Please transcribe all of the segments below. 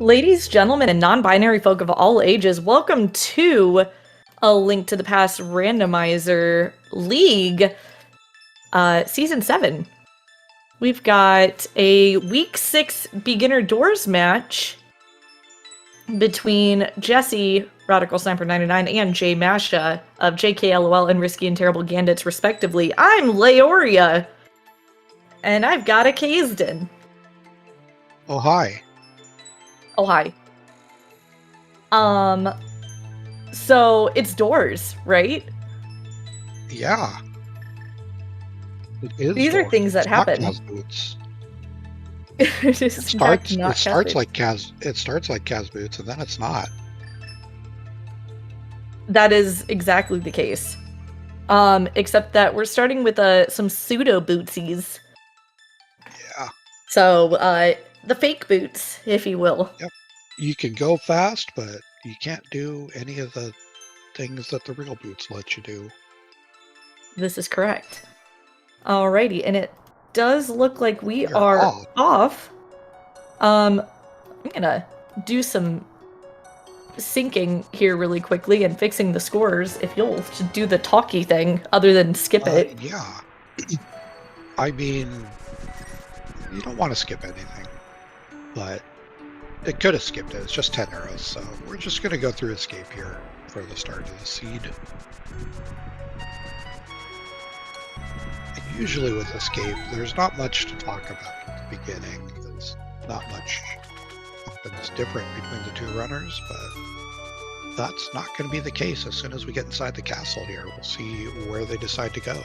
Ladies, gentlemen, and non-binary folk of all ages, welcome to A Link to the Past Randomizer League, Season 7. We've got a Week 6 Beginner Doors match between Jesse, Radical Sniper 99, and Jay Masha of JKLOL and Risky and Terrible Gambits, respectively. I'm Leoria, and I've got a Kazdin. Oh, hi. Oh, hi. So it's doors, right? Yeah. It is These are doors. things that It's not happen. Kaz boots. It It is in fact starts not it starts Kaz like Kaz boots and then it's not. That is exactly the case. Except that we're starting with some pseudo bootsies. Yeah. So, the fake boots, if you will. Yep. You can go fast, but you can't do any of the things that the real boots let you do. This is correct. Alrighty, and it does look like we You're are off. I'm gonna do some syncing here really quickly and fixing the scores if you'll do the talkie thing other than skip it. Yeah. I mean, you don't want to skip anything, but it could have skipped it. It's just 10 arrows, so we're just going to go through escape here for the start of the seed. And usually with escape, there's not much to talk about at the beginning. There's not much happens different between the two runners, but that's not going to be the case as soon as we get inside the castle here. We'll see where they decide to go.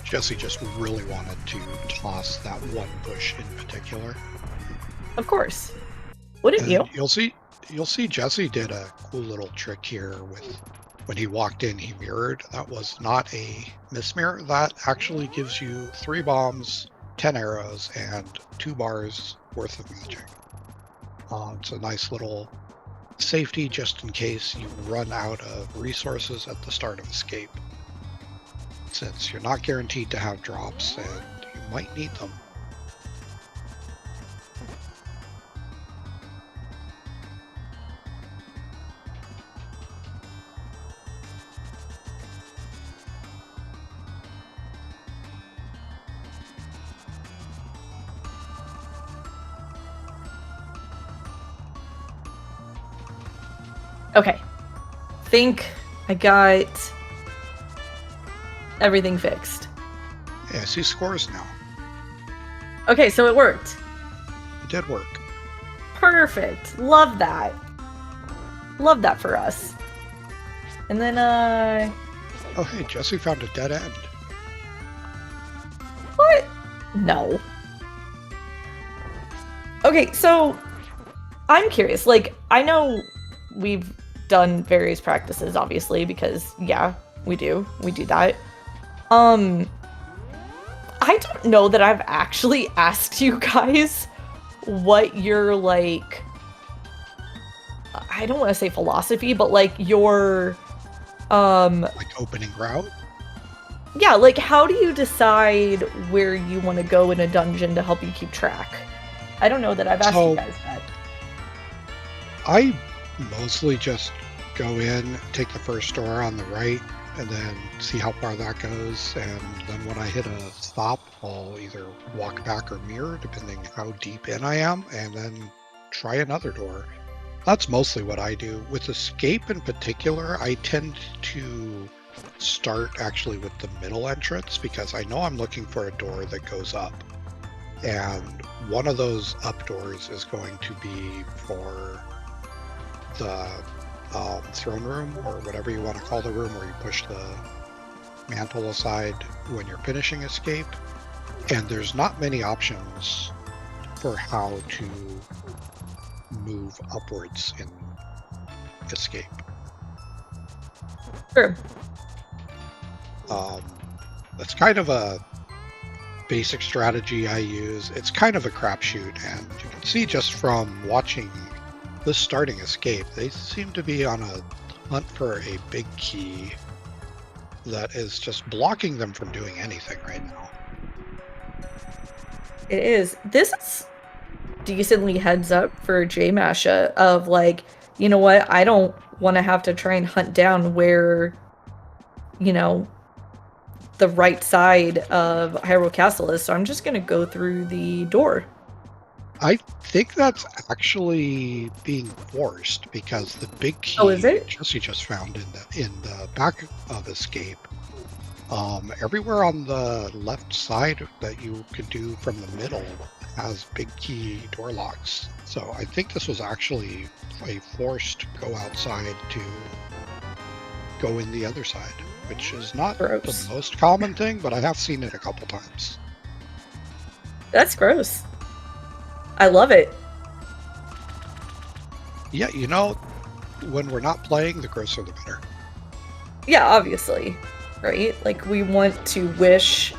Jesse just really wanted to toss that one push in particular. Of course. Wouldn't you? You'll see Jesse did a cool little trick here with when he walked in, he mirrored. That was not a mismirror. That actually gives you 3 bombs, 10 arrows, and 2 bars worth of magic. It's a nice little safety just in case you run out of resources at the start of escape. Since you're not guaranteed to have drops and you might need them. Okay. Think I got everything fixed. Yeah, I see scores now. Okay, so it worked. It did work. Perfect. Love that. Love that for us. And then, Oh, hey, Jesse found a dead end. What? No. Okay, so I'm curious. Like, I know we've done various practices, obviously, because, yeah, we do that. I don't know that I've actually asked you guys what your, like, I don't want to say philosophy, but, like, your, like opening route? Yeah, like, how do you decide where you want to go in a dungeon to help you keep track? I don't know that I've asked you guys that. I mostly just go in, take the first door on the right, and then see how far that goes, and then when I hit a stop, I'll either walk back or mirror, depending how deep in I am, and then try another door. That's mostly what I do. With escape in particular, I tend to start actually with the middle entrance, because I know I'm looking for a door that goes up. And one of those up doors is going to be for the throne room, or whatever you want to call the room where you push the mantle aside when you're finishing escape. And there's not many options for how to move upwards in escape. Sure. That's kind of a basic strategy I use. It's kind of a crapshoot, and you can see just from watching this starting escape, they seem to be on a hunt for a big key that is just blocking them from doing anything right now. It is. This is decently heads up for J-Masha of like, you know what, I don't want to have to try and hunt down where, you know, the right side of Hyrule Castle is, so I'm just gonna go through the door. I think that's actually being forced because the big key Oh, is it? Jesse just found in the back of Escape. Everywhere on the left side that you can do from the middle has big key door locks. So I think this was actually a forced go outside to go in the other side, which is not Gross. the most common thing, but I have seen it a couple times. That's gross. I love it. Yeah, you know, when we're not playing, the grosser the better. Yeah, obviously, right? Like, we want to wish,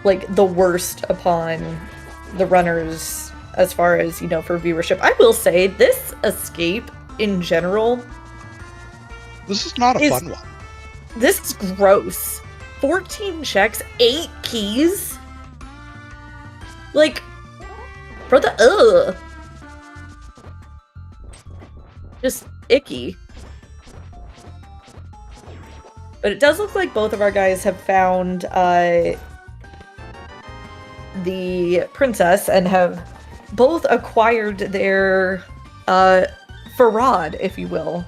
like, the worst upon the runners as far as, you know, for viewership. I will say, this escape, in general... This is not a fun one. This is gross. 14 checks, 8 keys? Like, for the, just icky. But it does look like both of our guys have found the princess and have both acquired their Farad, if you will.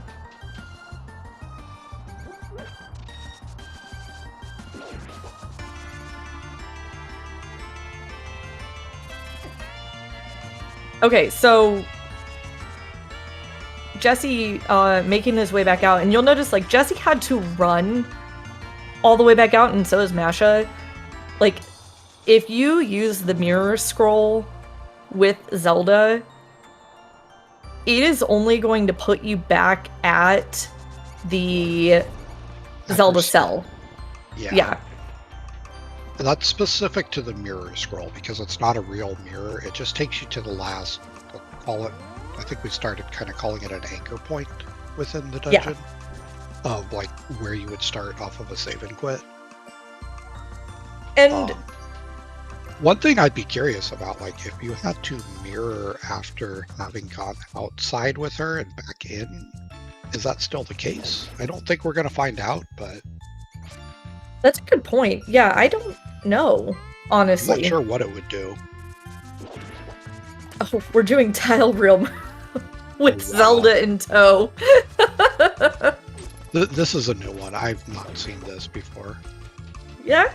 Okay, so Jesse making his way back out, and you'll notice, like, Jesse had to run all the way back out, and so is Masha. Like, if you use the mirror scroll with Zelda, it is only going to put you back at the Zelda cell. Yeah. And that's specific to the mirror scroll because it's not a real mirror. It just takes you to the last, call it, I think we started kind of calling it an anchor point within the dungeon of like where you would start off of a save and quit. And one thing I'd be curious about, like if you had to mirror after having gone outside with her and back in, is that still the case? I don't think we're going to find out, but... That's a good point. Yeah, I don't know, honestly. I'm not sure what it would do. Oh, we're doing tile realm with Zelda in tow. This is a new one. I've not seen this before. Yeah?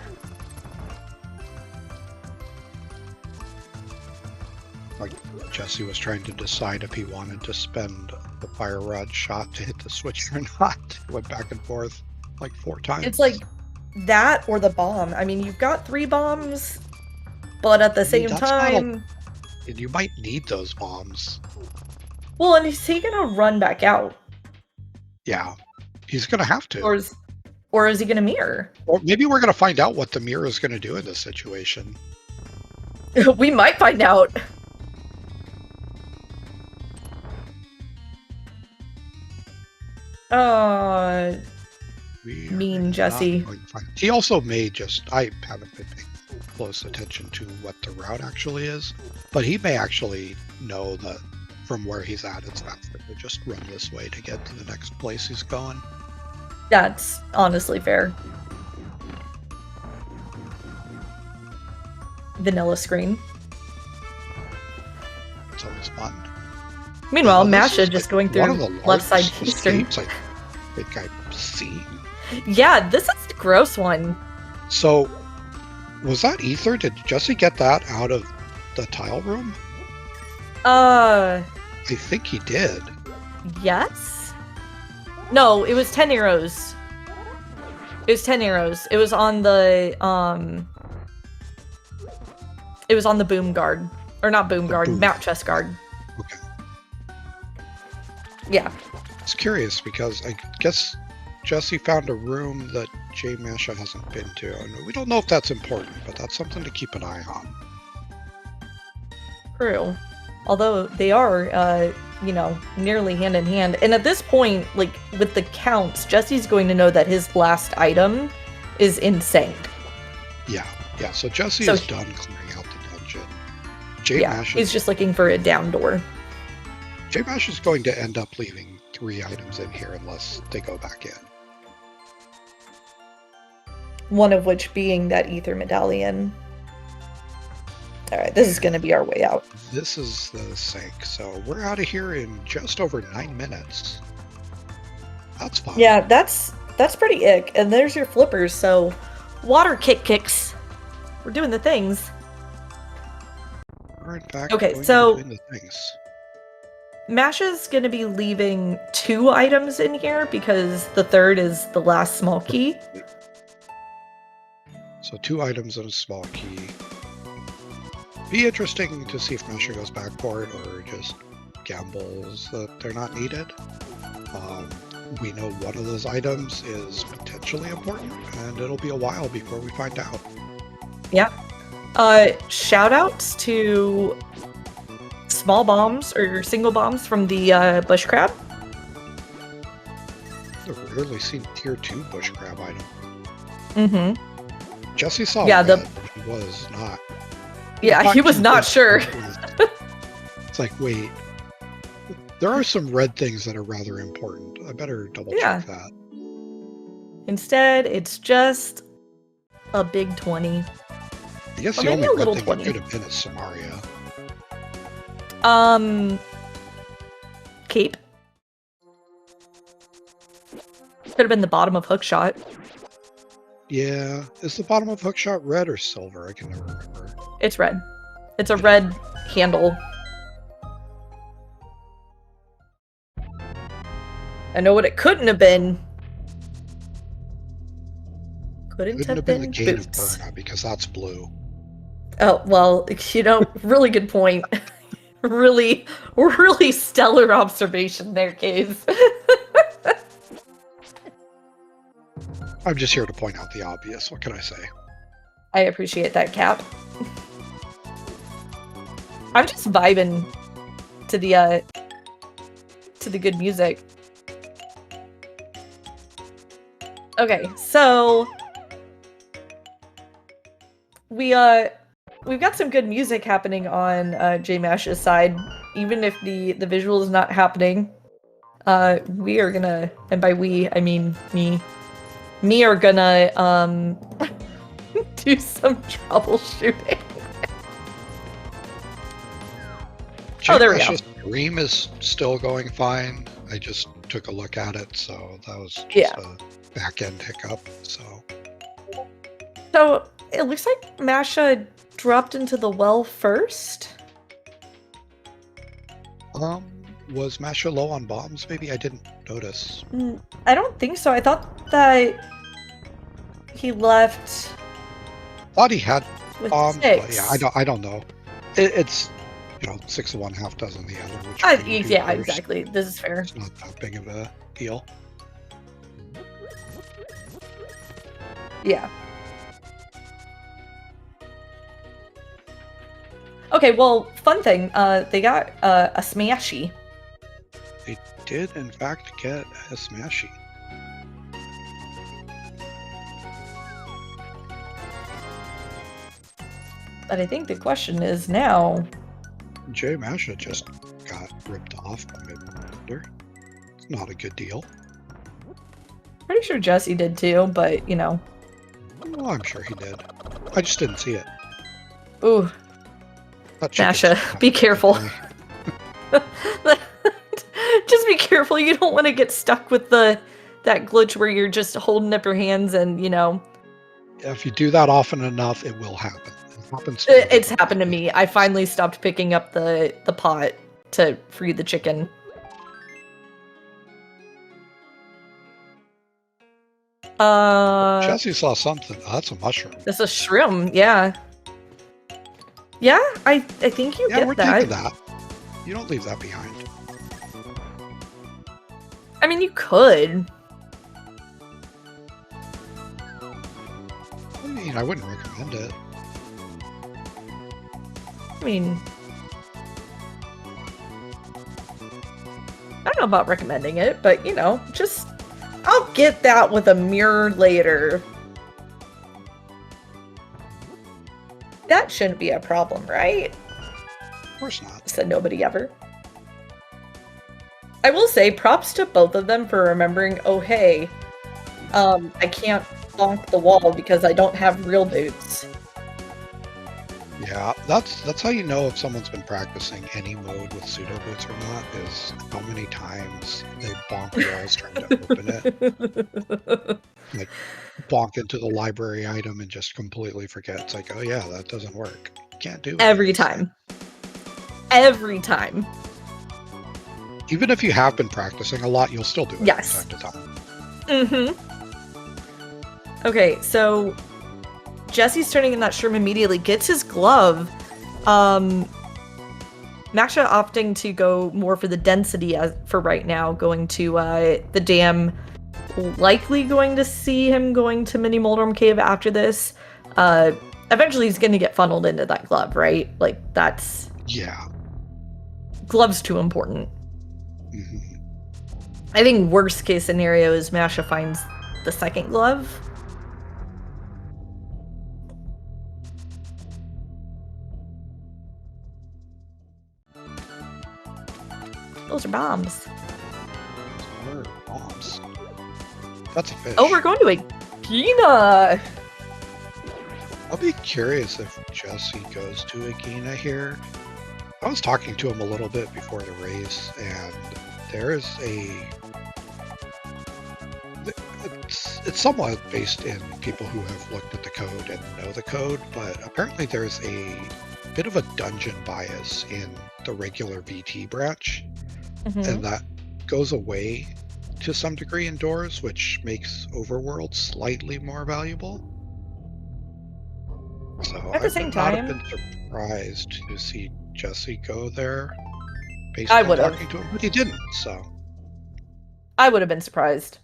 Like Jesse was trying to decide if he wanted to spend the fire rod shot to hit the switch or not. It went back and forth like 4 times. It's like that or the bomb. I mean, you've got 3 bombs, but at the same time... And you might need those bombs. Well, and is he gonna run back out? Yeah, he's gonna have to. Or is he gonna mirror? Or maybe we're gonna find out what the mirror is gonna do in this situation. We might find out. Mean Jesse. He also may just, I haven't been paying close attention to what the route actually is, but he may actually know that from where he's at, it's faster to just run this way to get to the next place he's going. That's honestly fair. Vanilla screen. It's always fun. Meanwhile, Masha just going through left side eastern. I think I've seen. Yeah, this is the gross one. So, was that ether? Did Jesse get that out of the tile room? I think he did. Yes? No, it was 10 arrows. It was 10 arrows. It was on the, it was on the boom guard. Or not boom guard, map chest guard. Okay. Yeah. It's curious because I guess Jesse found a room that J Masha hasn't been to. And we don't know if that's important, but that's something to keep an eye on. True. Although they are you know, nearly hand in hand. And at this point, like, with the counts, Jesse's going to know that his last item is in sync. Yeah, yeah. So Jesse So is done clearing out the dungeon. He's just looking for a down door. J-Mash is going to end up leaving 3 items in here unless they go back in. One of which being that ether medallion. Alright, this is going to be our way out. This is the sink, so we're out of here in just over 9 minutes. That's fine. Yeah, that's pretty ick. And there's your flippers, so water kicks. We're doing the things. We're in fact okay, going so between the things. Masha's going to be leaving 2 items in here because the third is the last small key. So 2 items and a small key. Be interesting to see if Masha goes back for it or just gambles that they're not needed. We know one of those items is potentially important, and it'll be a while before we find out. Yeah. Shout outs to small bombs or single bombs from the bush crab. I've rarely seen tier 2 bush crab item. Mm-hmm. Jesse saw yeah, red, he was not. Yeah, he was not sure. It's like, wait, there are some red things that are rather important. I better double check that. Instead, it's just a big 20. I guess or the maybe only a red little thing 20. that could have been is Samaria. Cape. Could have been the bottom of hookshot. Yeah, is the bottom of hookshot red or silver? I can never remember. It's red. It's a red handle. I know what it couldn't have been. Couldn't have been the Gate of boots. Burna because that's blue. Oh, well, you know, really good point. really stellar observation there, Cave. I'm just here to point out the obvious. What can I say? I appreciate that, Cap. I'm just vibing to the good music. Okay, so we've got some good music happening on J-Mash's side, even if the visual is not happening. We are gonna, and by we I mean me are gonna do some troubleshooting. Oh, there we go. Stream is still going fine. I just took a look at it, so that was just a back-end hiccup. So it looks like Masha dropped into the well first. Was Masha low on bombs? Maybe I didn't notice. I don't think so. I thought that he left. Thought he had with bombs, 6. but yeah, I don't know. It's 6 of one, half dozen the other. Which yeah, exactly. This is fair. It's not that big of a deal. Yeah. Okay, well, fun thing. They got a smashy. They did, in fact, get a smashy. But I think the question is now. Jay Masha just got ripped off by mid-ronder. It's not a good deal. Pretty sure Jesse did too, but you know. Oh, I'm sure he did. I just didn't see it. Ooh. Masha, be careful. Just be careful. You don't want to get stuck with that glitch where you're just holding up your hands and, you know. If you do that often enough, it will happen. It's happened to me. I finally stopped picking up the pot to free the chicken. Jesse saw something. Oh, that's a mushroom. That's a shroom, yeah. Yeah, I think you get we're that. taking that. You don't leave that behind. I mean, you could. I mean, I wouldn't recommend it. I mean, I don't know about recommending it, but you know, just I'll get that with a mirror later. That shouldn't be a problem, right? Of course not. Said nobody ever. I will say props to both of them for remembering, oh hey, I can't bonk the wall because I don't have real boots. Yeah, that's how you know if someone's been practicing any mode with pseudo boots or not, is how many times they bonk walls trying to open it. Like, bonk into the library item and just completely forget. It's like, oh yeah, that doesn't work. You can't do it Every time. Every time. Even if you have been practicing a lot, you'll still do it yes. from time to time. Mm-hmm. Okay, so Jesse's turning in that shroom immediately, gets his glove. Masha opting to go more for the density for right now, going to the dam. Likely going to see him going to Mini Moldorm Cave after this. Eventually he's going to get funneled into that glove, right? Like, that's... Yeah. Glove's too important. Mm-hmm. I think worst case scenario is Masha finds the second glove. Those are bombs. Those are bombs. That's a fish. Oh, we're going to Agina! I'll be curious if Jesse goes to Agina here. I was talking to him a little bit before the race, and there is it's somewhat based in people who have looked at the code and know the code, but apparently there's a bit of a dungeon bias in the regular VT branch, and that goes away to some degree indoors, which makes Overworld slightly more valuable. So at the same I would time, not have been surprised to see Jesse go there based I on would have. talking to him, but he didn't, so. I would have been surprised.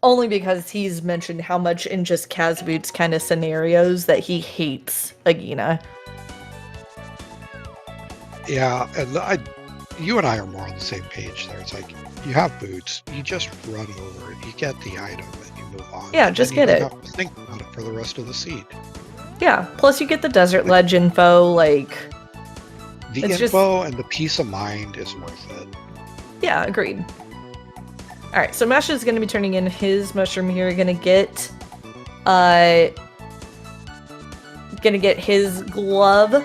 Only because he's mentioned how much in just Kazboots kind of scenarios that he hates Agina. Yeah, and you and I are more on the same page there. It's like, you have boots, you just run over it, you get the item, and you move on. Yeah, just get it. You don't have to think about it for the rest of the seed. Yeah, plus you get the desert ledge info, like... The info and the peace of mind is worth it. Yeah, agreed. Alright, so Masha's gonna be turning in his mushroom here, gonna get his glove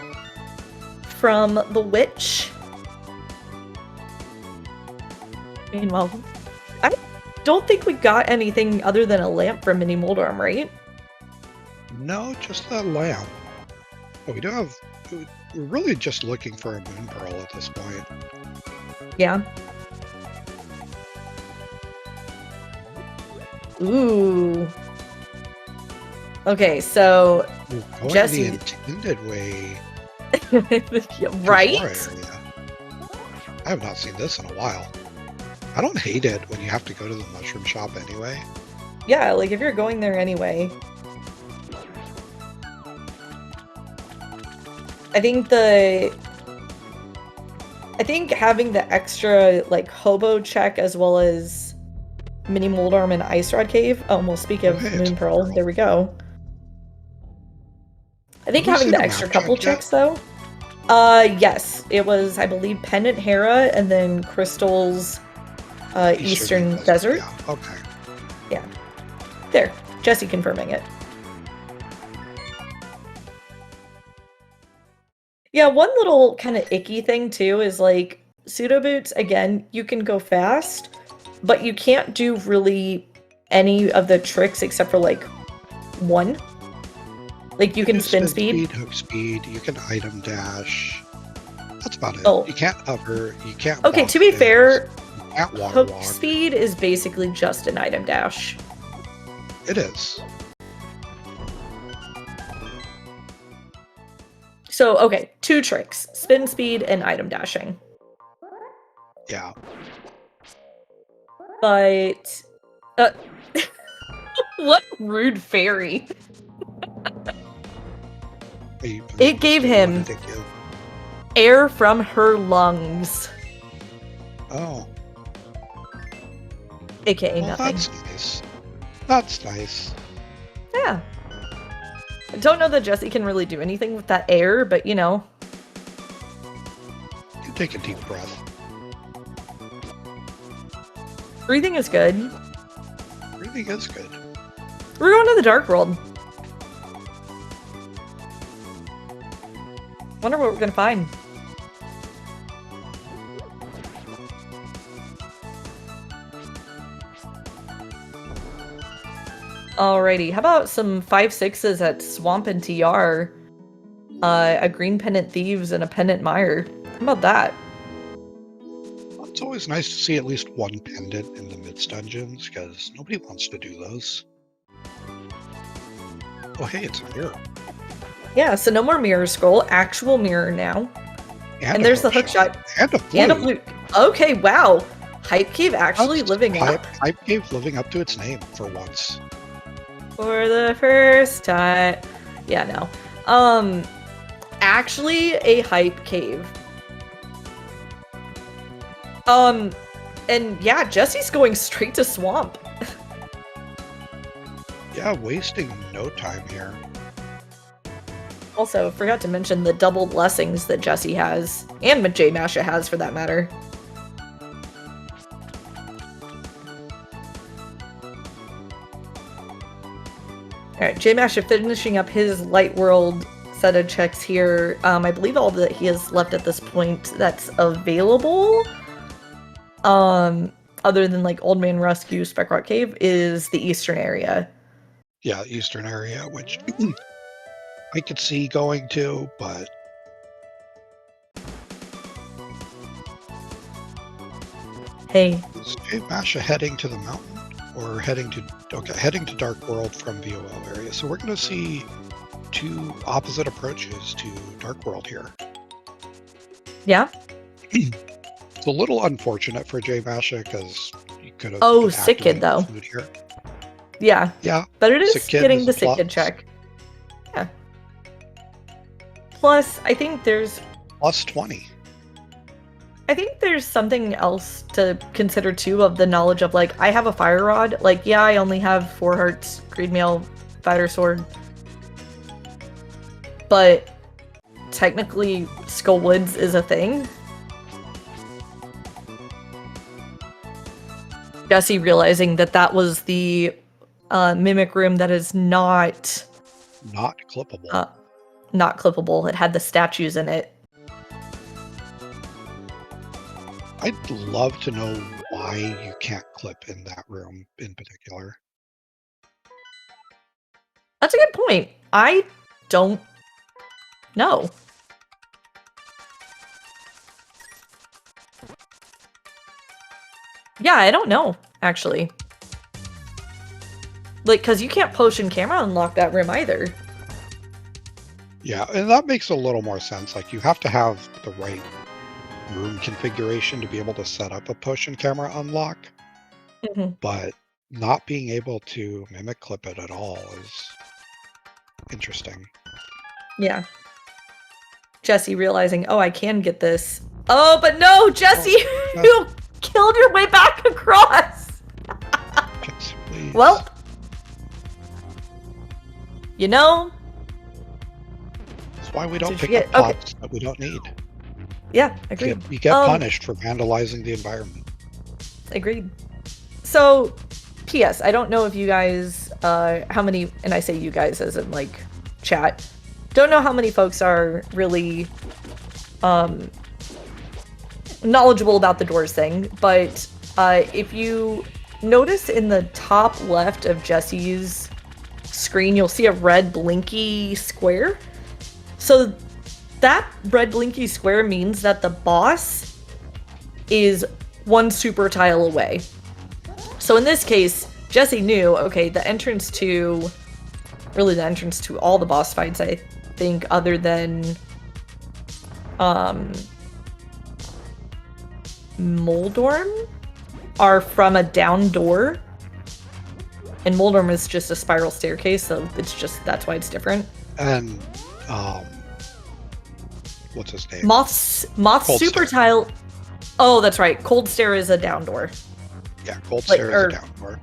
from the witch. Meanwhile, I don't think we got anything other than a lamp from Mini Moldorm, right? No, just that lamp. But we do have... We're really just looking for a moon pearl at this point. Yeah. Ooh. Okay, so going Jesse... the intended way. Right? I have not seen this in a while. I don't hate it when you have to go to the mushroom shop anyway. Yeah, like if you're going there anyway. I think having the extra like hobo check as well as Mini Moldorm and Ice Rod Cave. Oh, well, speak of Moon Pearl, there we go. I think having the extra couple checks though. Yes, it was I believe Pendant Hera and then Crystal's Eastern Desert. Yeah, okay. Yeah. There, Jesse confirming it. Yeah, one little kind of icky thing too is like pseudo boots, again, you can go fast, but you can't do really any of the tricks except for like one. Like you can spin speed, hook speed, you can item dash. That's about it. Oh. You can't hover, you can't Okay, to be fair, hook walk. speed is basically just an item dash. It is. So, okay, 2 tricks. Spin speed and item dashing. Yeah. But... what rude fairy. It gave him air from her lungs. Oh. AKA Well, nothing. that's nice. That's nice. Yeah. I don't know that Jesse can really do anything with that air, but you know. You take a deep breath. Breathing is good. Breathing is good. We're going to the dark world. Wonder what we're gonna find. Alrighty, how about some 5/6s at Swamp and TR? A green Pendant Thieves and a Pendant Mire. How about that? It's always nice to see at least one pendant in the midst dungeons, because nobody wants to do those. Oh, hey, it's a mirror. Yeah, so no more mirror scroll, actual mirror now. And there's the hook shot. And a flute. And a flute. Okay, wow. Hype Cave actually living up. Hype Cave living up to its name for once. For the first time. Yeah, no. Actually a Hype Cave. And yeah, Jesse's going straight to Swamp. Yeah, wasting no time here. Also, forgot to mention the double blessings that Jesse has, and J Masha has for that matter. Alright, J Masha finishing up his Light World set of checks here. I believe all that he has left at this point that's available, other than like Old Man Rescue, Spec Rock Cave, is the eastern area. Yeah, eastern area, which I could see going to, but Hey. is J Masha heading to the mountain or heading to Dark World from VOL area? So we're going to see two opposite approaches to Dark World here. Yeah. It's a little unfortunate for J Masha because you could have. Oh, sick kid though. Here. Yeah. Yeah. But it is getting the sick sick kid check. Yeah. Plus, I think there's plus 20. I think there's something else to consider too of the knowledge of like, I have a fire rod. Like, yeah, I only have 4 hearts, Greed Mail, Fighter Sword. But technically, Skull Woods is a thing. Jesse realizing that that was the mimic room that is not clippable. Not clippable. It had the statues in it. I'd love to know why you can't clip in that room in particular. That's a good point. I don't know. Yeah, I don't know, actually. Like, because you can't potion camera unlock that room either. Yeah, and that makes a little more sense. Like, you have to have the right room configuration to be able to set up a potion camera unlock. Mm-hmm. But not being able to mimic clip it at all is interesting. Yeah. Jesse realizing, oh, I can get this. Oh, but no, Jesse, you killed your way back across. Jesse, please. Well, you know. That's why we don't pick up plots that we don't need. Yeah, agreed. You get punished for vandalizing the environment. Agreed. So, P.S. I don't know if you guys, how many, and I say you guys as in like chat, don't know how many folks are really knowledgeable about the doors thing, but if you notice in the top left of Jesse's screen, you'll see a red blinky square. So that red blinky square means that the boss is 1 super tile away. So in this case, Jesse knew, okay, the entrance to all the boss fights, I think, other than Moldorm, are from a down door. And Moldorm is just a spiral staircase, so it's just, that's why it's different. And, what's his name? Moth's super tile. Oh, that's right. Cold Stare is a down door. Yeah, gold Like, stare is a down door.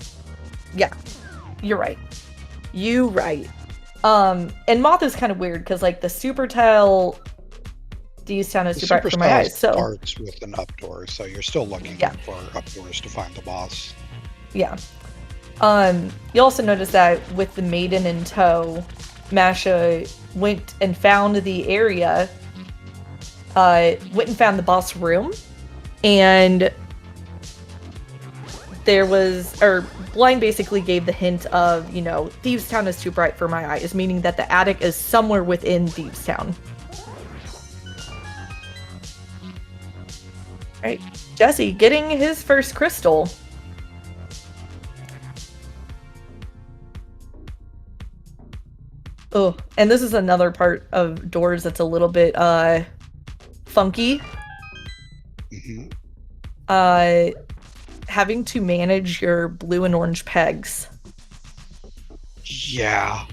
Yeah, you're right. You right. And Moth is kind of weird because like the super tile, these sound as super bright for my tile eyes. So starts with an up door, so you're still looking for up doors to find the boss. Yeah. You also notice that with the maiden in tow, Masha went and found the area, went and found the boss room, and there was, or Blind basically gave the hint of, you know, Thieves Town is too bright for my eyes, meaning that the attic is somewhere within Thieves Town. Right, Jesse getting his first crystal. Oh, and this is another part of doors that's a little bit funky. Mm-hmm. Having to manage your blue and orange pegs. Yeah,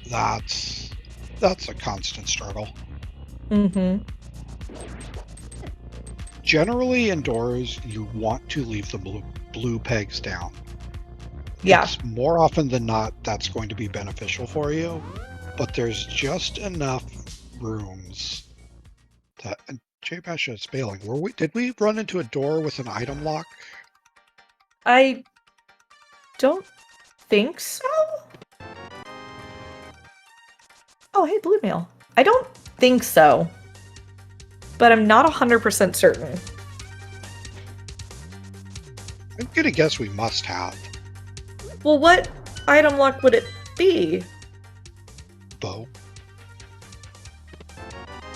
that's a constant struggle. Mm-hmm. Generally, indoors, you want to leave the blue pegs down. Yeah. It's more often than not that's going to be beneficial for you, but there's just enough rooms that J-Basha is failing. Did we run into a door with an item lock? I don't think so. Oh, hey, blue mail. I don't think so, but I'm not 100% certain. I'm gonna guess we must have. Well, what item lock would it be? Bow.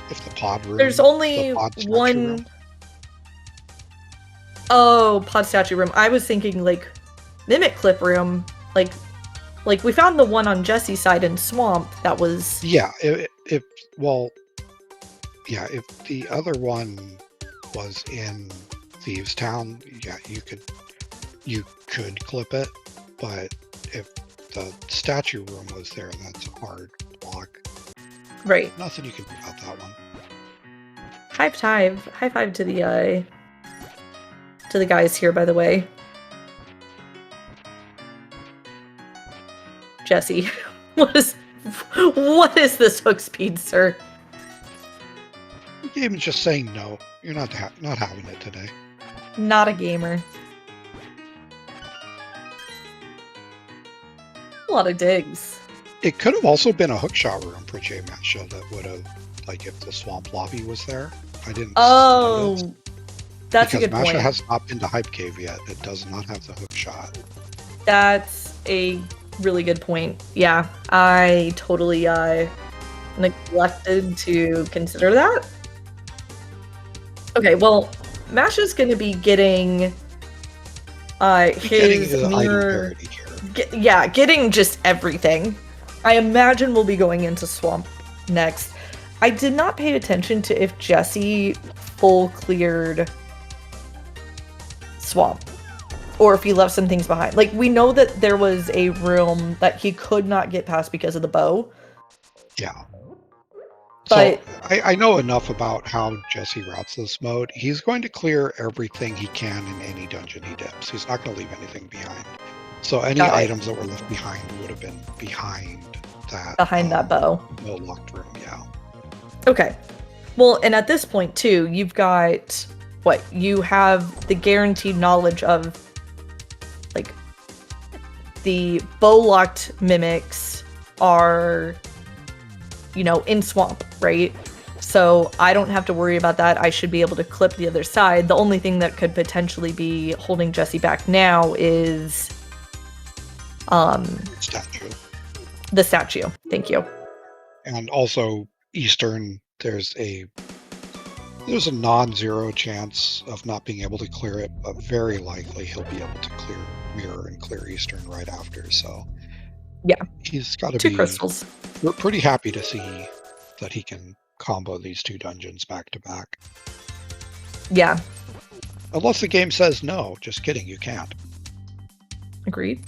If the pod room. There's only one. Room. Oh, pod statue room. I was thinking like mimic clip room. Like we found the one on Jesse's side in Swamp that was. Yeah. If the other one was in Thieves Town, yeah, you could clip it, but if the statue room was there, that's a hard block. Right. Nothing you can do about that one. High five to the guys here, by the way. Jesse, what is this hook speed, sir? The game is just saying no. You're not having it today. Not a gamer. A lot of digs. It could have also been a hookshot room for J-Masha that would have, like, if the swamp lobby was there. I didn't. Oh, that's a good point. Masha has not been to Hype Cave yet. It does not have the hookshot. That's a really good point. Yeah, I totally neglected to consider that. Okay, well, Masha's going to be getting his mirror. Getting just everything. I imagine we'll be going into Swamp next. I did not pay attention to if Jesse full cleared Swamp or if he left some things behind. Like, we know that there was a room that he could not get past because of the bow. Yeah. But so I know enough about how Jesse routes this mode. He's going to clear everything he can in any dungeon he dips. He's not going to leave anything behind. So any items that were left behind would have been behind that. Behind that bow. No locked room, yeah. Okay. Well, and at this point, too, you've got, what? You have the guaranteed knowledge of, like, the bow-locked mimics are, you know, in Swamp, right? So I don't have to worry about that. I should be able to clip the other side. The only thing that could potentially be holding Jesse back now is statue. The statue. Thank you. And also Eastern, there's a non-zero chance of not being able to clear it, but very likely he'll be able to clear Mirror and clear Eastern right after. So yeah, he's got to be 2 crystals. We're pretty happy to see that he can combo these 2 dungeons back to back. Yeah. Unless the game says no. Just kidding, you can't. Agreed.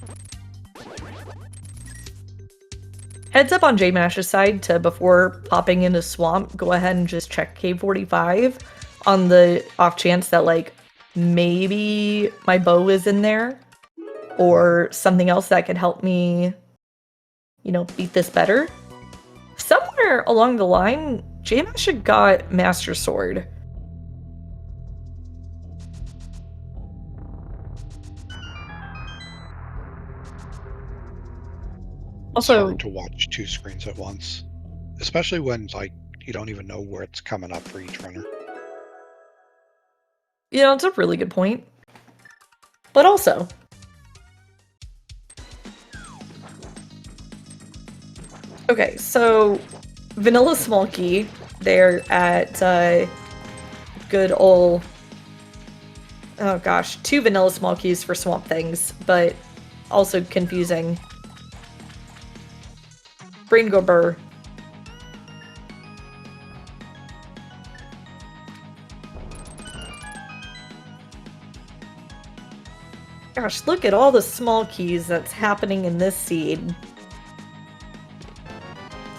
Heads up on J-Mash's side to, before popping into Swamp, go ahead and just check Cave 45 on the off chance that, like, maybe my bow is in there or something else that could help me, you know, beat this better. Somewhere along the line, J-Masha got Master Sword. Also, hard to watch 2 screens at once, especially when like you don't even know where it's coming up for each runner. you know, it's a really good point. But also, okay, so Vanilla Smolky, they're at good ol', oh gosh, 2 Vanilla Smolkies for Swamp Things, but also confusing. Brain go burr. Gosh, look at all the small keys that's happening in this seed.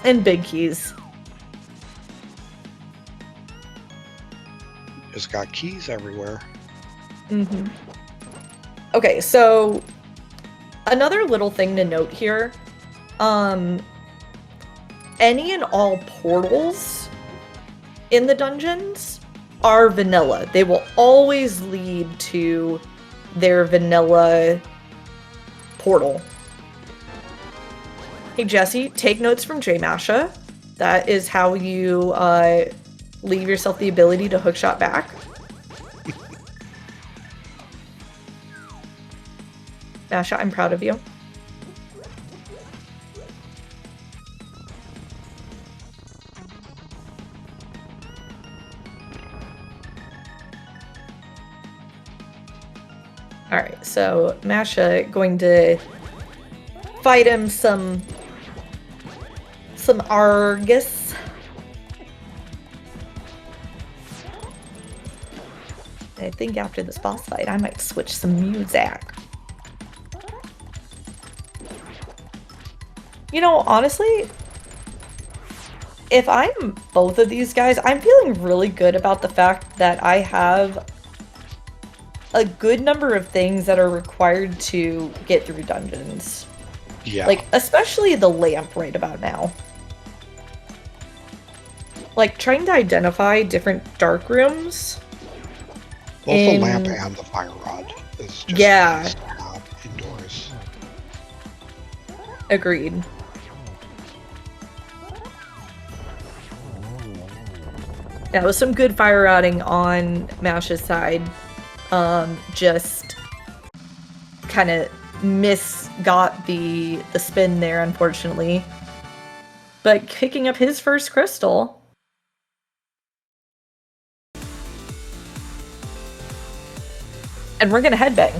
And big keys. Just got keys everywhere. Mm-hmm. Okay, so another little thing to note here. Any and all portals in the dungeons are vanilla. They will always lead to their vanilla portal. Hey Jesse, take notes from J-Masha. That is how you leave yourself the ability to hookshot back. Masha, I'm proud of you. Alright, so Masha going to fight him some Argus. I think after this boss fight, I might switch some music. You know, honestly, if I'm both of these guys, I'm feeling really good about the fact that I have a good number of things that are required to get through dungeons. Yeah. Like, especially the lamp right about now. Like, trying to identify different dark rooms. Both the lamp and the fire rod is just nice to have indoors. Agreed. Yeah, it was some good fire rodding on Masha's side. Just kind of got the spin there, unfortunately. But picking up his first crystal. And we're gonna headbang.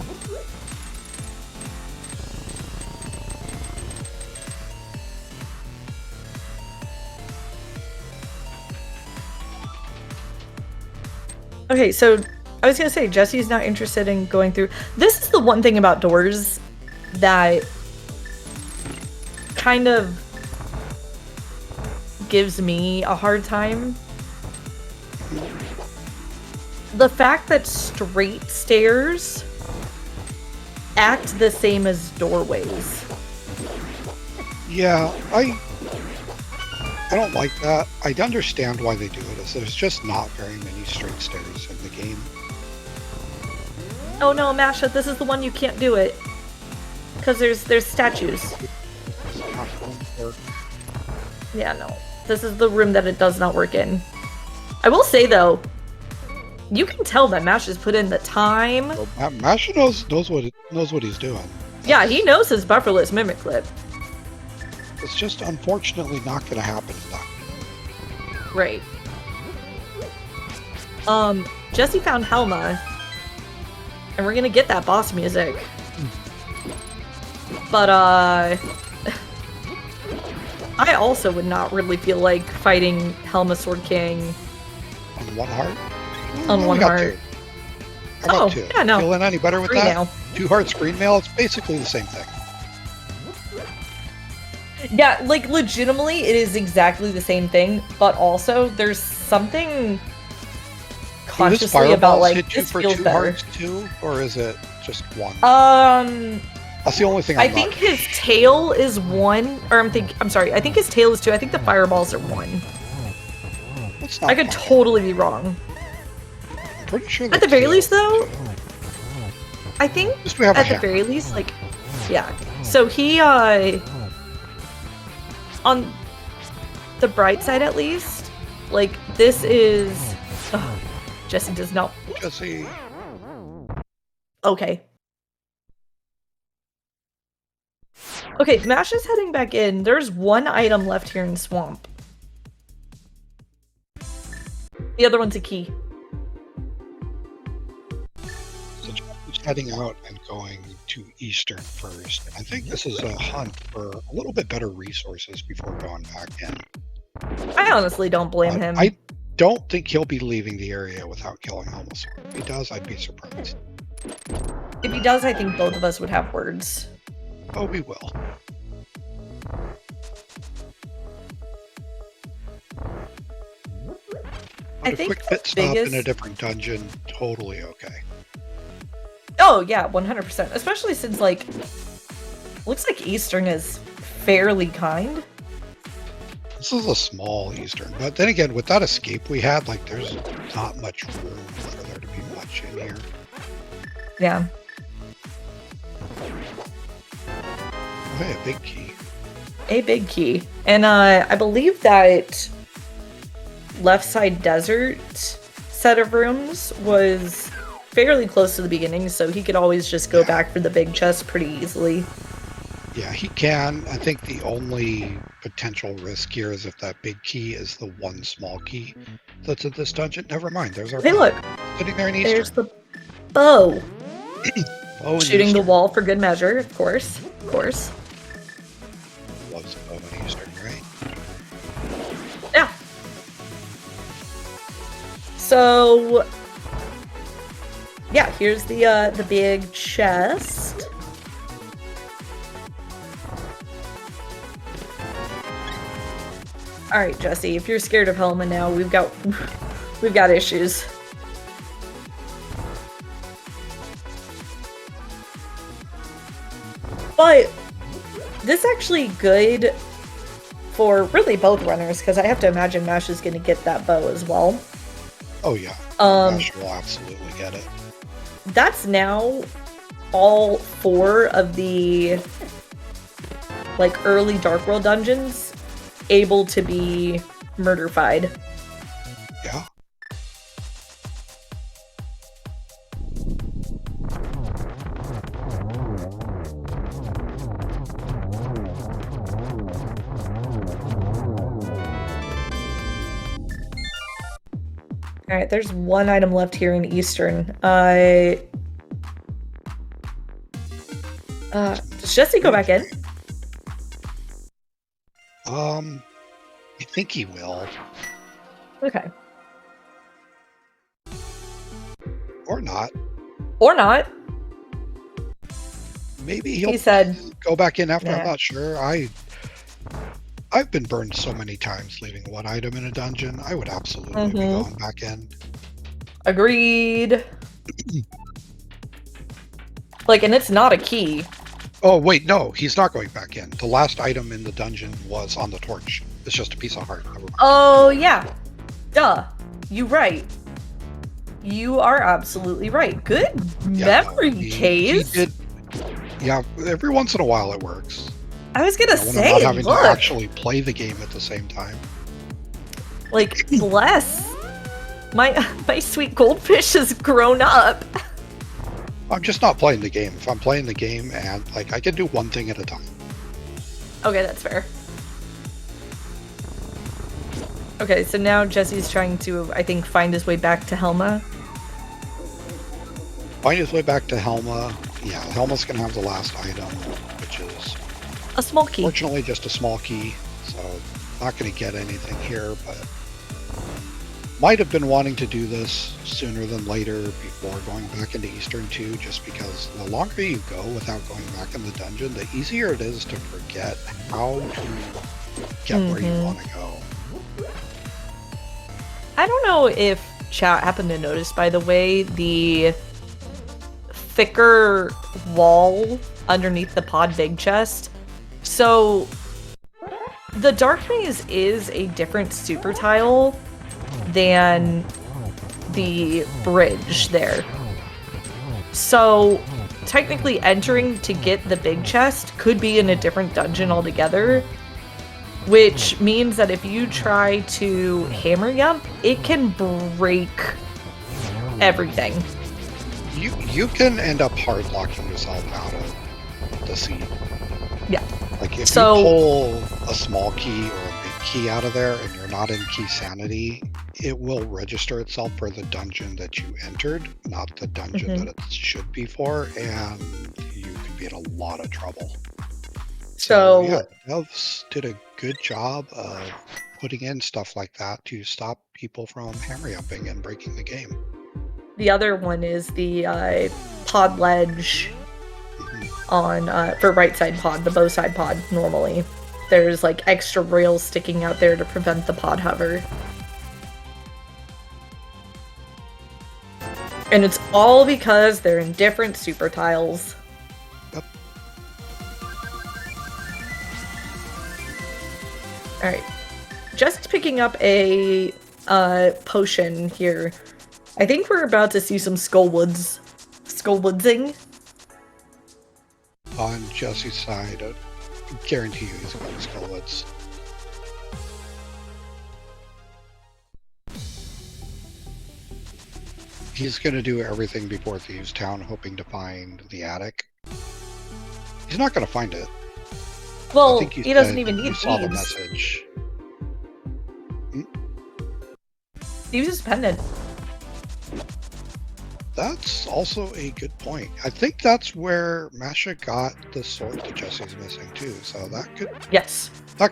Okay, so I was gonna say, Jesse's not interested in going through. This is the one thing about doors that kind of gives me a hard time. The fact that straight stairs act the same as doorways. Yeah, I don't like that. I understand why they do it, as there's just not very many straight stairs in the game. Oh no, Masha, this is the one you can't do it. Because there's statues. Yeah, no. This is the room that it does not work in. I will say though, you can tell that Masha's put in the time. Well, Masha knows what he's doing. Yeah, he knows his bufferless mimic clip. It's just unfortunately not going to happen enough. Right. Jesse found Helma, and we're gonna get that boss music. But I also would not really feel like fighting Helma Sword King On one heart? on one heart. Two. How about two? Yeah, no. Feeling any better with 3 that? now. 2 heart screen mail, it's basically the same thing. Yeah, like legitimately it is exactly the same thing, but also there's something his consciously about fireballs like hit you this for feels 2 better. hearts too, or is it just 1? That's the only thing I think his tail is 1, or I'm sorry, I think his tail is 2. I think the fireballs are 1. I could totally be wrong. I'm pretty sure At the very least, though, I think at the very least, like, yeah. So he, on the bright side at least, like, this is, Jesse does not. Jesse. Okay. Okay, Mash is heading back in. There's 1 item left here in Swamp. The other one's a key. So Jesse's heading out and going to Eastern first. I think this is a hunt for a little bit better resources before going back in. I honestly don't blame him. I don't think he'll be leaving the area without killing almost. If he does, I'd be surprised. If he does, I think both of us would have words. Oh, we will. I a think quick pit stop in a different dungeon, totally okay. Oh yeah, 100%. Especially since like, looks like Eastern is fairly kind. This is a small Eastern, but then again, with that escape we had, like, there's not much room for there to be much in here. Yeah. Oh, hey, a big key. A big key. And I believe that left side desert set of rooms was fairly close to the beginning, so he could always just go back for the big chest pretty easily. Yeah, he can. I think the only potential risk here is if that big key is the 1 small key that's in this dungeon. Never mind, there's our bow. Look. Sitting there in Eastern. There's the bow. Shooting Eastern. the wall for good measure, of course. Of course. Loves a bow in Eastern, right? Yeah. So yeah, here's the big chest. All right, Jesse, if you're scared of Helma now, we've got issues. But this is actually good for really both runners, because I have to imagine Mash is going to get that bow as well. Oh yeah, Mash will absolutely get it. That's now all 4 of the like early Dark World dungeons able to be murder-fied. Yeah. Alright, there's 1 item left here in Eastern. Does Jesse go back in? I think he will. Okay. Or not. Or not. Maybe he'll He said, go back in after. Nah. I'm not sure. I've been burned so many times leaving 1 item in a dungeon. I would absolutely be going back in. Agreed. Like, and it's not a key. Oh, wait, no, he's not going back in. The last item in the dungeon was on the torch. It's just a piece of heart. Never mind. Oh, yeah. Duh. You right. You are absolutely right. Good memory, Case. He did. Yeah, every once in a while it works. I was gonna When say, I'm not having look, to actually play the game at the same time. like, bless. My sweet goldfish has grown up. I'm just not playing the game. If I'm playing the game, and like, I can do 1 thing at a time. Okay, that's fair. Okay, so now Jesse's trying to, I think, find his way back to Helma. Find his way back to Helma. Yeah, Helma's gonna have the last item, which is a small key. Fortunately, just a small key, so not gonna get anything here, but might have been wanting to do this sooner than later before going back into Eastern 2, just because the longer you go without going back in the dungeon, the easier it is to forget how to get where you want to go. I don't know if chat happened to notice, by the way, the thicker wall underneath the pod big chest. So the Dark Maze is a different super tile than the bridge there. So technically entering to get the big chest could be in a different dungeon altogether, which means that if you try to hammer jump, it can break everything. You can end up hard locking yourself out of the seed. Yeah. Like if you pull a small key or a big key out of there and you're not in key sanity, it will register itself for the dungeon that you entered, not the dungeon that it should be for, and you can be in a lot of trouble. So yeah, devs did a good job of putting in stuff like that to stop people from hammer jumping and breaking the game. The other one is the pod ledge on for right side pod, the bow side pod. Normally there's like extra rails sticking out there to prevent the pod hover, and it's all because they're in different super tiles. Yep. All right, just picking up a potion here. I think we're about to see some skullwoodsing. On Jesse's side, I guarantee you he's got skullwoods. He's going to do everything before Thieves Town, hoping to find the attic. He's not going to find it. Well, he doesn't even need saw the thieves. message. Thieves is pendant. That's also a good point. I think that's where Masha got the sword that Jesse's missing too. So that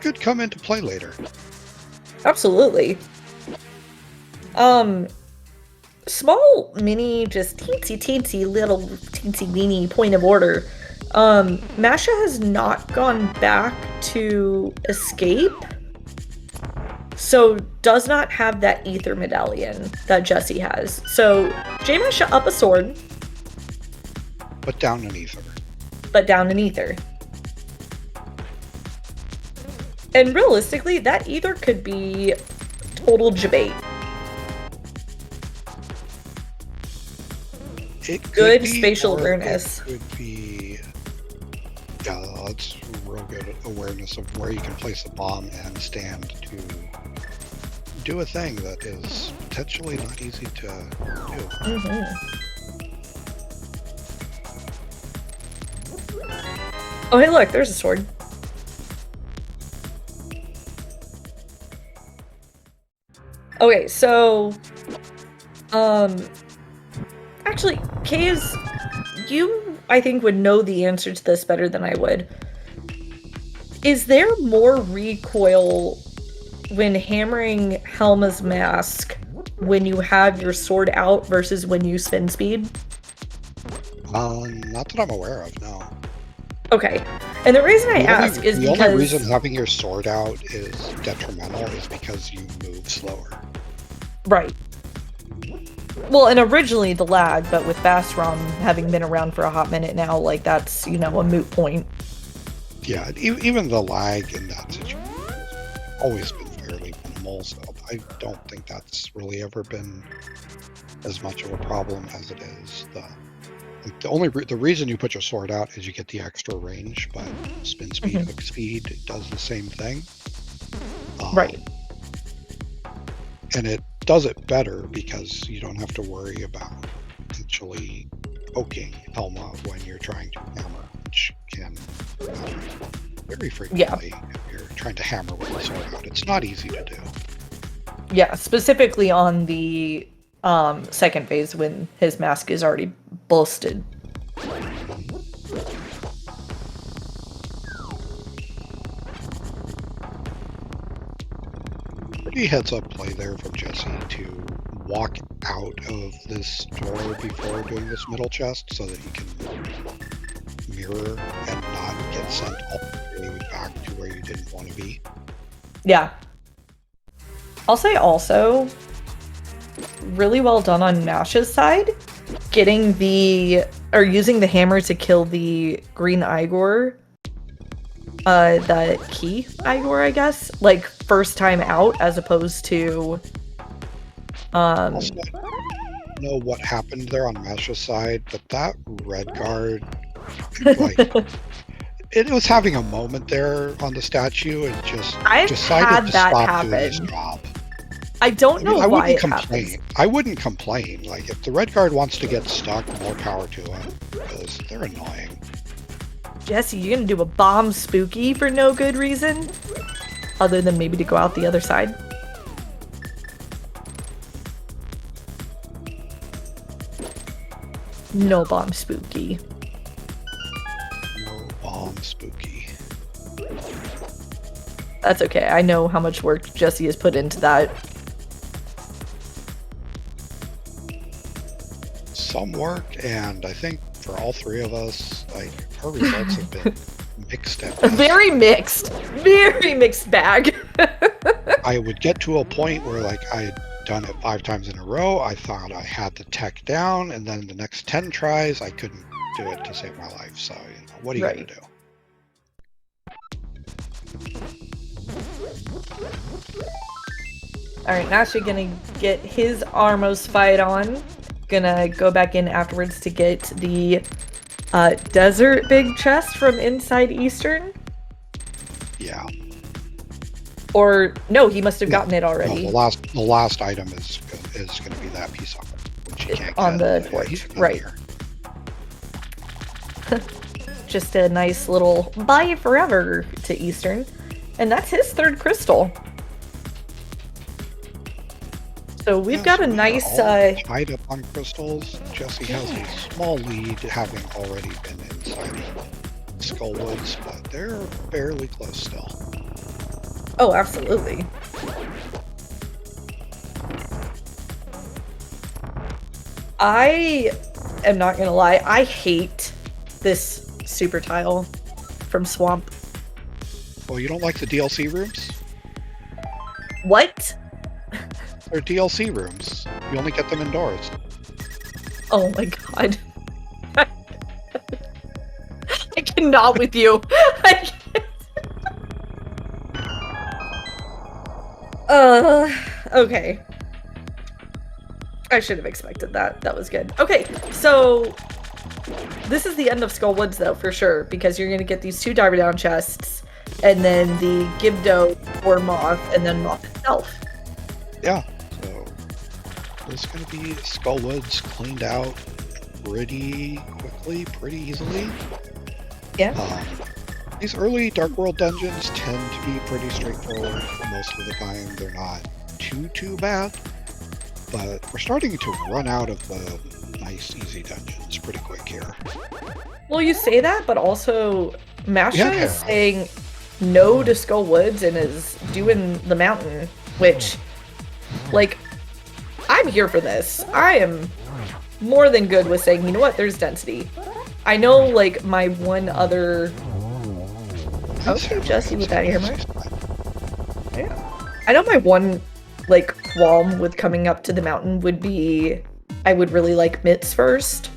could come into play later. Absolutely. Small mini, just teensy little teensy weeny point of order. Masha has not gone back to escape, so does not have that ether medallion that Jesse has. So J-Masha up a sword, but down an ether. And realistically, that ether could be total debate. Good spatial awareness. It could be, yeah, it's real good awareness of where you can place a bomb and stand to do a thing that is potentially not easy to do. Oh, hey, look, there's a sword. Okay, so, actually, Caves, you, I think, would know the answer to this better than I would. Is there more recoil when hammering Helma's mask when you have your sword out versus when you spin speed? Not that I'm aware of, no. Okay, and the reason I ask is because... The only reason having your sword out is detrimental is because you move slower. Right. Well, and originally the lag, but with Bastron having been around for a hot minute now, like, that's, you know, a moot point. Yeah, even the lag in that situation has always been fairly minimal, so I don't think that's really ever been as much of a problem as it is. The reason you put your sword out is you get the extra range, but spin speed, hook speed does the same thing. Right. And it does it better because you don't have to worry about potentially poking Helma when you're trying to hammer, which can happen very frequently if you're trying to hammer with the sword out. It's not easy to do. Yeah, specifically on the second phase when his mask is already busted. Pretty heads up play there from Jesse to walk out of this door before doing this middle chest so that he can mirror and not get sent all the way back to where you didn't want to be. Yeah. I'll say also, really well done on Mash's side, getting using the hammer to kill the green Igor, the key Igor, I guess, like first time out, as opposed to, Also, I don't know what happened there on Mash's side, but that red guard, like, it was having a moment there on the statue and just I've decided had to that stop doing his happen. job. I don't know I why wouldn't it complain. happens. I wouldn't complain. Like, if the red guard wants to get stuck, more power to him, because they're annoying. Jesse, you're gonna do a bomb spooky for no good reason? Other than maybe to go out the other side? No bomb spooky. No bomb spooky. That's okay. I know how much work Jesse has put into that. Some work, and I think for all three of us, like, our results have been mixed at best. Very mixed bag. I would get to a point where, like, I had done it 5 times in a row. I thought I had the tech down, and then the next 10 tries, I couldn't do it to save my life. So, you know, what are you gonna do? Alright, Nasha gonna get his Armos fight on. Gonna go back in afterwards to get the desert big chest from inside Eastern. Yeah. Or no, he must have gotten it already. No, the last item is going to be that piece of it, which you can't on get. the torch, right? Just a nice little bye forever to Eastern, and that's his 3rd crystal. So we've got a nice tied up on crystals. Jesse has a small lead, having already been inside Skullwoods, but they're fairly close still. Oh, absolutely. I am not gonna lie, I hate this super tile from Swamp. Well, you don't like the DLC rooms? What? They're DLC rooms. You only get them indoors. Oh my god. I cannot with you. I can't. Okay. I should have expected that. That was good. Okay, so this is the end of Skullwoods though, for sure, because you're gonna get these 2 Diver Down chests, and then the Gibdo or Moth, and then Moth itself. Yeah, so it's gonna be Skullwoods cleaned out pretty quickly, pretty easily. Yeah. These early Dark World dungeons tend to be pretty straightforward most of the time. They're not too bad, but we're starting to run out of the nice, easy dungeons pretty quick here. Well, you say that, but also Masha is saying no to Skullwoods and is doing the mountain, which, like, I'm here for this. I am more than good with saying, you know what, there's density. I know, like, my one other... Okay, Jesse with that hammer. Yeah. I know my one, like, qualm with coming up to the mountain would be I would really like Mitts first.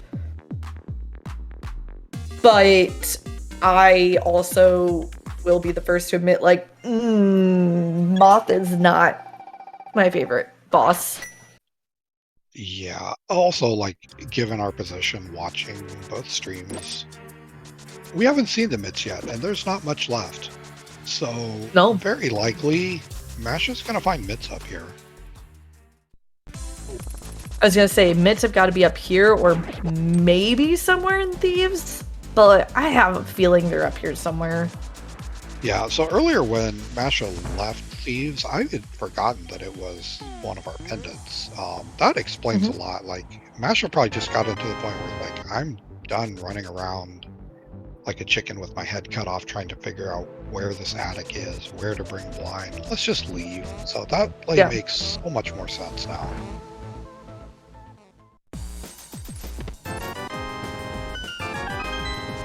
But I also will be the first to admit, like, Moth is not my favorite boss. Yeah, also, like, given our position watching both streams, we haven't seen the Mitts yet, and there's not much left. So, no, very likely, Masha's gonna find Mitts up here. I was gonna say, Mitts have got to be up here, or maybe somewhere in Thieves, but I have a feeling they're up here somewhere. Yeah, so earlier when Masha left Thieves, I had forgotten that it was one of our pendants. That explains a lot. Like, Masha probably just got into the point where, like, I'm done running around like a chicken with my head cut off trying to figure out where this attic is, where to bring blind. Let's just leave. So that, like, makes so much more sense now.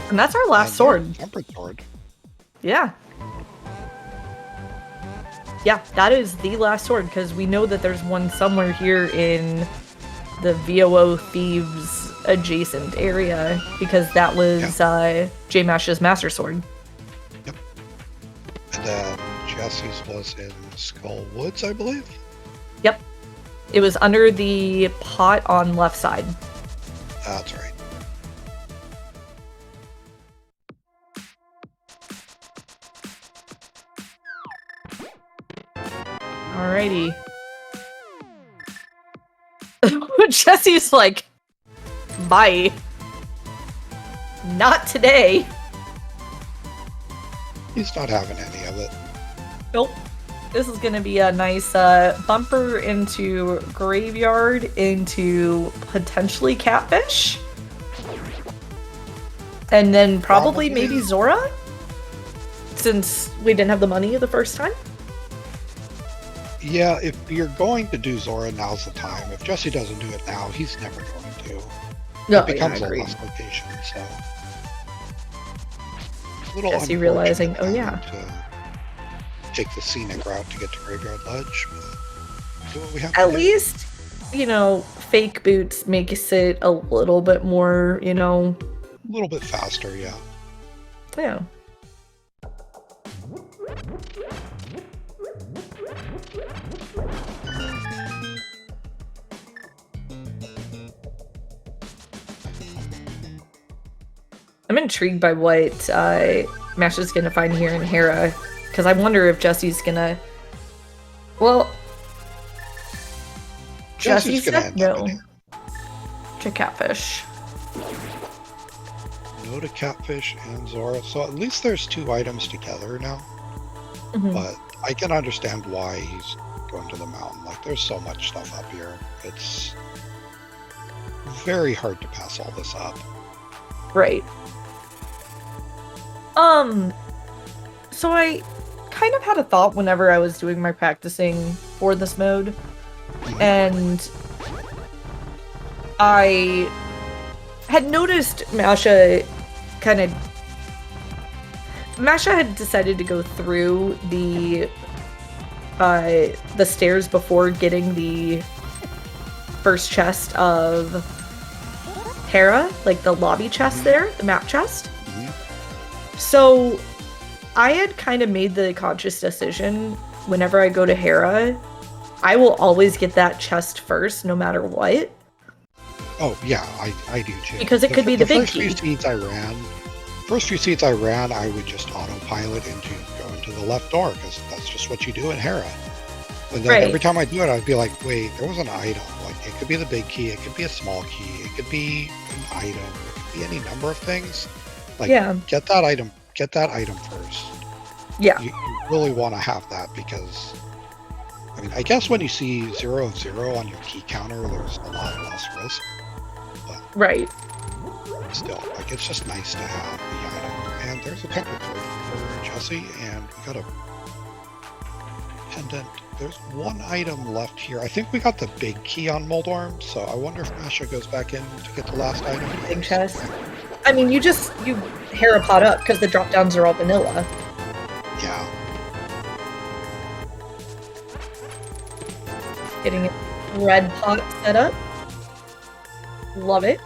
And that's our last sword. Tempered sword. Yeah. Yeah, that is the last sword, because we know that there's one somewhere here in the VOO Thieves adjacent area, because that was J-Mash's Master Sword. Yep. And then Jesse's was in Skull Woods, I believe? Yep. It was under the pot on left side. That's right. Alrighty. Jesse's like, bye. Not today. He's not having any of it. Nope. This is gonna be a nice bumper into Graveyard, into potentially Catfish. And then probably maybe Zora? Since we didn't have the money the first time? Yeah, if you're going to do Zora, now's the time. If Jesse doesn't do it now, he's never going to. No, It becomes a lost location, so... Jesse realizing, oh yeah. To take the scenic route to get to Graveyard Ledge, but do what we have At to least, you know, fake boots makes it a little bit more, you know... A little bit faster, yeah. Yeah. I'm intrigued by what Mash is going to find here in Hera, because I wonder if Jesse's going to... Well... Jesse said no to Catfish. No to Catfish and Zora, so at least there's two items together now. Mm-hmm. But I can understand why he's going to the mountain. Like, there's so much stuff up here. It's very hard to pass all this up. Right. So I kind of had a thought whenever I was doing my practicing for this mode, and I had noticed Masha had decided to go through the stairs before getting the first chest of Hera, like the lobby chest there, the map chest. So I had kind of made the conscious decision, whenever I go to Hera, I will always get that chest first, no matter what. Oh, yeah, I do too. Because it could be the big key. First few seeds I ran, I would just autopilot into going to the left door, because that's just what you do in Hera. And then every time I do it, I'd be like, wait, there was an item. Like, it could be the big key, it could be a small key, it could be an item, it could be any number of things. Like, get that item first. Yeah. You really want to have that, because, I mean, I guess when you see 0 of 0 on your key counter, there's a lot less risk. But still, like, it's just nice to have the item. And there's a pendant for Jesse, and we got a pendant. There's one item left here. I think we got the big key on Moldorm, so I wonder if Masha goes back in to get the last item. Big chest. I mean, you Hera pot up, because the drop downs are all vanilla. Yeah. Getting a red pot set up. Love it.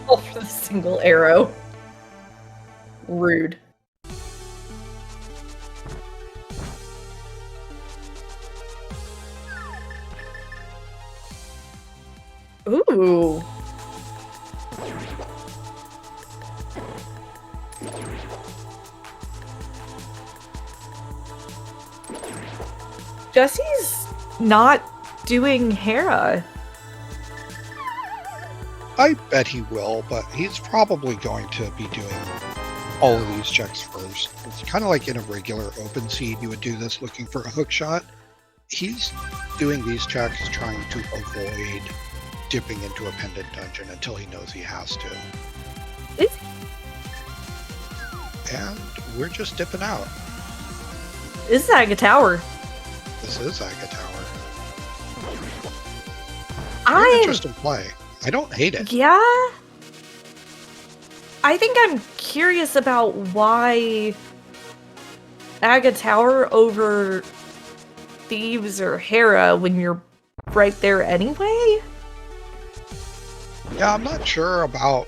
All for the single arrow. Rude. Ooh. Jesse's not doing Hera. I bet he will, but he's probably going to be doing all of these checks first. It's kind of like in a regular open seed, you would do this looking for a hook shot. He's doing these checks trying to avoid dipping into a pendant dungeon until he knows he has to. And we're just dipping out. This is like a tower. this is Aga Tower. Interesting play. I don't hate it. Yeah. I think I'm curious about why Aga Tower over Thieves or Hera when you're right there anyway. Yeah, I'm not sure about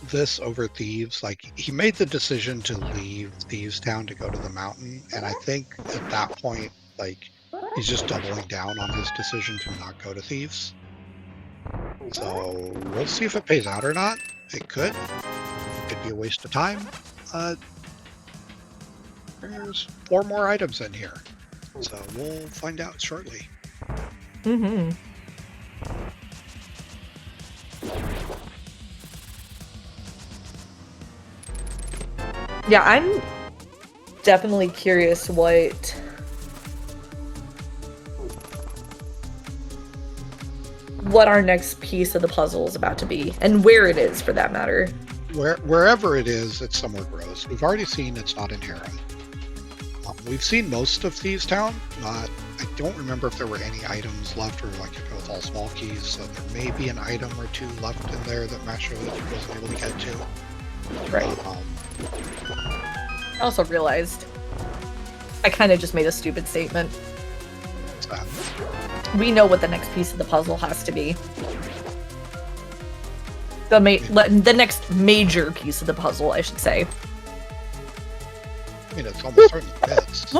this over Thieves. Like, he made the decision to leave Thieves Town to go to the mountain, and I think at that point, like, he's just doubling down on his decision to not go to Thieves. So we'll see if it pays out or not. It could. Could be a waste of time. There's 4 more items in here, so we'll find out shortly. Mm-hmm. Yeah, I'm definitely curious what our next piece of the puzzle is about to be, and where it is, for that matter. Wherever it is, it's somewhere gross. We've already seen it's not in Harem. We've seen most of Thieves Town. I don't remember if there were any items left, or like if it was all small keys. So there may be an item or 2 left in there that Masha wasn't able to get to. Right. I also realized I kind of just made a stupid statement. What's that? We know what the next piece of the puzzle has to be. The next major piece of the puzzle, I should say. I mean, it's almost certainly Mitts.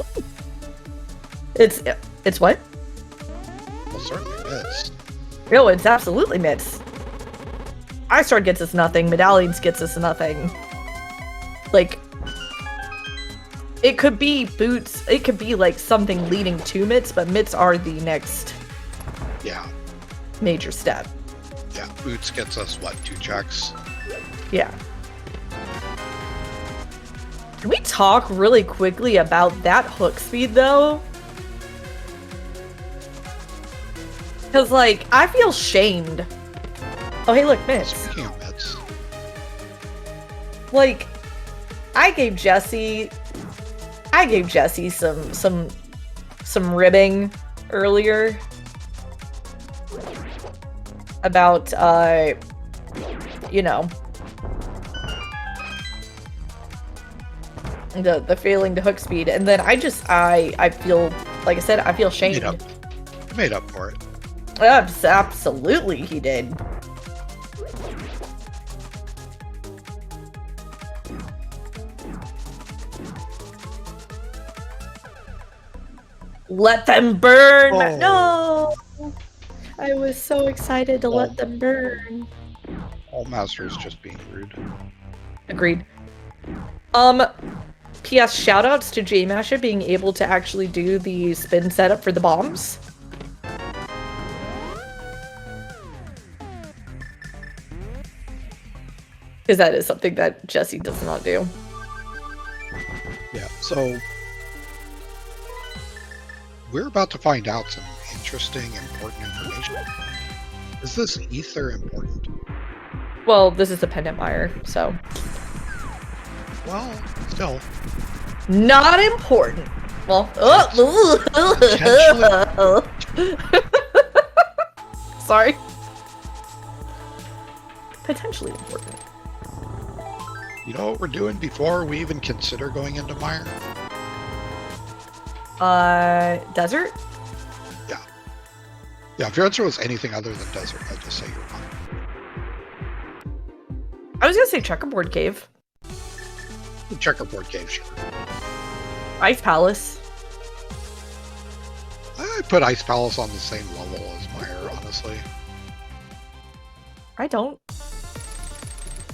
It's what? Almost certainly Mitts. Oh, it's absolutely Mitts. Ice Sword gets us nothing. Medallions gets us nothing. Like, it could be boots. It could be like something leading to Mitts, but Mitts are the next major step. Yeah, boots gets us what, 2 checks? Yeah. Can we talk really quickly about that hook speed though? Because like, I feel shamed. Oh hey look, Mitts. Speaking of Mitts. Like, I gave Jesse some ribbing earlier about you know, the failing to hook speed, and then I feel, like I said, I feel shamed. Made up for it. Absolutely he did. Let them burn! Oh. No! I was so excited to let them burn. All Masters just being rude. Agreed. P.S. Shoutouts to J-Masha being able to actually do the spin setup for the bombs. Because that is something that Jesse does not do. Yeah, so we're about to find out some interesting, important information. Is this ether important? Well, this is the pendant wire, so. Well, still. Not important. Well, sorry. Potentially important. You know what we're doing before we even consider going into Mire? Desert? Yeah. Yeah, if your answer was anything other than desert, I'd just say you're wrong. I was gonna say checkerboard cave. The checkerboard cave, sure. Ice Palace. I put Ice Palace on the same level as Mire, honestly. I don't.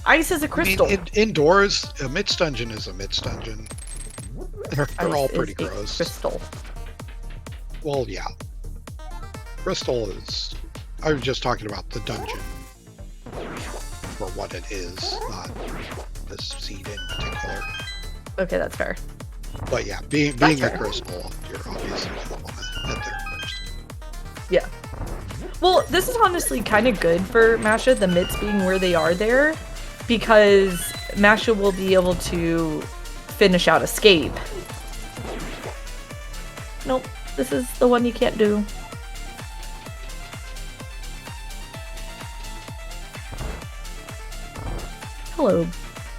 Ice is a crystal. I mean, indoors, a Mitts dungeon is a Mitts dungeon. They're all pretty gross. Crystal. Well, yeah. Crystal is... I was just talking about the dungeon for what it is, not the seed in particular. Okay, that's fair. But yeah, being a crystal, you're obviously going to want to head there first. Yeah. Well, this is honestly kind of good for Masha, the Mitts being where they are there, because Masha will be able to finish out Escape. Nope. This is the one you can't do. Hello,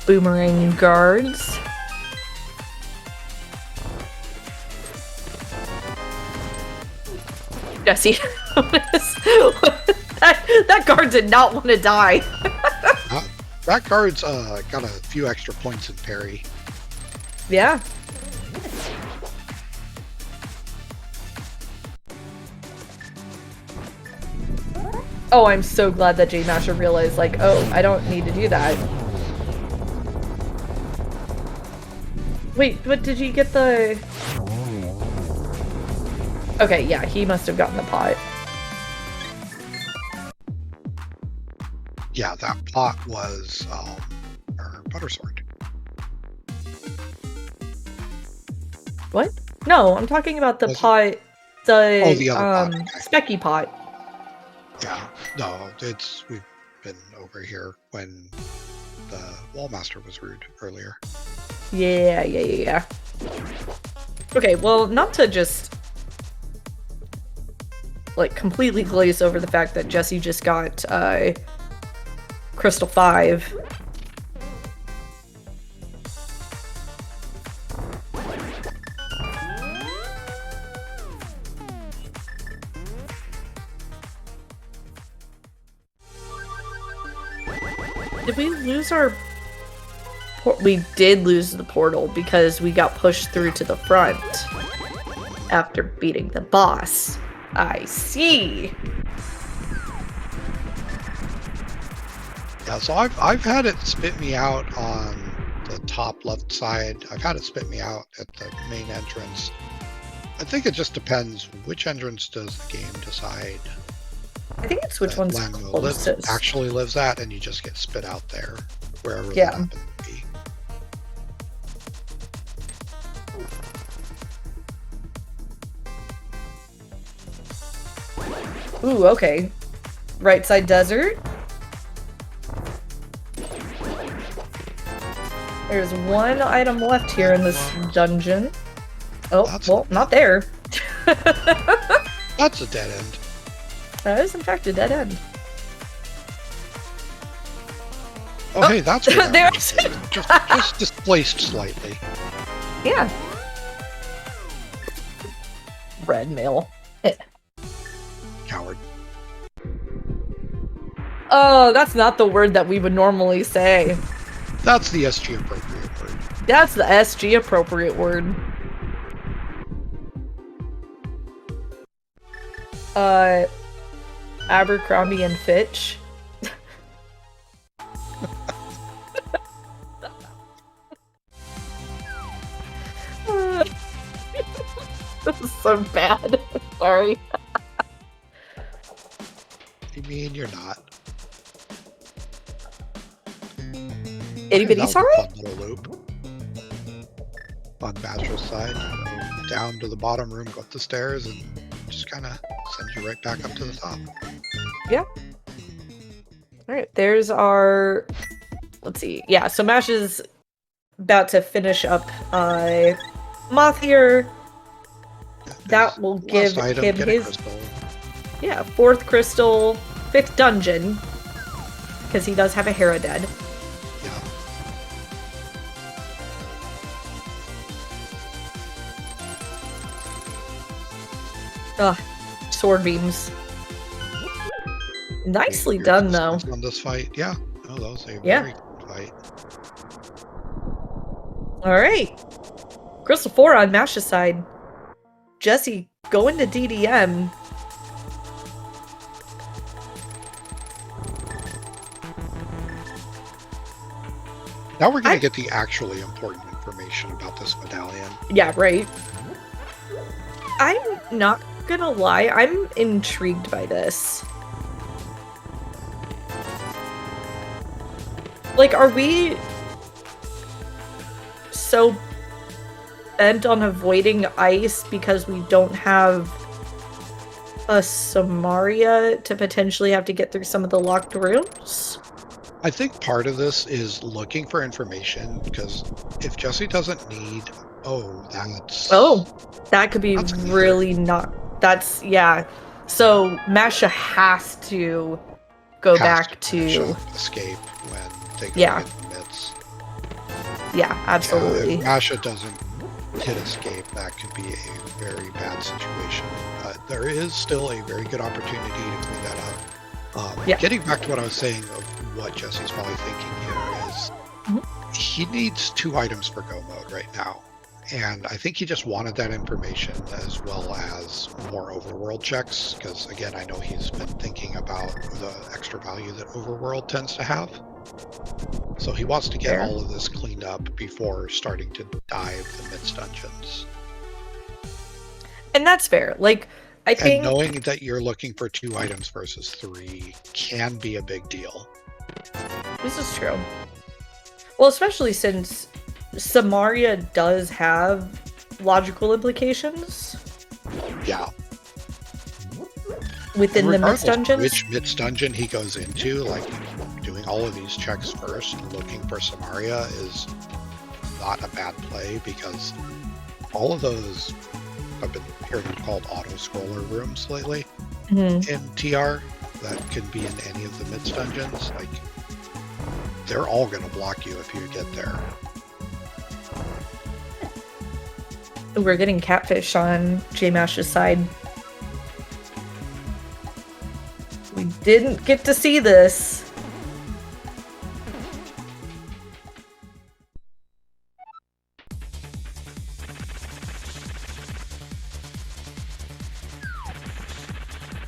boomerang guards. Jesse, that guard did not want to die. That guard's got a few extra points in parry. Yeah. Oh, I'm so glad that J-Masher realized, like, oh, I don't need to do that. Wait, but did you get the... Okay, yeah, he must have gotten the pot. Yeah, that pot was our butter sword. What? No, I'm talking about the Was pot, the, the other pot, okay. specky pot. Yeah, no, we've been over here when the Wallmaster was rude earlier. Yeah. Okay, well, not to just, like, completely glaze over the fact that Jesse just got, Crystal 5. Did we lose our... We did lose the portal because we got pushed through to the front after beating the boss. I see. Yeah, so I've had it spit me out on the top left side. I've had it spit me out at the main entrance. I think it just depends which entrance does the game decide. I think it's which one's closest. Actually lives at, and you just get spit out there wherever that Yeah. happens to be. Ooh, okay. Right side desert. There's one item left here in this dungeon. Oh, well, not there. That's a dead end. That is, in fact, a dead end. Oh, hey, that's where there. just displaced slightly. Yeah. Red mail. Coward. Oh, that's not the word that we would normally say. That's the SG appropriate word. That's the SG appropriate word. Abercrombie and Fitch. This is so bad. Sorry. You mean you're not? Itty bitty sorry? Fun little loop. On Badger's side, go down to the bottom room, go up the stairs, and just kind of send you right back up to the top. Yeah. Alright, there's our... Let's see. Yeah, so Mash is about to finish up Moth here. That will give him his... Yeah, 4th crystal, 5th dungeon. Because he does have a Hera dead. Yeah. Ugh, sword beams. Nicely done, though. On this fight, yeah. Oh, that was a Yeah. very good fight. Alright. Crystal 4 on Mash's side. Jesse going to DDM. Now we're going to get the actually important information about this medallion. Yeah, right. I'm not gonna lie, I'm intrigued by this. Like, are we so bent on avoiding ice because we don't have a Samaria to potentially have to get through some of the locked rooms? I think part of this is looking for information, because if Jesse doesn't need Oh, that's... Oh, that could be That's an either. really not. That's, yeah. So Masha has to go back to. escape when they go Yeah. to get the mitts. Yeah, absolutely. If Masha doesn't hit escape, that could be a very bad situation. But there is still a very good opportunity to clean that up. Yeah. Getting back to what I was saying of what Jesse's probably thinking here is he needs 2 items for go mode right now. And I think he just wanted that information as well as more overworld checks, because again, I know he's been thinking about the extra value that overworld tends to have. So he wants to get all of this cleaned up before starting to dive the midst dungeons. And that's fair. Like, I think... And knowing that you're looking for 2 items versus 3 can be a big deal. This is true. Well, especially since Samaria does have logical implications. Yeah. Within the midst dungeons. Which midst dungeon he goes into, like doing all of these checks first, looking for Samaria is not a bad play, because all of those, I've been hearing them called auto-scroller rooms lately in TR that can be in any of the midst dungeons. Like, they're all going to block you if you get there. We're getting catfish on J-Mash's side. We didn't get to see this.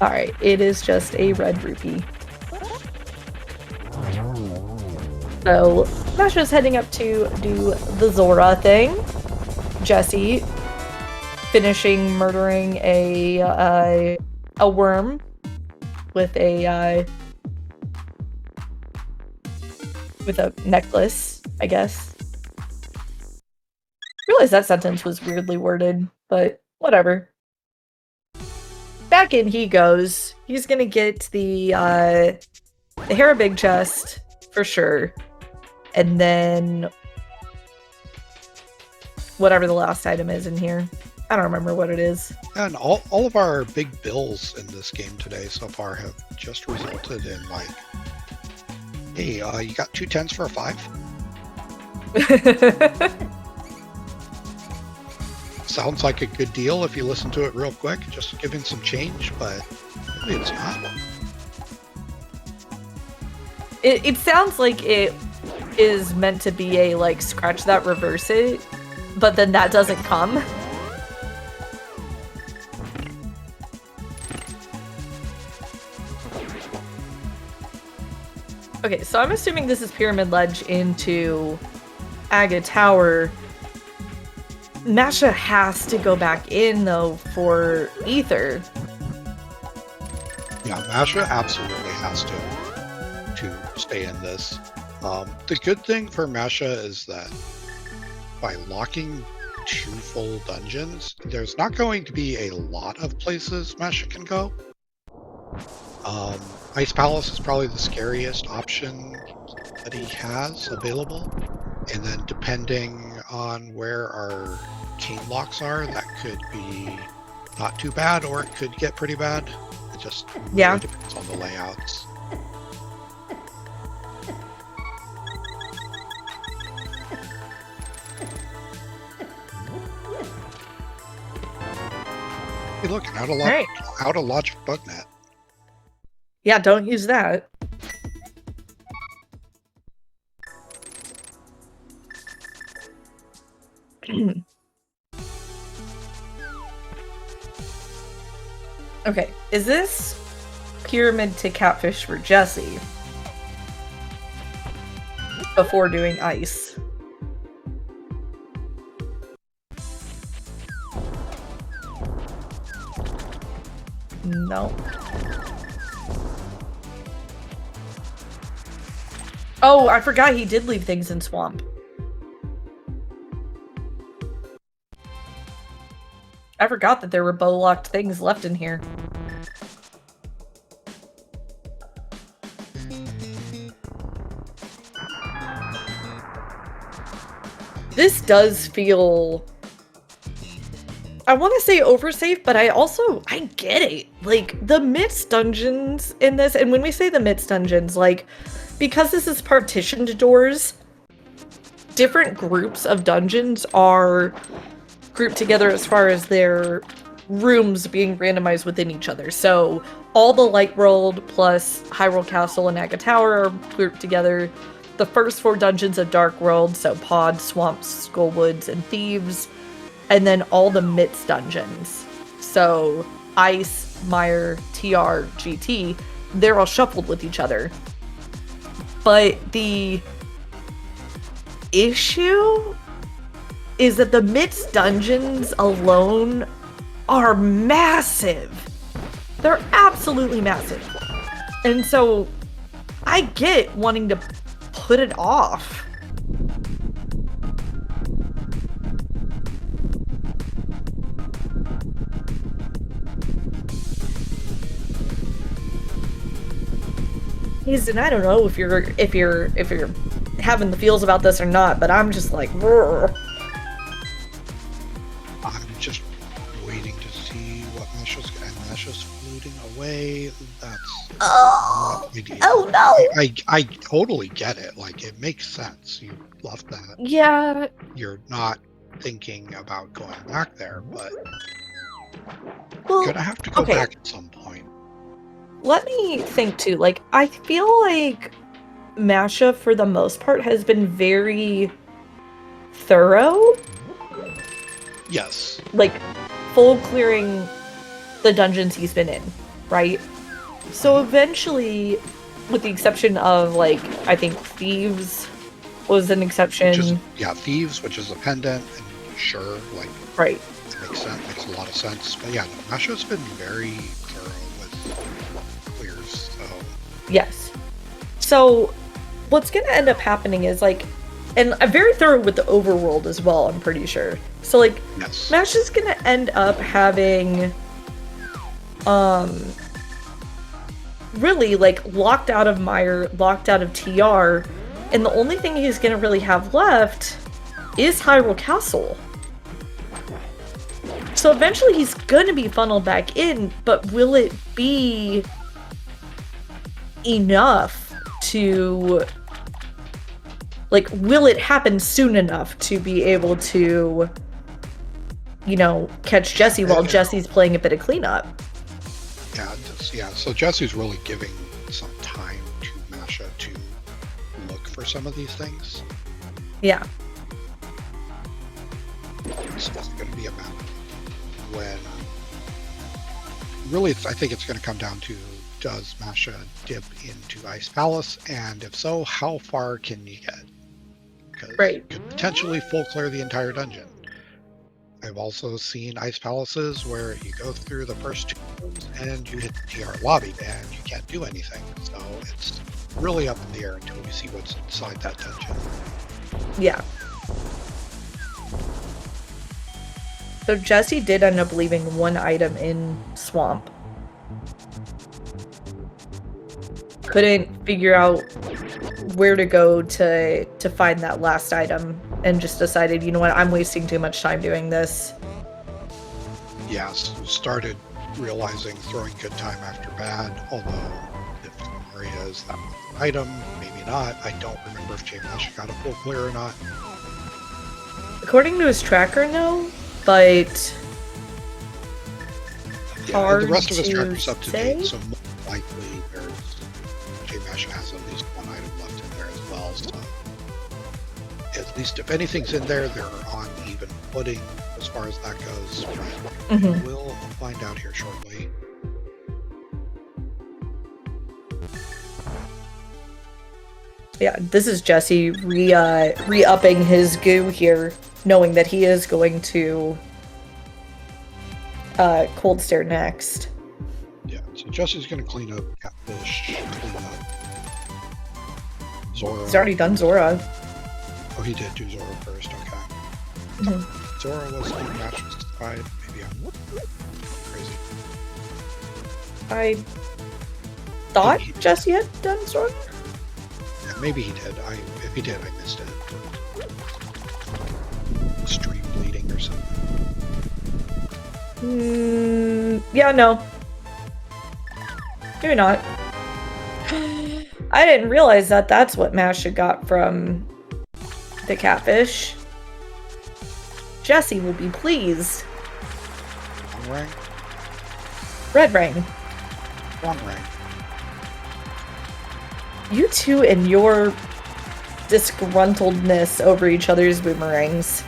Alright, it is just a red rupee. So, Masha's heading up to do the Zora thing. Jesse finishing murdering a worm with a necklace, I guess. Realize that sentence was weirdly worded, but whatever. Back in he goes. He's gonna get the Harabig chest for sure, and then whatever the last item is in here. I don't remember what it is. And all of our big bills in this game today so far have just resulted in, like, hey, you got 2 10s for a 5? Sounds like a good deal if you listen to it real quick, just giving some change, but maybe it's not. It sounds like it is meant to be a, like, scratch that, reverse it, but then that doesn't come. Okay, so I'm assuming this is Pyramid Ledge into Aga Tower. Masha has to go back in, though, for Ether. Yeah, Masha absolutely has to stay in this. The good thing for Masha is that by locking 2 full dungeons, there's not going to be a lot of places Masha can go. Ice Palace is probably the scariest option that he has available. And then depending on where our cane locks are, that could be not too bad, or it could get pretty bad. It just really depends on the layouts. Hey, look, out of Logic Bugnet. Yeah, don't use that. Okay, is this pyramid to catfish for Jesse before doing ice? No. Oh, I forgot he did leave things in Swamp. I forgot that there were bow-locked things left in here. This does feel I want to say oversafe, but I get it. Like, the midst dungeons in this, and when we say the midst dungeons, like, because this is partitioned doors, different groups of dungeons are grouped together as far as their rooms being randomized within each other. So, all the Light World plus Hyrule Castle and Naga Tower are grouped together. The first 4 dungeons of Dark World, so Pod, Swamps, Skullwoods, and Thieves, and then all the midst dungeons. So Ice, Mire, TR, GT, they're all shuffled with each other. But the issue is that the midst dungeons alone are massive. They're absolutely massive. And so I get wanting to put it off. And I don't know if you're having the feels about this or not, but I'm just like, brr. I'm just waiting to see what Mesha's floating away. That's Oh no! I totally get it. Like, it makes sense. You left that. Yeah. You're not thinking about going back there, but Well, you're gonna have to go back at some point. Let me think too. Like, I feel like Masha, for the most part, has been very thorough. Yes. Like, full clearing the dungeons he's been in, right? So eventually, with the exception of, like, I think Thieves was an exception. Thieves, which is a pendant, and sure, like, right. It makes sense, makes a lot of sense. But yeah, no, Masha's been very thorough with clears, so. Yes. So, what's gonna end up happening is, like, and I'm very thorough with the overworld as well, I'm pretty sure. So, like, yes. Masha's gonna end up having, really, like, locked out of Mire, locked out of TR, and the only thing he's gonna really have left is Hyrule Castle. So eventually he's gonna be funneled back in, but will it be enough to, like, will it happen soon enough to be able to, you know, catch Jesse while Jesse's playing a bit of cleanup? Yeah, so Jesse's really giving some time to Masha to look for some of these things. Yeah. So it's going to be a matter when, really, I think it's going to come down to, does Masha dip into Ice Palace, and if so, how far can you get? Because you could potentially full clear the entire dungeon. I've also seen Ice Palaces where you go through the first 2 rooms and you hit the TR lobby and you can't do anything. So it's really up in the air until you see what's inside that dungeon. Yeah. So Jesse did end up leaving 1 item in Swamp. Couldn't figure out where to go to find that last item, and just decided, you know what, I'm wasting too much time doing this. Yes, started realizing throwing good time after bad, although if the memory is that was an item, maybe not. I don't remember if J-Mash got a full clear or not. According to his tracker, no, but yeah, the rest of his tracker's up to date, so more likely there's J-Mash has at least 1 item left in there as well, so at least if anything's in there, they're on even footing as far as that goes. We'll find out here shortly. Yeah, this is Jesse re-upping his goo here, knowing that he is going to Cold Stare next. Yeah, so Jesse's going to clean up Catfish, clean up Zora. He's already done Zora. Oh, he did do Zora first, okay. Zora was on Mash's side, maybe I'm crazy. I thought Jesse had done Zora? Yeah, maybe he did. If he did, I missed it. Stream bleeding or something. Yeah, no. Maybe not. I didn't realize that that's what Masha got from the catfish. Jesse will be pleased. Wrong ring? Red ring. Wrong ring. You two and your disgruntledness over each other's boomerangs.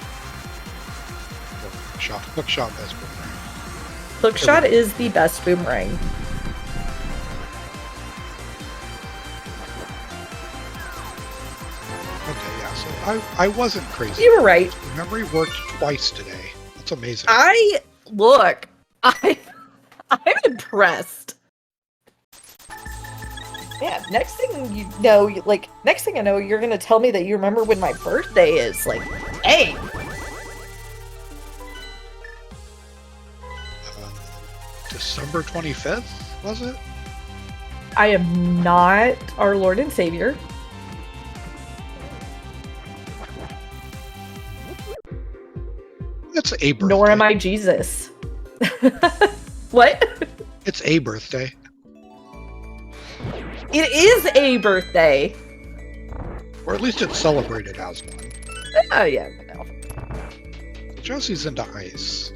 Hook shot best boomerang. Hookshot is the best boomerang. Okay, yeah, so I wasn't crazy. You were right. Memory worked twice today. That's amazing. I'm impressed. Yeah, next thing you know, next thing I know, you're gonna tell me that you remember when my birthday is. Like, hey! December 25th, was it? I am not our Lord and Savior. It's a birthday. Nor am I Jesus. What? It's a birthday. It is a birthday! Or at least it's celebrated as one. Oh, yeah. No. Jesse's into ice.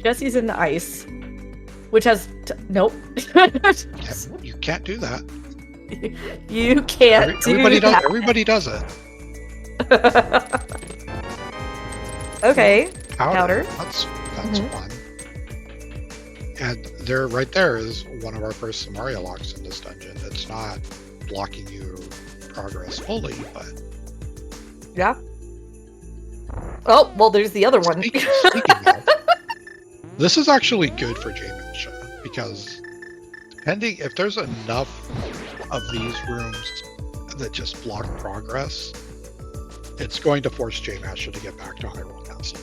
Jesse's in the ice. Which has... nope. You can't do that. You can't Everybody do that. Everybody does it. Okay. Powder. That's fun. And there, right there, is one of our first Samaria locks in this dungeon. It's not blocking you progress fully, but yeah. Oh well, there's the other one. Speaking of, this is actually good for J-Masha because depending if there's enough of these rooms that just block progress, it's going to force J-Masha to get back to Hyrule Castle.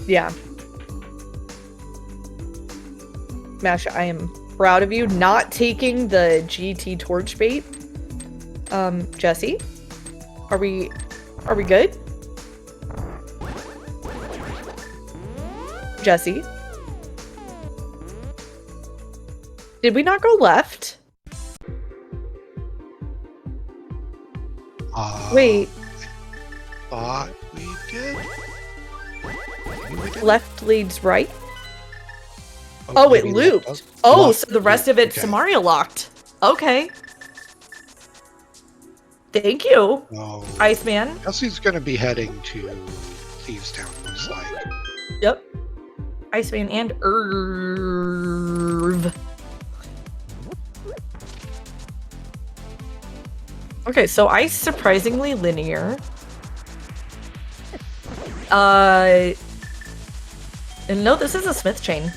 Yeah. Masha, I am proud of you not taking the GT torch bait. Jesse, are we good? Jesse, did we not go left? Wait. Thought we did. Maybe we did. Left leads right? Oh, it looped. Oh, so the rest of it's Samaria locked. Okay. Thank you, Iceman. Jesse's going to be heading to Thieves Town, looks like. Yep. Iceman and Irv. Okay, so ice surprisingly linear. And no, this is a Smith chain.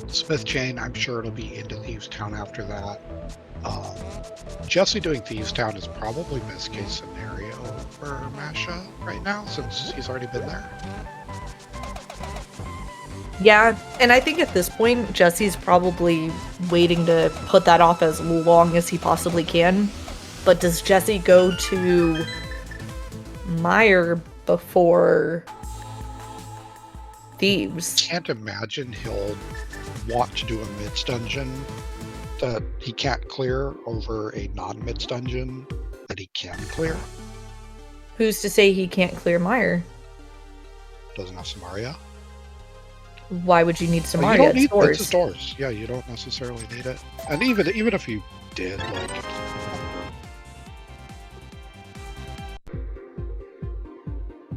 Smith chain, I'm sure it'll be into Thieves Town after that. Jesse doing Thieves Town is probably best case scenario for Masha right now, since he's already been there. Yeah, and I think at this point, Jesse's probably waiting to put that off as long as he possibly can. But does Jesse go to Meyer before Thieves? Can't imagine he'll want to do a mids dungeon that he can't clear over a non-mids dungeon that he can clear. Who's to say he can't clear Meyer? Doesn't have Samaria. Why would you need Samaria? You don't need doors. It's doors. Yeah, you don't necessarily need it. And even if you did, like,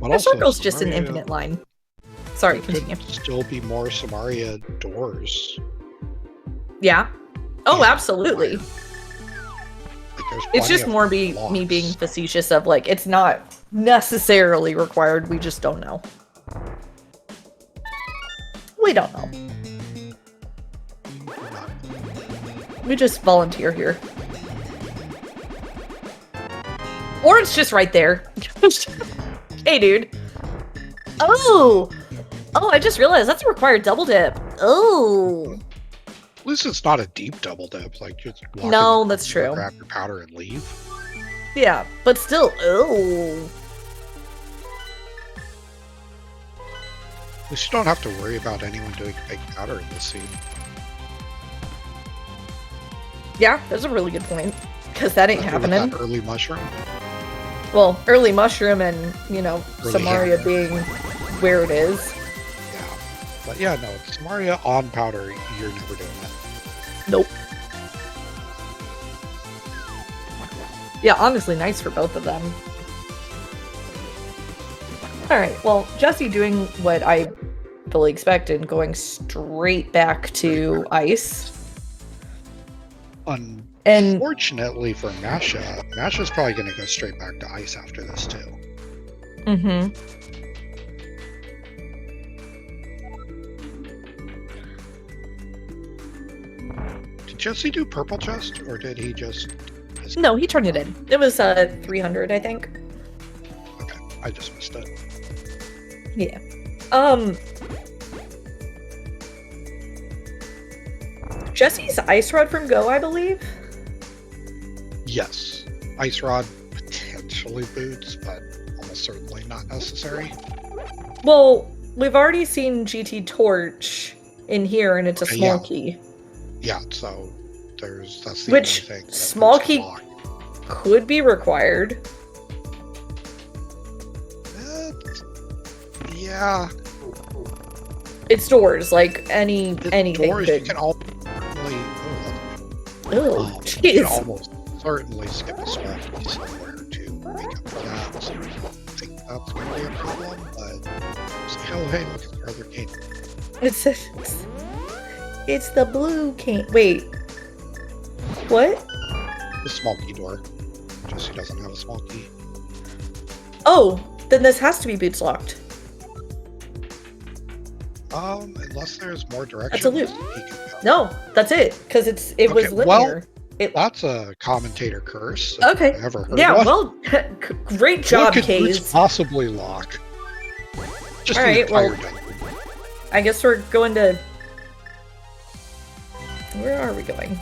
the circle's just an infinite line. Sorry, continue. Still be more Samaria doors. Yeah. Oh, absolutely. Like, it's just more me being facetious of like, it's not necessarily required. We just don't know. We don't know. We just volunteer here. Or it's just right there. Hey, dude. Oh! Oh, I just realized that's a required double dip. Oh. At least it's not a deep double dip. Like, just walk no, in, that's true. Grab your powder and leave. Yeah, but still, oh. At least you don't have to worry about anyone doing fake powder in this scene. Yeah, that's a really good point. Because that ain't Especially with happening. that early mushroom. Well, early mushroom and, you know, Early Samaria hammer. being where it is. Yeah. But yeah, no, Samaria on powder, you're never doing it. Nope. Yeah, honestly, nice for both of them. Alright, well, Jesse doing what I fully expected, going straight back to ice. Unfortunately for Masha, Masha's probably going to go straight back to ice after this too. Mm-hmm. Did Jesse do purple chest, or did he just... No, he turned it in. It was 300, I think. Okay, I just missed it. Yeah. Jesse's ice rod from Go, I believe. Yes. Ice rod, potentially boots, but almost certainly not necessary. Well, we've already seen GT Torch in here, and it's a Okay, small yeah. key. Yeah, so that's the Which only thing. that small boots key lock. could be required. Yeah. It's doors, like anything Doors, you could. can almost... Oh, you jeez. can almost certainly skip a small key somewhere to make up for that. So I think that's going to be a problem, but see how hey, look at the other cane. It's the blue cane. Wait. What? The small key door. Jesse doesn't have a small key. Oh, then this has to be boots locked. Unless there's more directions. That's a loop. he can go. No, that's it. Because it was Okay, linear. That's a commentator curse. if Okay. I've ever heard Yeah, one. well, great job, What could boots Kaze. possibly lock? Just All the right, entire well- dungeon. I guess we're going to... Where are we going?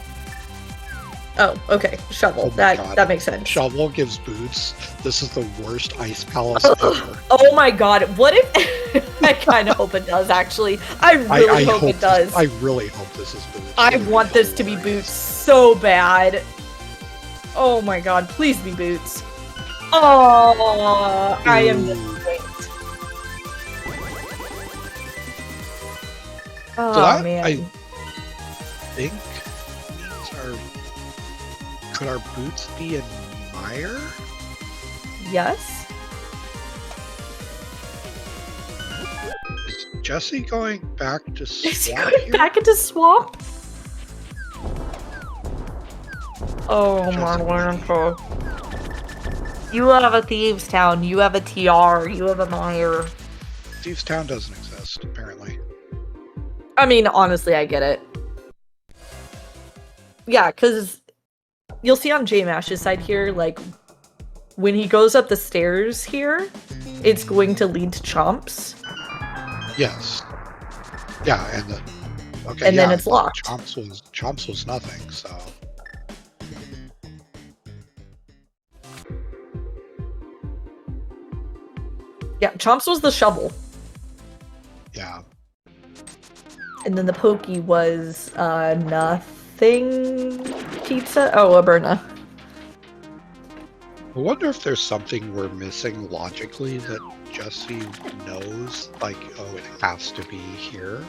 Oh, okay. Shovel. Oh my God. that makes sense. Shovel gives boots. This is the worst ice palace ever. Oh my god. What if... I kind of hope it does, actually. I really hope it does. I really hope this is boots. I It would want this to be hilarious. Boots so bad. Oh my god, please be Boots. Oh, I am Ooh. disappointed. So Oh that, man. I think means could our boots be in mire? Yes? Is Jesse going back to Is he swamp going here? back into swamp? Oh Jesse my Bunny. god. You have a Thieves Town, you have a TR, you have a Mire. Thieves Town doesn't exist, apparently. I mean, honestly, I get it. Yeah, because you'll see on J-Mash's side here, like, when he goes up the stairs here, it's going to lead to Chomps. Yes. Yeah, and then okay, And yeah, then it's locked. Chomps was nothing, so Yeah, Chomps was the shovel. yeah. And then the Pokey was, nothing pizza? Oh, Aberna. I wonder if there's something we're missing logically that Jesse knows, like, oh, it has to be here.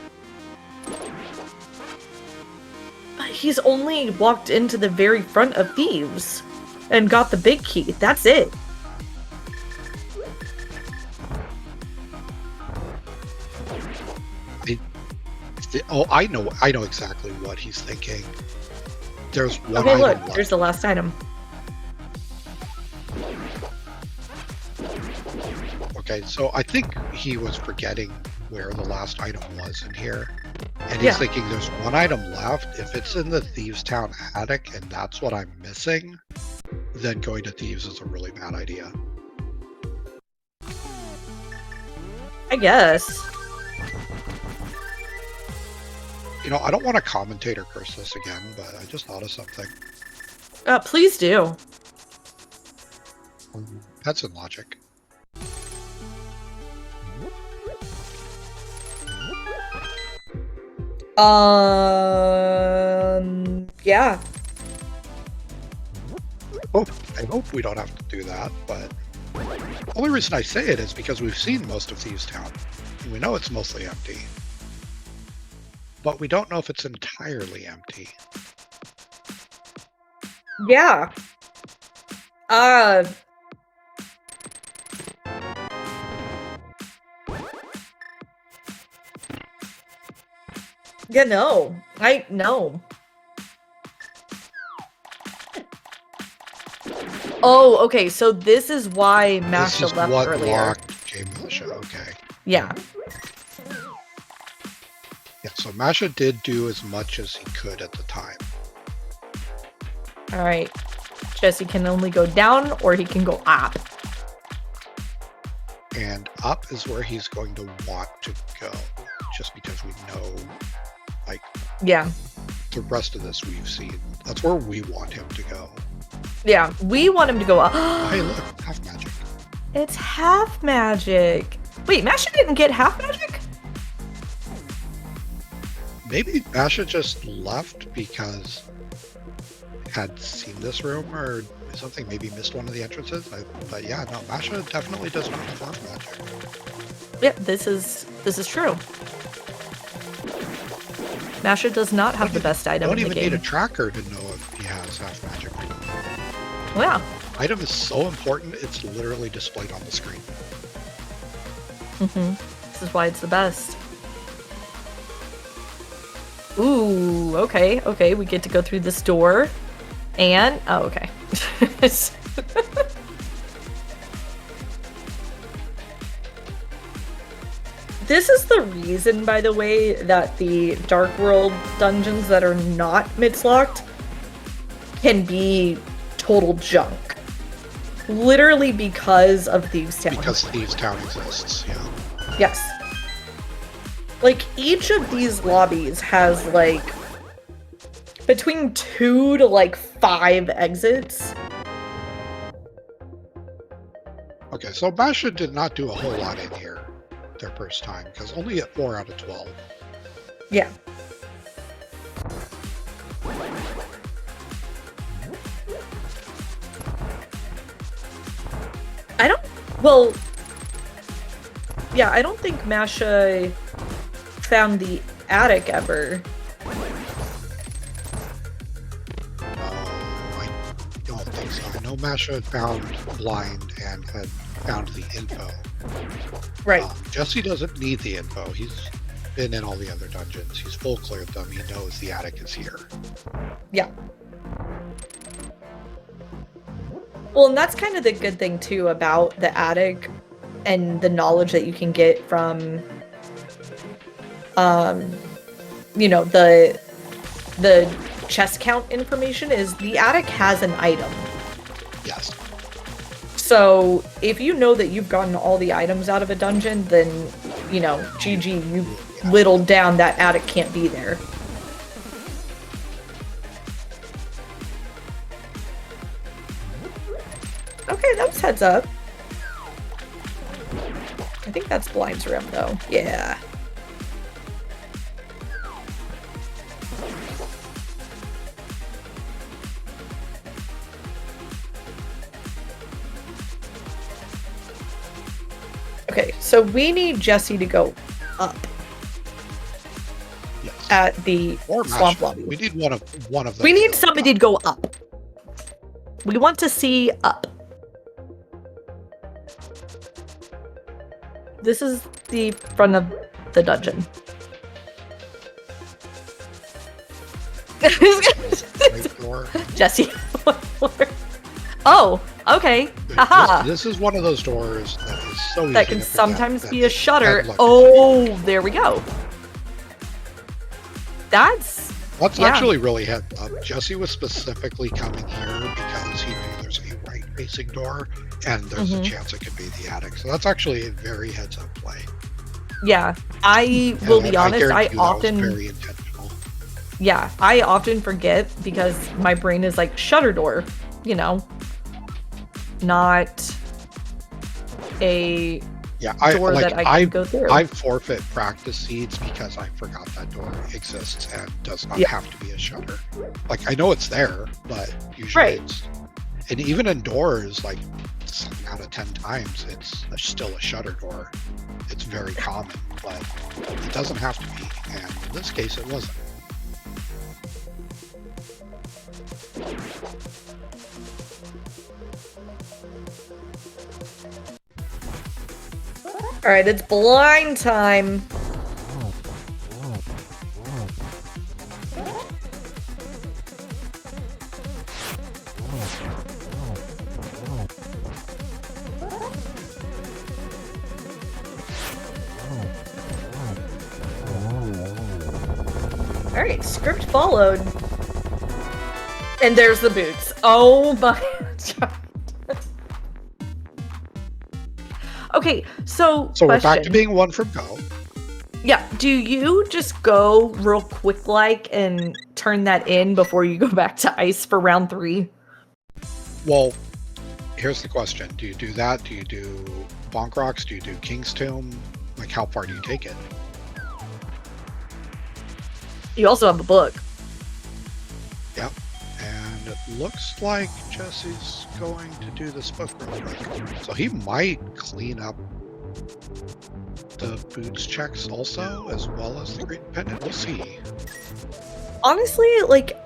But he's only walked into the very front of Thieves and got the big key. That's it. Oh, I know exactly what he's thinking. There's one Okay, item look, left. there's the last item. Okay, so I think he was forgetting where the last item was in here. And he's Yeah. thinking there's one item left. If it's in the Thieves Town attic and that's what I'm missing, then going to Thieves is a really bad idea. I guess. You know, I don't want to commentator curse this again, but I just thought of something. Please do. That's in logic. Yeah. Oh, I hope we don't have to do that, but the only reason I say it is because we've seen most of Thieves Town. And we know it's mostly empty. But we don't know if it's entirely empty. Yeah. Yeah, no. No. Oh, okay, so this is why Masha This is left what earlier. locked J Militia, okay. Yeah. Yeah, so Masha did do as much as he could at the time. Alright. Jesse can only go down or he can go up. And up is where he's going to want to go. Just because we know, like, Yeah. the rest of this we've seen. That's where we want him to go. Yeah, we want him to go up. Hey, look, half magic. It's half magic. Wait, Masha didn't get half magic? Maybe Masha just left because had seen this room or something, maybe missed one of the entrances. But yeah, no, Masha definitely does not have half magic. Yep, this is true. Masha does not have the best item in the game. Don't even need a tracker to know if he has half magic. Yeah. Item is so important, it's literally displayed on the screen. This is why it's the best. Ooh, okay, okay, we get to go through this door. And, oh, okay. This is the reason, by the way, that the Dark World dungeons that are not mid-locked can be total junk. Literally because of Thieves Town. Because Thieves Town exists, yeah. Yes. Like, each of these lobbies has, like, between 2 to, like, 5 exits. Okay, so Masha did not do a whole lot in here their first time, because only at 4 out of 12. Yeah. Well, yeah, I don't think Masha found the attic ever. I don't think so. I know Masha had found Blind and had found the info. Right. Jesse doesn't need the info. He's been in all the other dungeons. He's full cleared them. He knows the attic is here. Yeah. Well, and that's kind of the good thing, too, about the attic and the knowledge that you can get from, you know, the chest count information is the attic has an item. Yes. So if you know that you've gotten all the items out of a dungeon, then, you know, GG, you whittled down that attic can't be there. Okay, that was heads up. I think that's Blind's room, though. Yeah. Okay, so we need Jesse to go up. Yes. At the Or swamp Masha. lobby. We need one of them. We need somebody to go up. We want to see up. This is the front of the dungeon. Right door. Jesse. Oh, okay. Haha. This is one of those doors that is so easy That can to forget sometimes that be a it shutter. had luck. Oh, there we go. That's That's yeah. actually really heads up. Jesse was specifically coming here because he knew there's a right-facing door, and there's a chance it could be the attic. So that's actually a very heads-up play. Yeah, I will be honest. I guarantee you that was often very intentional. Yeah, I often forget because my brain is like shutter door, you know. not a Yeah, door that I can go through. I forfeit practice seeds because I forgot that door exists and does not have to be a shutter. Like, I know it's there, but usually it's... And even in doors, like 7 out of 10 times, it's still a shutter door. It's very common, but it doesn't have to be. And in this case, it wasn't. All right, it's blind time. All right, script followed. And there's the boots. Oh my god. Okay, so we're back to being 1 from go. Yeah, do you just go real quick like and turn that in before you go back to ice for round 3? Well, here's the question. Do you do that? Do you do Bonk Rocks? Do you do King's Tomb? Like, how far do you take it? You also have a book. Yep. And it looks like Jesse's going to do this book real quick. So he might clean up the boots checks also, as well as the green pendant. We'll see. Honestly, like,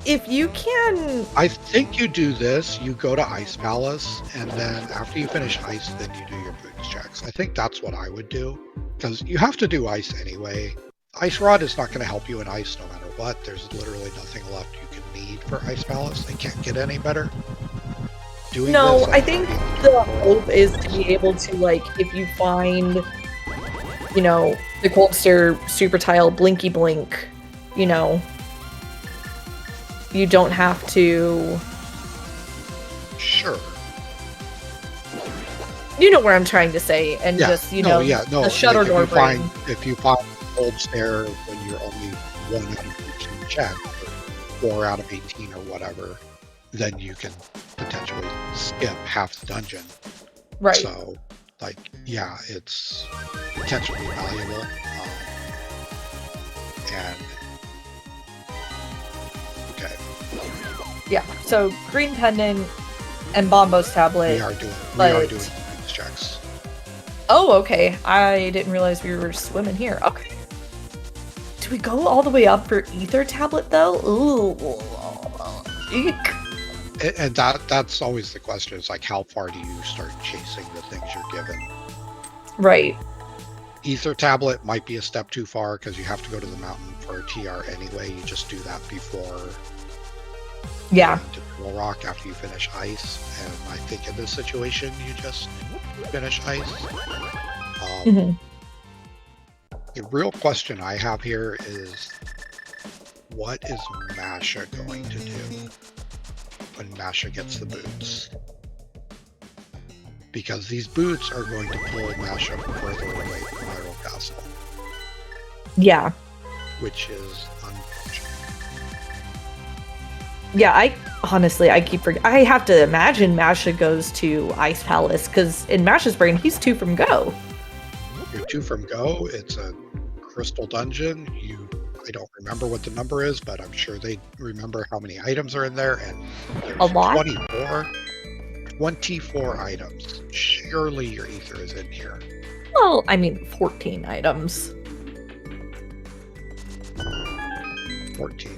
if you can... I think you do this, you go to Ice Palace, and then after you finish ice, then you do your boots checks. I think that's what I would do, because you have to do ice anyway. Ice Rod is not going to help you in ice no matter what. There's literally nothing left you can need for Ice Palace. They can't get any better. No, I think the hope is to be able to, like, if you find, you know, the Cold Stare Super Tile Blinky Blink, you know, you don't have to... Sure. You know where I'm trying to say, and just, you know, the shutter door brain. If you find Cold Stare when you're only 1 out of 18 check, or 4 out of 18 or whatever, then you can potentially skip half the dungeon. Right. So, like, yeah, it's potentially valuable. And okay. Yeah. So green pendant and Bombo's tablet. We are doing these checks. Oh, okay. I didn't realize we were swimming here. Okay. Do we go all the way up for Ether tablet though? Ooh. Eek. And that's always the question, is like, how far do you start chasing the things you're given? Right. Ether tablet might be a step too far because you have to go to the mountain for a TR anyway. You just do that before going to Troll Rock after you finish ice. And I think in this situation, you just finish ice. The real question I have here is, what is Masha going to do when Masha gets the boots? Because these boots are going to pull Masha further away from Hyrule Castle. Yeah. Which is unfortunate. Yeah, I keep forgetting. I have to imagine Masha goes to Ice Palace, because in Masha's brain, he's 2 from go. You're 2 from go. It's a crystal dungeon. I don't remember what the number is, but I'm sure they remember how many items are in there, and there's a lot. 24 items. Surely your ether is in here. Well, I mean, 14 items. 14.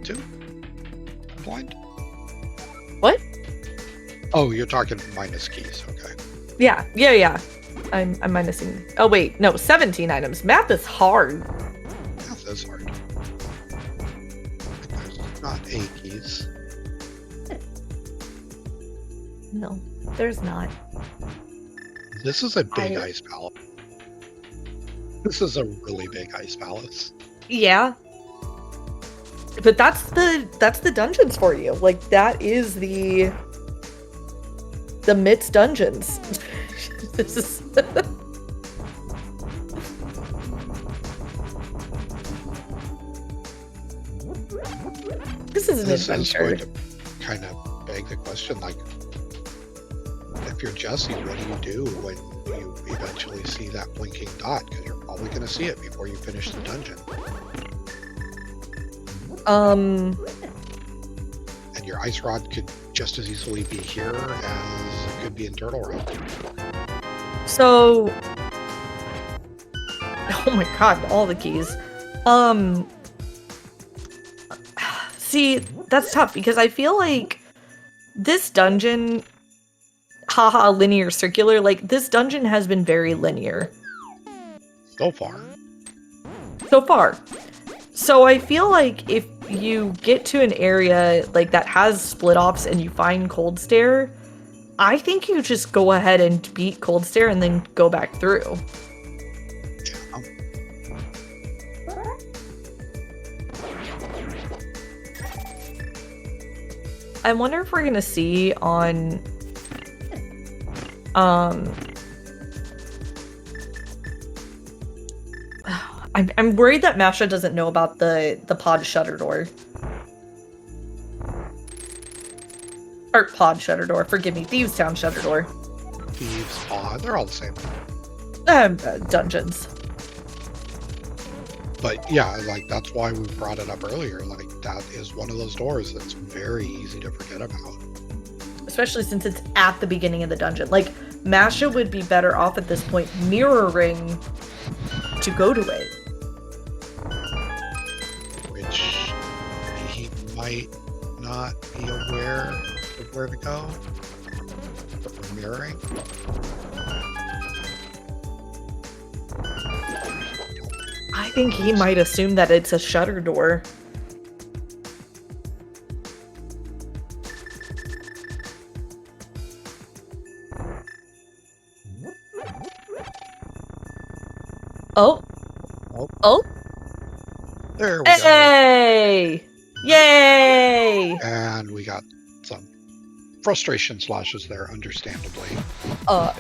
2. Blind. What? Oh, you're talking minus keys. Okay. Yeah. I'm minusing. Oh wait, no, 17 items. Math is hard. Math is hard. There's not 8 keys. No, there's not. This is a big ice palace. This is a really big ice palace. Yeah. But that's the dungeons for you. Like, that is the Mitz dungeons. This is This is an adventure. Is going to kind of beg the question, like, if you're Jesse, what do you do when you eventually see that blinking dot? Because you're probably going to see it before you finish the dungeon. And your ice rod could just as easily be here as it could be in Turtle Rock. So, oh my god, all the keys. See, that's tough because I feel like this dungeon, haha, linear circular, like this dungeon has been very linear. So far. So I feel like if you get to an area like that has split offs and you find Cold Stare, I think you just go ahead and beat Cold Stare and then go back through. I wonder if we're gonna see on I'm worried that Masha doesn't know about the pod shutter door. Or pod shutter door, forgive me, Thieves Town shutter door. Thieves, pod, they're all the same. Dungeons. But yeah, like that's why we brought it up earlier. Like that is one of those doors that's very easy to forget about. Especially since it's at the beginning of the dungeon. Like, Masha would be better off at this point mirroring to go to it. Which he might not be aware of where to go. For mirroring. I think he might assume that it's a shutter door. Oh. Oh. There we go. Hey! Yay! And we got some frustration slashes there, understandably.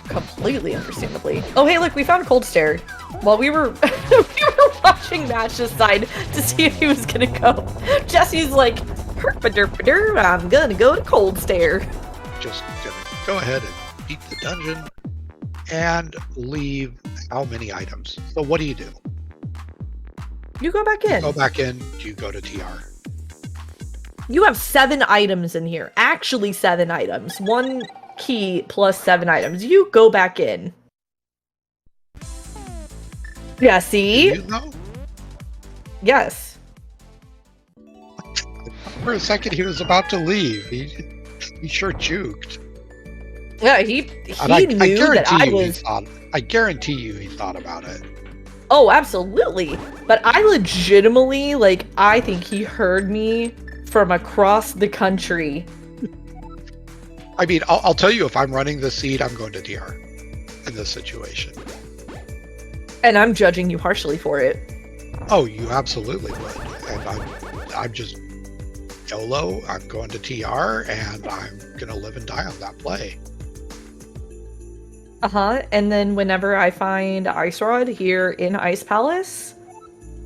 Completely understandably. Oh, hey, look, we found Cold Stare. While we were watching Mash's side to see if he was gonna go. Jesse's like, herp-a-derp-a-derp, I'm gonna go to Cold Stare. Just gonna go ahead and beat the dungeon and leave how many items? So what do? You go back in. Go back in, you go to TR. You have 7 items in here. Actually 7 items. 1 key plus 7 items. You go back in. Yeah, see? You know? Yes. For a second he was about to leave. He sure juked. Yeah, he knew that I was... I guarantee you he thought about it. Oh, absolutely. But I legitimately, like, I think he heard me from across the country. I mean, I'll tell you, if I'm running the seed, I'm going to TR in this situation. And I'm judging you harshly for it. Oh, you absolutely would. And I'm just YOLO. I'm going to TR, and I'm gonna live and die on that play. And then whenever I find Ice Rod here in Ice Palace,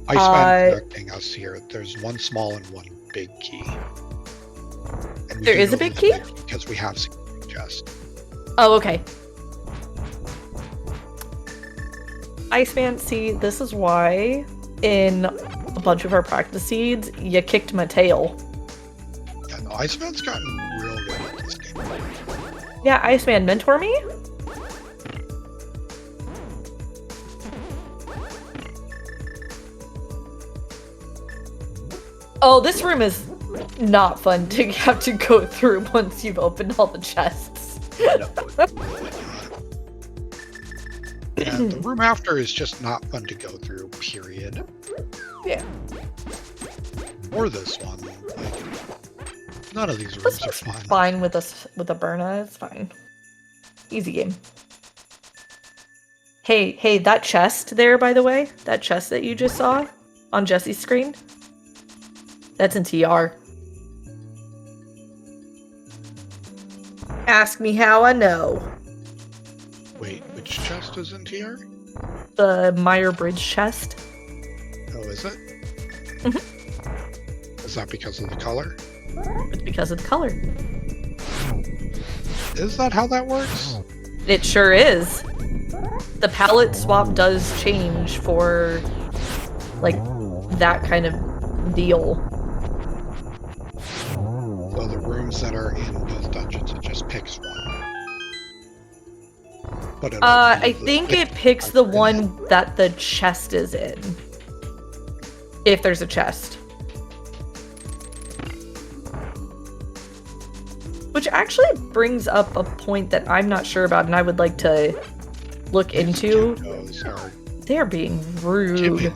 Iceman directing us here. There's 1 small and 1 big key. And there is a big key? Because we have secret chest. Oh, okay. Iceman, see, this is why in a bunch of our practice seeds, you kicked my tail. Yeah, no, Iceman's gotten real good at this game. Yeah, Iceman, mentor me? Oh, this room is not fun to have to go through once you've opened all the chests. No, and the room after is just not fun to go through, period. Yeah. Or this one. Like, none of these rooms are fun. Fine with us with a Burna, it's fine. Easy game. Hey, that chest there, by the way, that chest that you just saw on Jesse's screen, that's in TR. Ask me how I know. Wait, which chest is in TR? The Meyer Bridge chest. Oh, is it? Mm-hmm. Is that because of the color? It's because of the color. Is that how that works? It sure is. The palette swap does change for, like, that kind of deal. So the rooms that are in both dungeons, it just picks one. But I think it picks the one that the chest is in. If there's a chest. Which actually brings up a point that I'm not sure about and I would like to look into. They are being rude.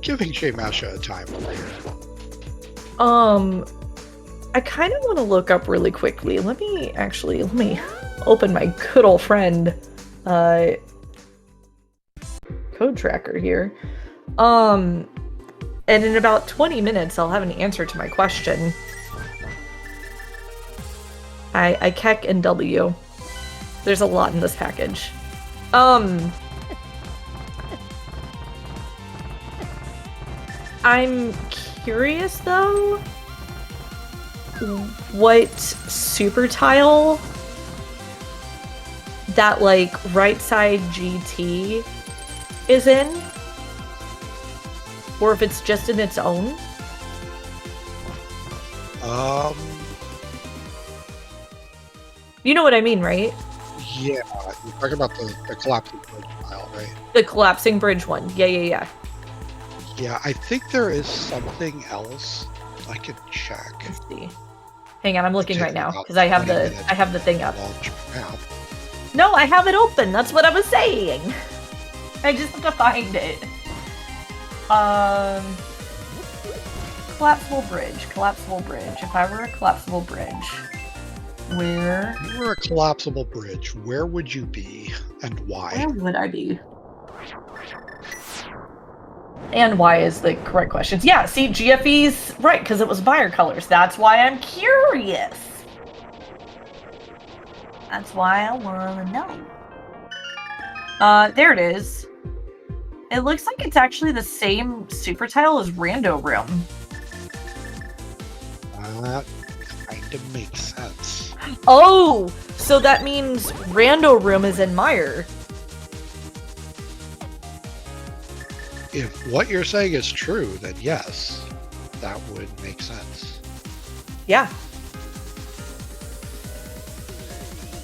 Giving Shay Masha a time over here. I kind of want to look up really quickly. Let me open my good old friend code tracker here. And in about 20 minutes I'll have an answer to my question. I Keck and W. There's a lot in this package. I'm curious though what super tile that like right side GT is in, or if it's just in its own. You know what I mean, right? Yeah, you're talking about the collapsing bridge tile, right? The collapsing bridge one. Yeah. Yeah, I think there is something else. I could check. Let's see. Hang on, I'm looking right now because I have the thing up. No, I have it open. That's what I was saying. I just have to find it. Collapsible bridge. If I were a collapsible bridge, where? If you were a collapsible bridge, where would you be and why? Where would I be? And why is the correct question. Yeah, see, GFE's right, because it was fire colors. That's why I'm curious. That's why I want to know. There it is. It looks like it's actually the same super tile as Rando Room. That kind of makes sense. Oh, so that means Rando Room is in Mire. If what you're saying is true, then yes, that would make sense. Yeah.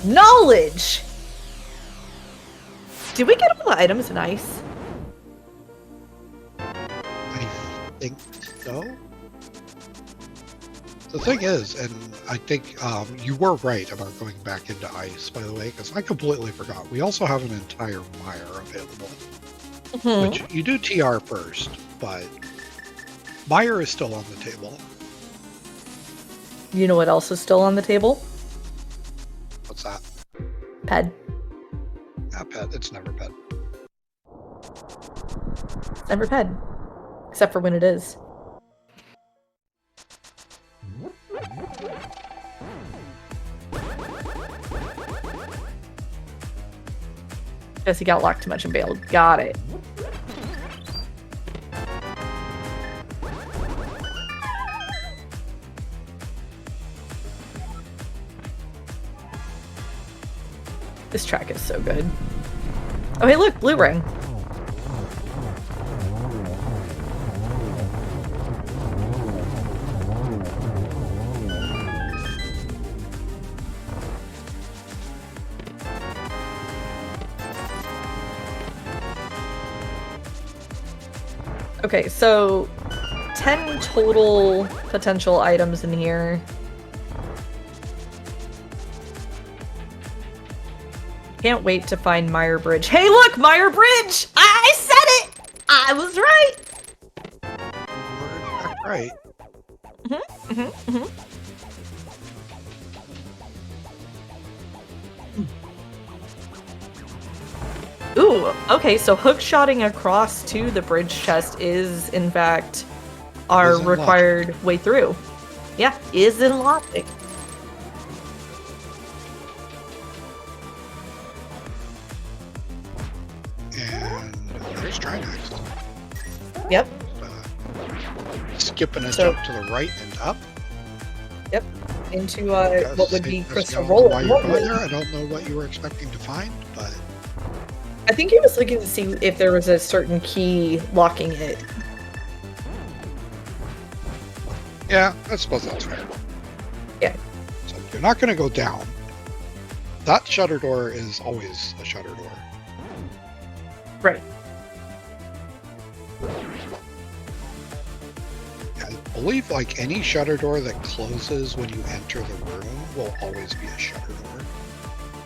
Knowledge! Did we get all the items in ice? I think so. The thing is, and I think you were right about going back into ice, by the way, because I completely forgot. We also have an entire mire available. Which you do TR first, but Mire is still on the table. You know what else is still on the table? What's that? Ped. Yeah, Ped. It's never Ped. It's never Ped. Except for when it is. Guess he got locked too much and bailed. Got it. This track is so good. Oh, hey, look, blue ring. Okay, so 10 total potential items in here. Can't wait to find Mire Bridge. Hey, look, Mire Bridge! I said it! I was right! Right. Ooh, okay, so hook-shotting across to the bridge chest is, in fact, our required way through. Yeah, is in logic. And there's Trinex. Yep. Skipping a jump to the right and up. Yep. Into Because what would they be just Crystal don't know Roll. why you're going there. I don't know what you were expecting to find, but I think he was looking to see if there was a certain key locking it. yeah, I suppose that's fair. Yeah. So you're not going to go down. That shutter door is always a shutter door. Right. I believe like any shutter door that closes when you enter the room will always be a shutter door.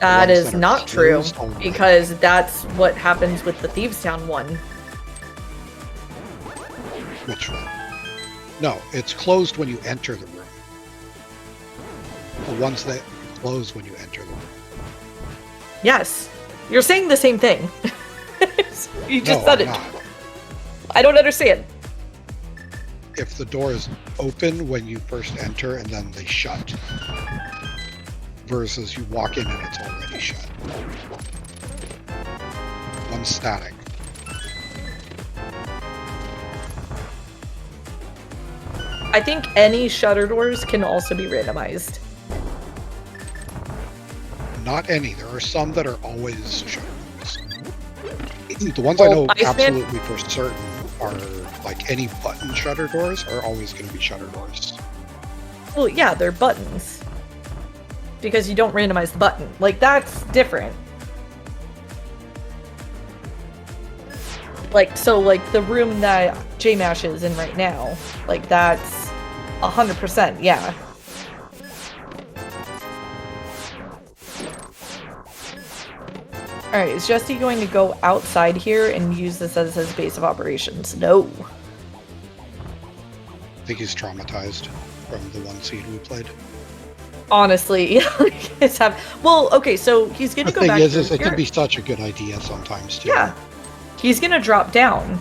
That ones is that are not true, closed only. because that's what happens with the Thieves Town one. Which one? No, it's closed when you enter the room. The ones that close when you enter the room. Yes. You're saying the same thing. You just No, said I'm it. not. I don't understand. If the door is open when you first enter and then they shut, versus you walk in and it's already shut. One's static. I think any shutter doors can also be randomized. Not any. There are some that are always shutter doors. The ones I know absolutely for certain are like any button shutter doors are always going to be shutter doors. Well, yeah, they're buttons. Because you don't randomize the button. Like, that's different. Like, so, like, the room that J-Mash is in right now, like, that's 100%, yeah. Alright, is Jesse going to go outside here and use this as his base of operations? No. I think he's traumatized from the one seed we played. Honestly, it's well, okay, so he's gonna The go thing back is through it here. can be such a good idea sometimes too. Yeah. He's gonna drop down.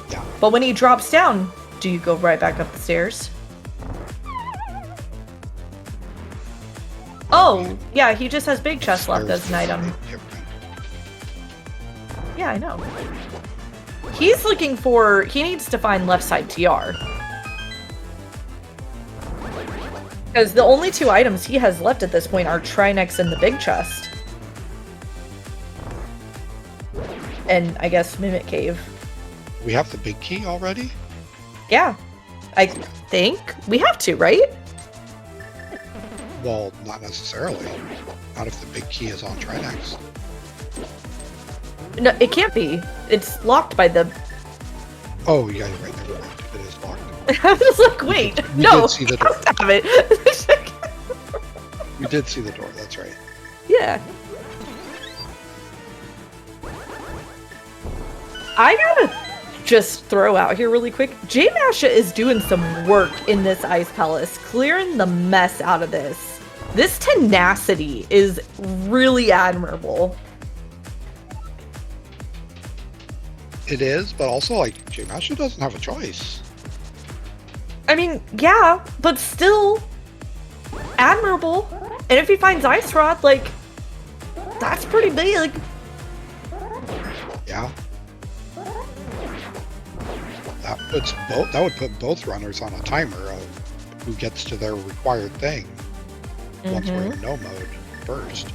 Yeah. But when he drops down, do you go right back up the stairs? Oh, yeah, he just has big chest left as an item. Yeah, I know. He's looking for... He needs to find left side TR. Because the only two items he has left at this point are Trinex and the big chest. And, I guess, Mimic Cave. We have the big key already? Yeah. I think we have to, right? Well, not necessarily. Not if the big key is on Trinex. No, it can't be. It's locked by the... Oh, yeah, you're right. Never mind. It is locked. I was like, wait, We no, did see the door. damn it. We did see the door. That's right. Yeah. I gotta just throw out here really quick. J-Masha is doing some work in this Ice Palace, clearing the mess out of this. This tenacity is really admirable. It is, but also, like, J-Masha doesn't have a choice. I mean, yeah, but still admirable. And if he finds Ice Rod, like, that's pretty big. Yeah. That would put both runners on a timer of who gets to their required thing once we're in no mode first.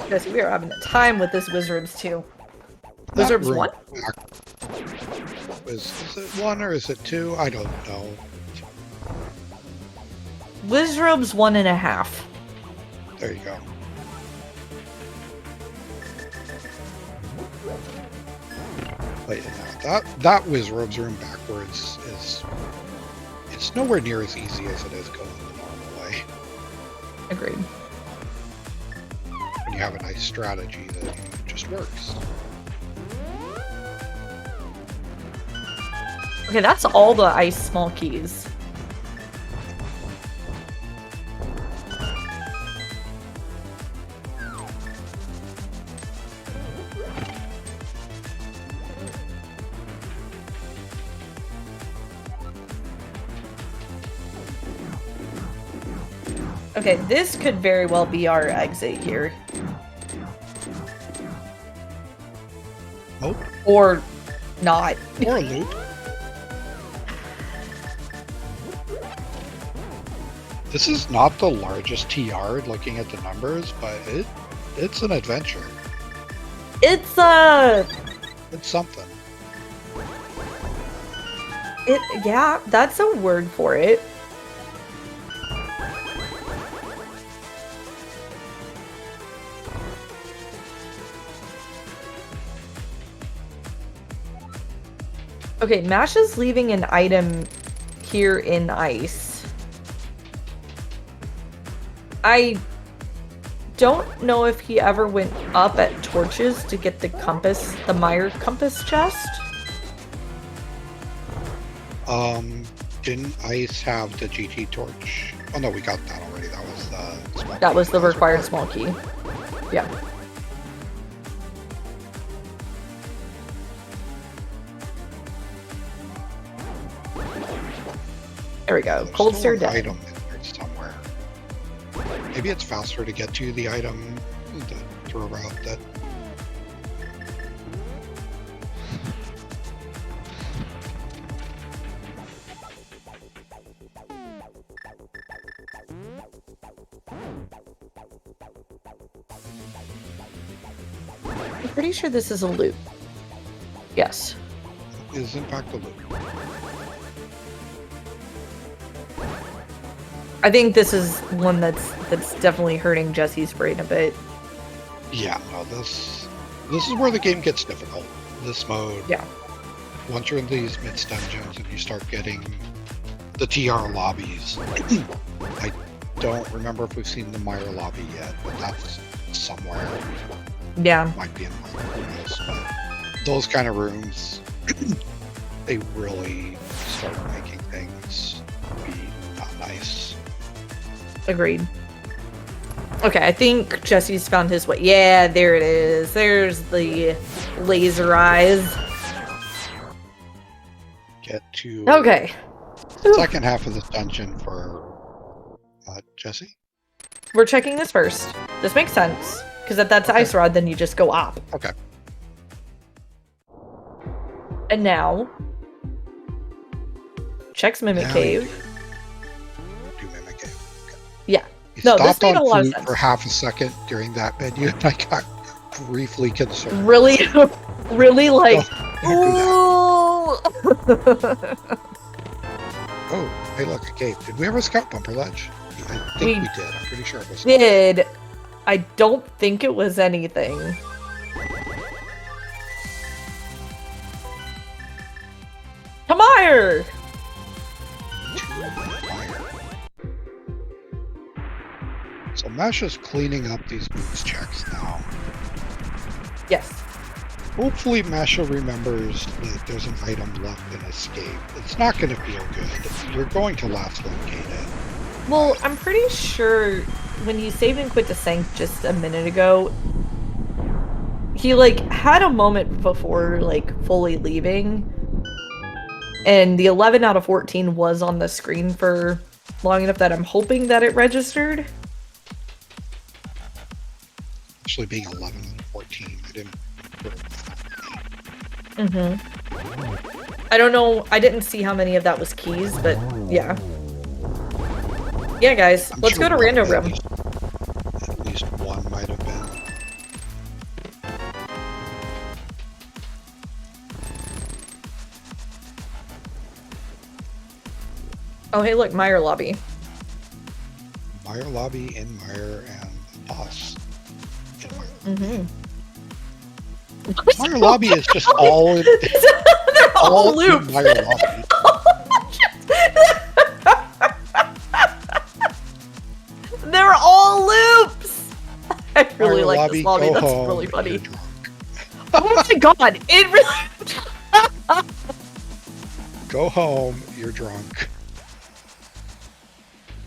Yes, we are having a time with this Wizards too. Wizards room 1? Is it 1 or is it 2? I don't know. Wizards 1.5. There you go. But yeah, that Wizards room backwards is it's nowhere near as easy as it is going the normal way. Agreed. When you have a nice strategy that just works. Okay, that's all the ice small keys. Okay, this could very well be our exit here. Nope. Or not. Or a loop. This is not the largest TR looking at the numbers, but it's an adventure. It's something. Yeah, that's a word for it. Okay, Mash is leaving an item here in ice. I don't know if he ever went up at torches to get the compass, the Meyer compass chest. Didn't ice have the GT torch? Oh no, we got that already. That was the small That key. was the required small key. Yeah. There we go. There's Cold still Stare an dead. item in there somewhere. Maybe it's faster to get to the item through a route that. I'm pretty sure this is a loop. Yes. Is in fact a loop. I think this is one that's definitely hurting Jesse's brain a bit. Yeah, no, this is where the game gets difficult. This mode. Yeah. Once you're in these mid dungeons and you start getting the TR lobbies. I don't remember if we've seen the Meyer lobby yet, but that's somewhere. Yeah. Might be in my those kind of rooms, they really start making things be not nice. Agreed. Okay, I think Jesse's found his way. Yeah, there it is. There's the laser eyes. Get to Okay. the second half of this dungeon for Jesse. We're checking this first. This makes sense. Because if that's Ice Rod, then you just go up. Okay. And now, checks Mimic Now Cave. Do Mimic Cave. Okay. Yeah. You No, this stopped made on a lot of food sense. for half a second during that menu, and I got briefly concerned. Really, really like, Don't do that. ooh. Oh, hey, look, a cave. Did we ever scout Bumper Ledge? I think we did. I'm pretty sure it was. Did. I don't think it was anything. Come here! So Mesh is cleaning up these boots checks now. Yes. Hopefully Masha remembers that there's an item left in escape. It's not going to feel good. You're going to last locate it. Well, I'm pretty sure when he saved and quit the Sank just a minute ago, he, like, had a moment before, like, fully leaving. And the 11 out of 14 was on the screen for long enough that I'm hoping that it registered. Actually being 11 and 14, I didn't... I don't know, I didn't see how many of that was keys, but yeah. Yeah, guys, I'm let's sure go to Rando Room. At least one might have been. Oh, hey, look, Meyer Lobby. Meyer Lobby in Meyer and Boss in Meyer. Meyer Lobby is just all in, They're all in loops. Meyer Lobby. They're all loops. I really Meyer like Lobby, this lobby. go That's home, really you're funny. drunk. Oh my god, it really. Go home, you're drunk.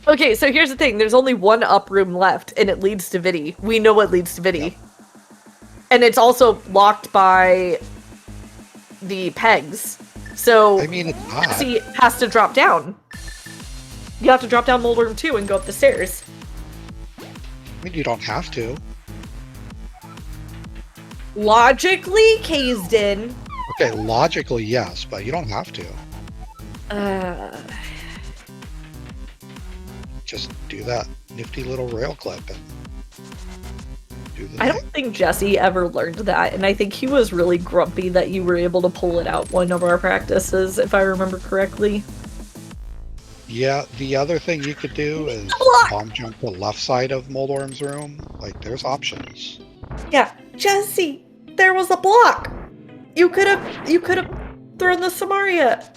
Okay, so here's the thing. There's only one up room left, and it leads to Viddy. We know it leads to Viddy. Yep. And it's also locked by the pegs. So I mean, it's not. Jesse has to drop down. You have to drop down Mold Room 2 and go up the stairs. I mean, you don't have to. Logically, cased in. Okay, logically, yes, but you don't have to. Just do that nifty little rail clip and do the I don't think Jesse ever learned that, and I think he was really grumpy that you were able to pull it out one of our practices, if I remember correctly. Yeah, the other thing you could do is bomb jump the left side of Moldorm's room. Like, there's options. Yeah, Jesse, there was a block. You could have thrown the Samaria.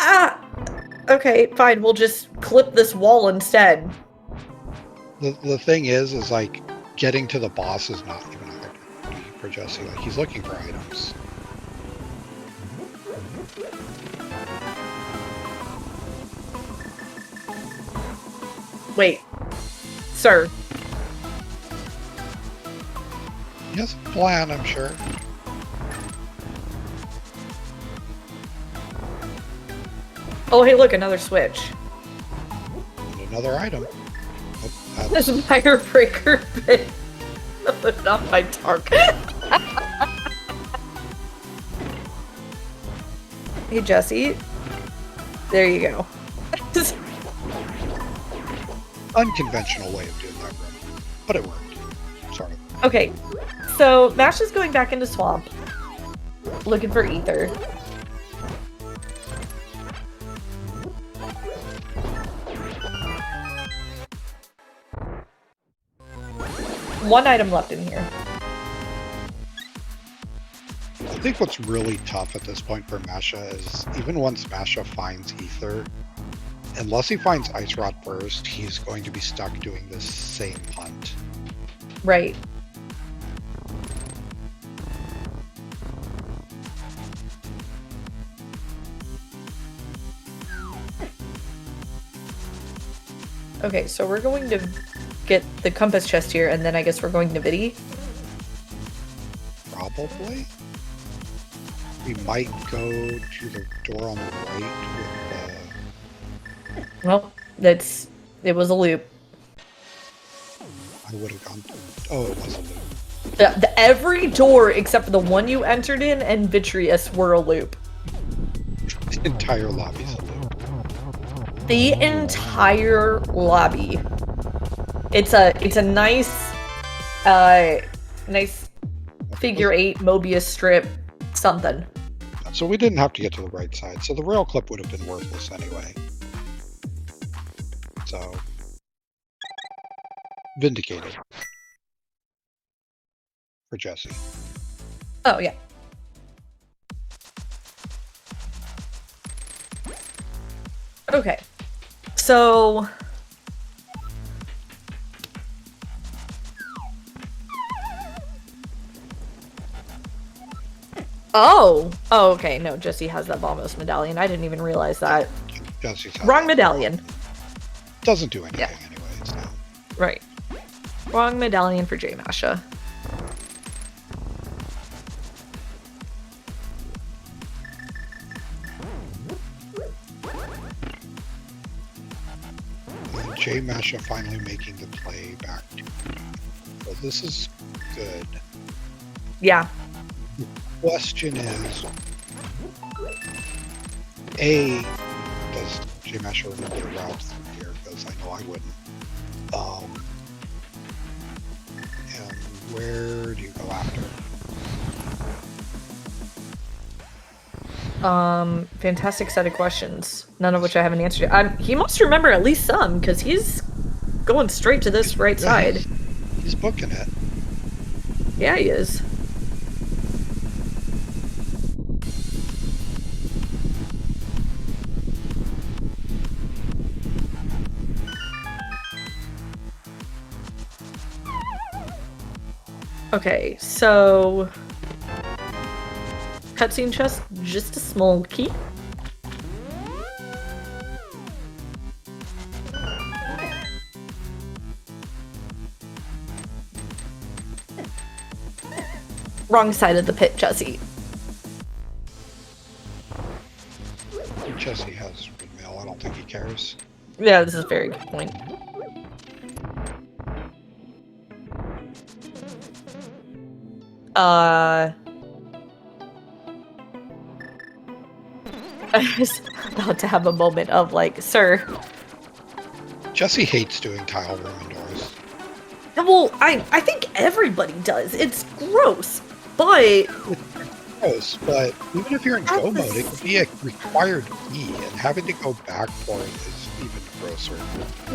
Ah. Okay, fine. We'll just clip this wall instead. The thing is like getting to the boss is not even hard for Jesse. Like, he's looking for items. Wait, sir. He has a plan, I'm sure. Oh, hey, look, another switch. And another item. Oh, There's a fire breaker bit. Not my tark. Hey, Jesse. There you go. unconventional way of doing that room, but it worked. Sort of. Okay, so Mash is going back into Swamp, looking for Ether. One item left in here. I think what's really tough at this point for Masha is even once Masha finds Ether, unless he finds Ice Rod first, he's going to be stuck doing this same hunt. Right. Okay, so we're going to get the compass chest here, and then I guess we're going to Vidi. Probably. We might go to the door on the right with Well, it was a loop. I would have gone to, oh, it was a loop. Every door except for the one you entered in and Vitreous were a loop. The entire lobby's a loop. The entire lobby. It's a nice nice figure 8 Mobius strip something. So we didn't have to get to the right side, so the rail clip would have been worthless anyway. So vindicated for Jesse. Oh yeah. Okay. So Oh, okay. No, Jesse has that Bombos medallion. I didn't even realize that. Jesse's Wrong medallion. Doesn't do anything Yeah. anyway. So. Right. Wrong medallion for J Masha. And J Masha finally making the play back to. Well, this is good. Yeah. The question is, A, does J Masha remember the route through here? Because I know I wouldn't. And where do you go after? Fantastic set of questions, none of which I have an answer to. He must remember at least some, because he's going straight to this right side. He's booking it. Yeah, he is. Okay, so cutscene chest, just a small key. Wrong side of the pit, Jesse. Jesse has windmill. I don't think he cares. Yeah, this is a very good point. I was about to have a moment of like, sir. Jesse hates doing tile room indoors. Well, I think everybody does. It's gross, but It's gross, but even if you're in go mode, it could be a required key, and having to go back for it is even grosser.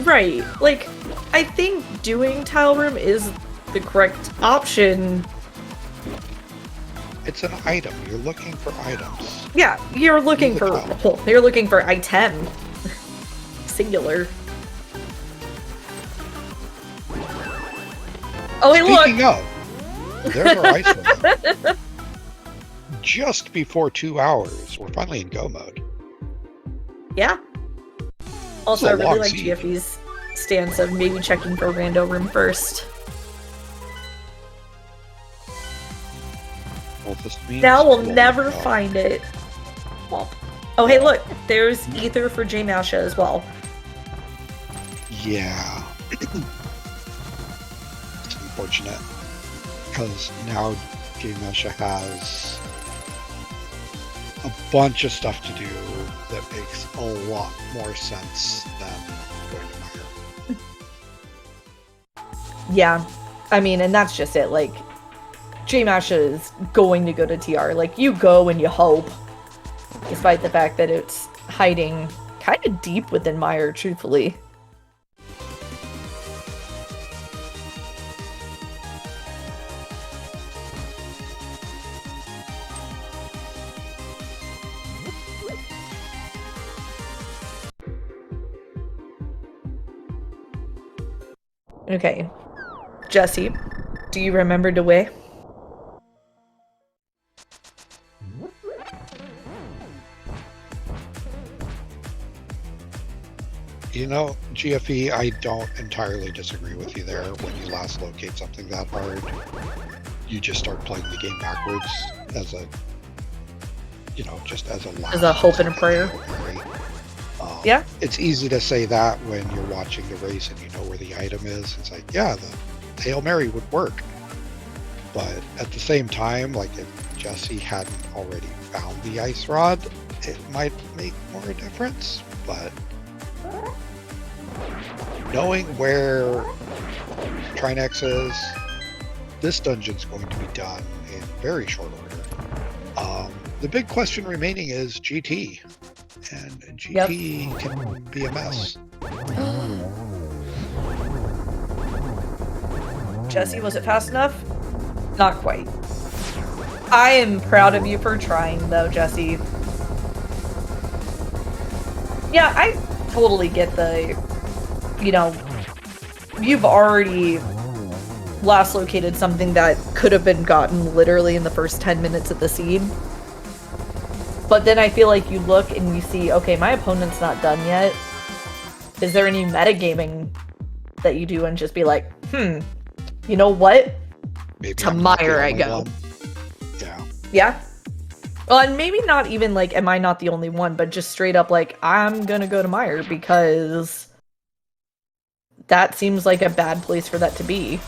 right. Like, I think doing tile room is the correct option. It's an item. You're looking for items. Yeah, you're looking Use a for tile. well, you're looking for item. Singular. Oh, hey, Speaking look! of, there's our ice room. Just before 2 hours, we're finally in go mode. Yeah. Also, I It's a really long like siege. GFE's stance of maybe checking for rando room first. Well, this means Now we'll we'll never know. find it. Womp. Oh, hey, look! There's ether for J-Masha as well. Yeah. It's unfortunate. Because now JKLOL has a bunch of stuff to do that makes a lot more sense than going to Meyer. Yeah. I mean, and that's just it. Like, J-Masha is going to go to TR. Like, you go and you hope. Despite the fact that it's hiding kind of deep within Meyer, truthfully. Okay. Jesse, do you remember the way? You know, GFE, I don't entirely disagree with you there. When you last locate something that hard, you just start playing the game backwards as a, you know, just as a last. As a hope and a prayer? Yeah. It's easy to say that when you're watching the race and you know where the item is. It's like, yeah, the Hail Mary would work. But at the same time, like if Jesse hadn't already found the ice rod, it might make more difference. But knowing where Trinex is, this dungeon's going to be done in very short order. The big question remaining is GT. And GT can be a mess. Jesse, was it fast enough? Not quite. I am proud of you for trying, though, Jesse. Yeah, I totally get the, you know, you've already last located something that could have been gotten literally in the first 10 minutes of the seed. But then I feel like you look and you see, okay, my opponent's not done yet. Is there any metagaming that you do and just be like, you know what? Maybe To I'm not the Meyer I only go. one. Yeah. Yeah. Well, and maybe not even like, am I not the only one, but just straight up like, I'm gonna go to Meyer because that seems like a bad place for that to be.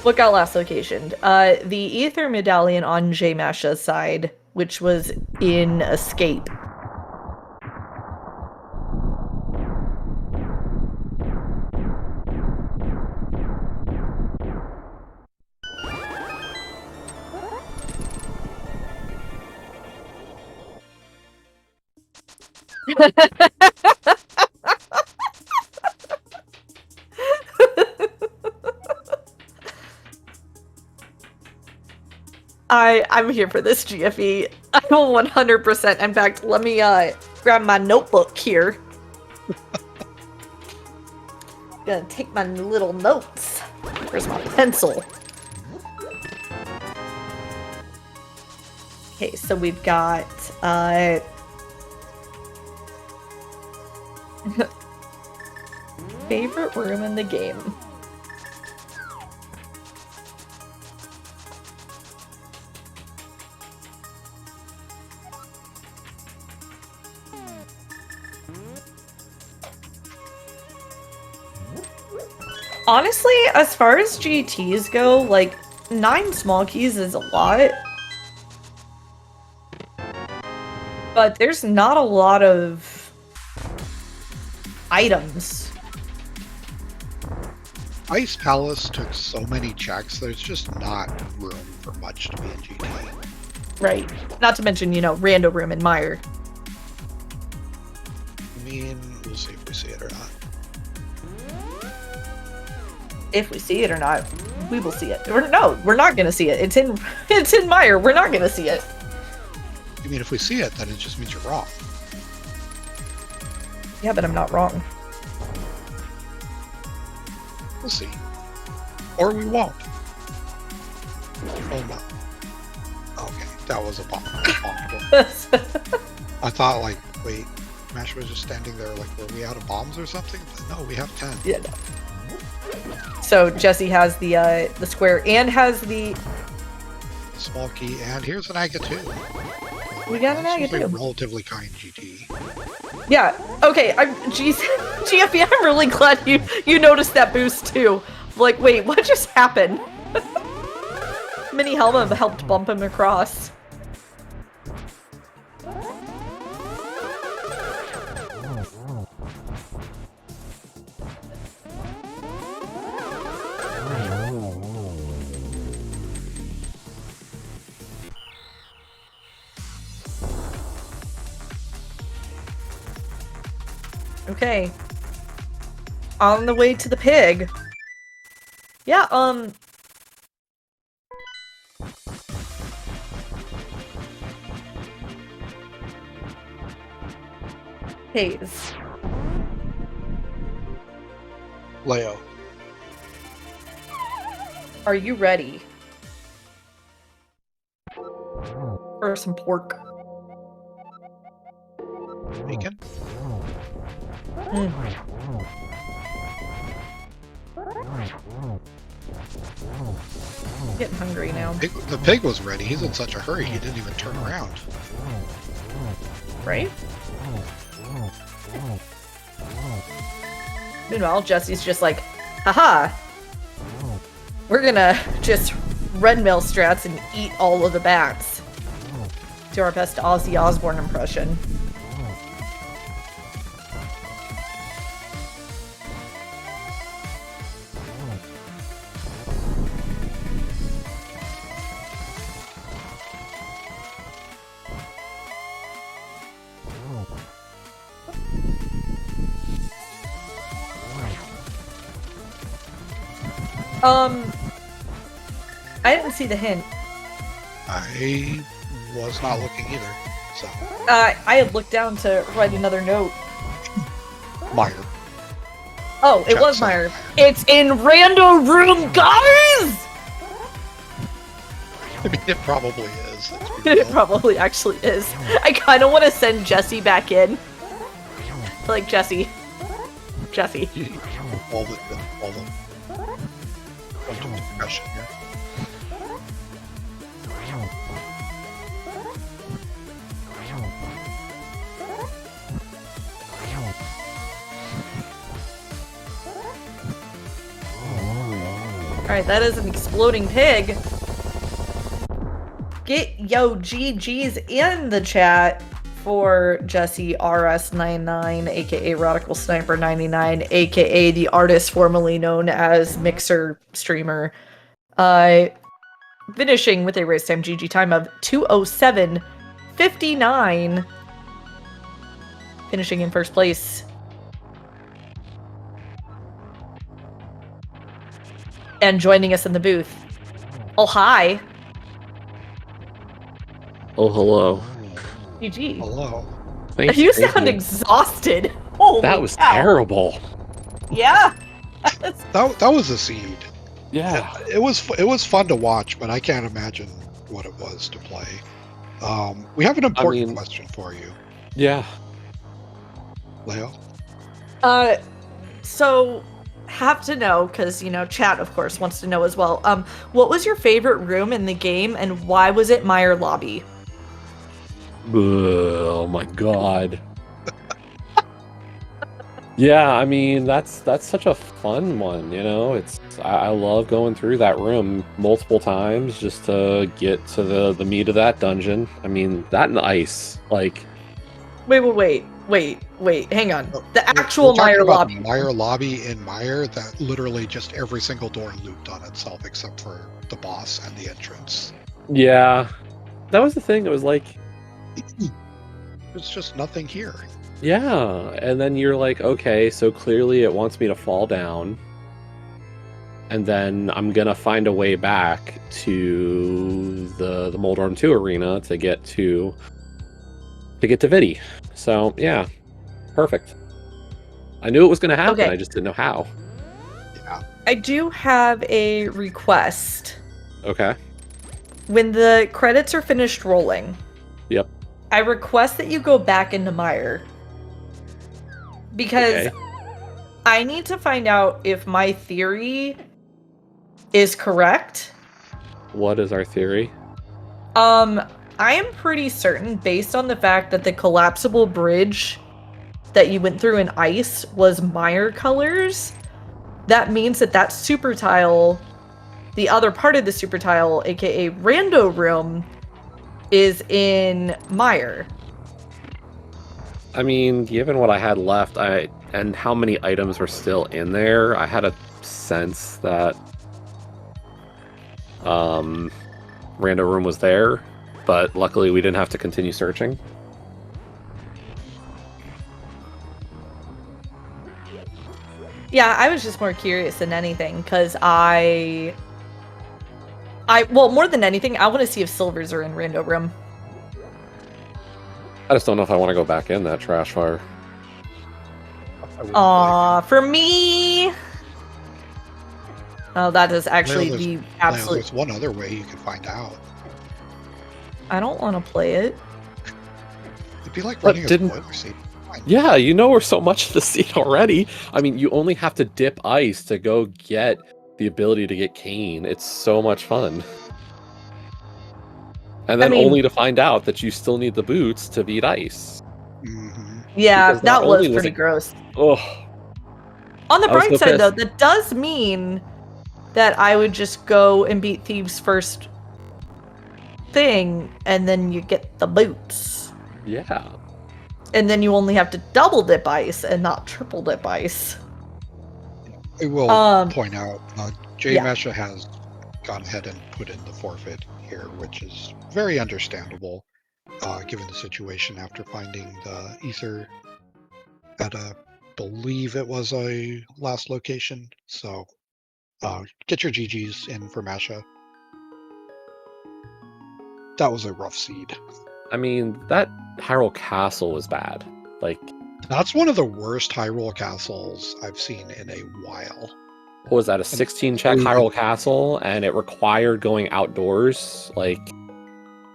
What got last locationed? The Ether Medallion on J-Masha's side, which was in Escape. I'm here for this, GFE. I will 100%. In fact, let me grab my notebook here. Gonna take my little notes. Where's my pencil? Okay, so we've got favorite room in the game. Honestly, as far as GTs go, like, 9 small keys is a lot. But there's not a lot of items. Ice Palace took so many checks, there's just not room for much to be in GT. Right. Not to mention, you know, Rando Room and Meyer. I mean, we'll see if we see it or not. If we see it or not, we will see it. No, we're not gonna see it. It's in Meyer. We're not gonna see it. You mean if we see it, then it just means you're wrong. Yeah, but I'm not wrong. We'll see. Or we won't. Oh no. Okay, that was a bomb. I thought, like, wait, Mash was just standing there, like, were we out of bombs or something? But no, we have 10. Yeah, no. So Jesse has the square and has the Small key, and here's an Aga too. We got an Aga too. Relatively kind GT. Yeah. Okay. Geez, GFB, I'm really glad you noticed that boost too. Like, wait, what just happened? Mini Helma helped bump him across. Okay. On the way to the pig. Yeah, Haze. Leo. Are you ready? For some pork. Bacon? I'm getting hungry now. The pig was ready. He's in such a hurry, he didn't even turn around. Right? Meanwhile, Jesse's just like, haha! We're gonna just red mill strats and eat all of the bats. Do our best Ozzy Osbourne impression. I didn't see the hint. I was not looking either, so. I had looked down to write another note. Meyer. Oh, it was Meyer. It's in Rando Room, guys! I mean, it probably is. It probably actually is. I kind of want to send Jesse back in. Like, Jesse. All the discussion here. Alright, that is an exploding pig. Get yo GG's in the chat for Jesse RS99, aka Radical Sniper 99, aka the artist formerly known as Mixer Streamer. Finishing with a race time GG time of 2:07:59. Finishing in first place. And joining us in the booth. Oh, hi. Oh, hello. GG. Hello. Thanks, You sound exhausted. Holy that was cow. terrible. Yeah. That was a seed. Yeah. It was fun to watch, but I can't imagine what it was to play. We have an important question for you, Yeah. Leo. So have to know, because, you know, chat, of course, wants to know as well. What was your favorite room in the game, and why was it Meyer Lobby? Oh my god. Yeah, I mean that's such a fun one, you know. I love going through that room multiple times just to get to the meat of that dungeon. I mean that and ice, like Wait. Hang on. Oh, The we're actual talking Meyer about the lobby. Meyer lobby in Meyer that literally just every single door looped on itself except for the boss and the entrance. yeah, that was the thing. It was like There's just nothing here. yeah, and then you're like, okay, so clearly it wants me to fall down, and then I'm gonna find a way back to the Moldorm 2 arena to get to Vidi. So yeah, perfect. I knew it was gonna happen. Okay. I just didn't know how. Yeah. I do have a request. Okay. When the credits are finished rolling, Yep. I request that you go back into Meyer. Because Okay. I need to find out if my theory is correct. What is our theory? I am pretty certain, based on the fact that the collapsible bridge that you went through in ice was Meyer colors, that means that super tile, the other part of the super tile, aka Rando Room, is in Meyer. I mean, given what I had left, and how many items were still in there, I had a sense that Rando Room was there, but luckily we didn't have to continue searching. Yeah, I was just more curious than anything, because well, more than anything, I want to see if silvers are in Rando Room. I just don't know if I want to go back in that trash fire. Aw, for me. Oh, that is actually the absolute. There's one other way you can find out. I don't want to play it. It'd be like running a spoiler seed. Yeah, you know we're so much of the scene already. I mean, you only have to dip ice to go get the ability to get cane. It's so much fun. And then only to find out that you still need the boots to beat ice. Mm-hmm. Yeah, that was pretty gross. Oh. On the bright side, though, that does mean that I would just go and beat Thieves' first thing, and then you get the boots. Yeah. And then you only have to double dip ice and not triple dip ice. I will point out, Mesha has gone ahead and put in the forfeit here, which is very understandable, given the situation after finding the ether at believe it was a last location. So get your GGs in for Masha. That was a rough seed. I mean, that Hyrule Castle was bad. Like, that's one of the worst Hyrule castles I've seen in a while. What was that, a 16 check Hyrule Castle, and it required going outdoors? Like,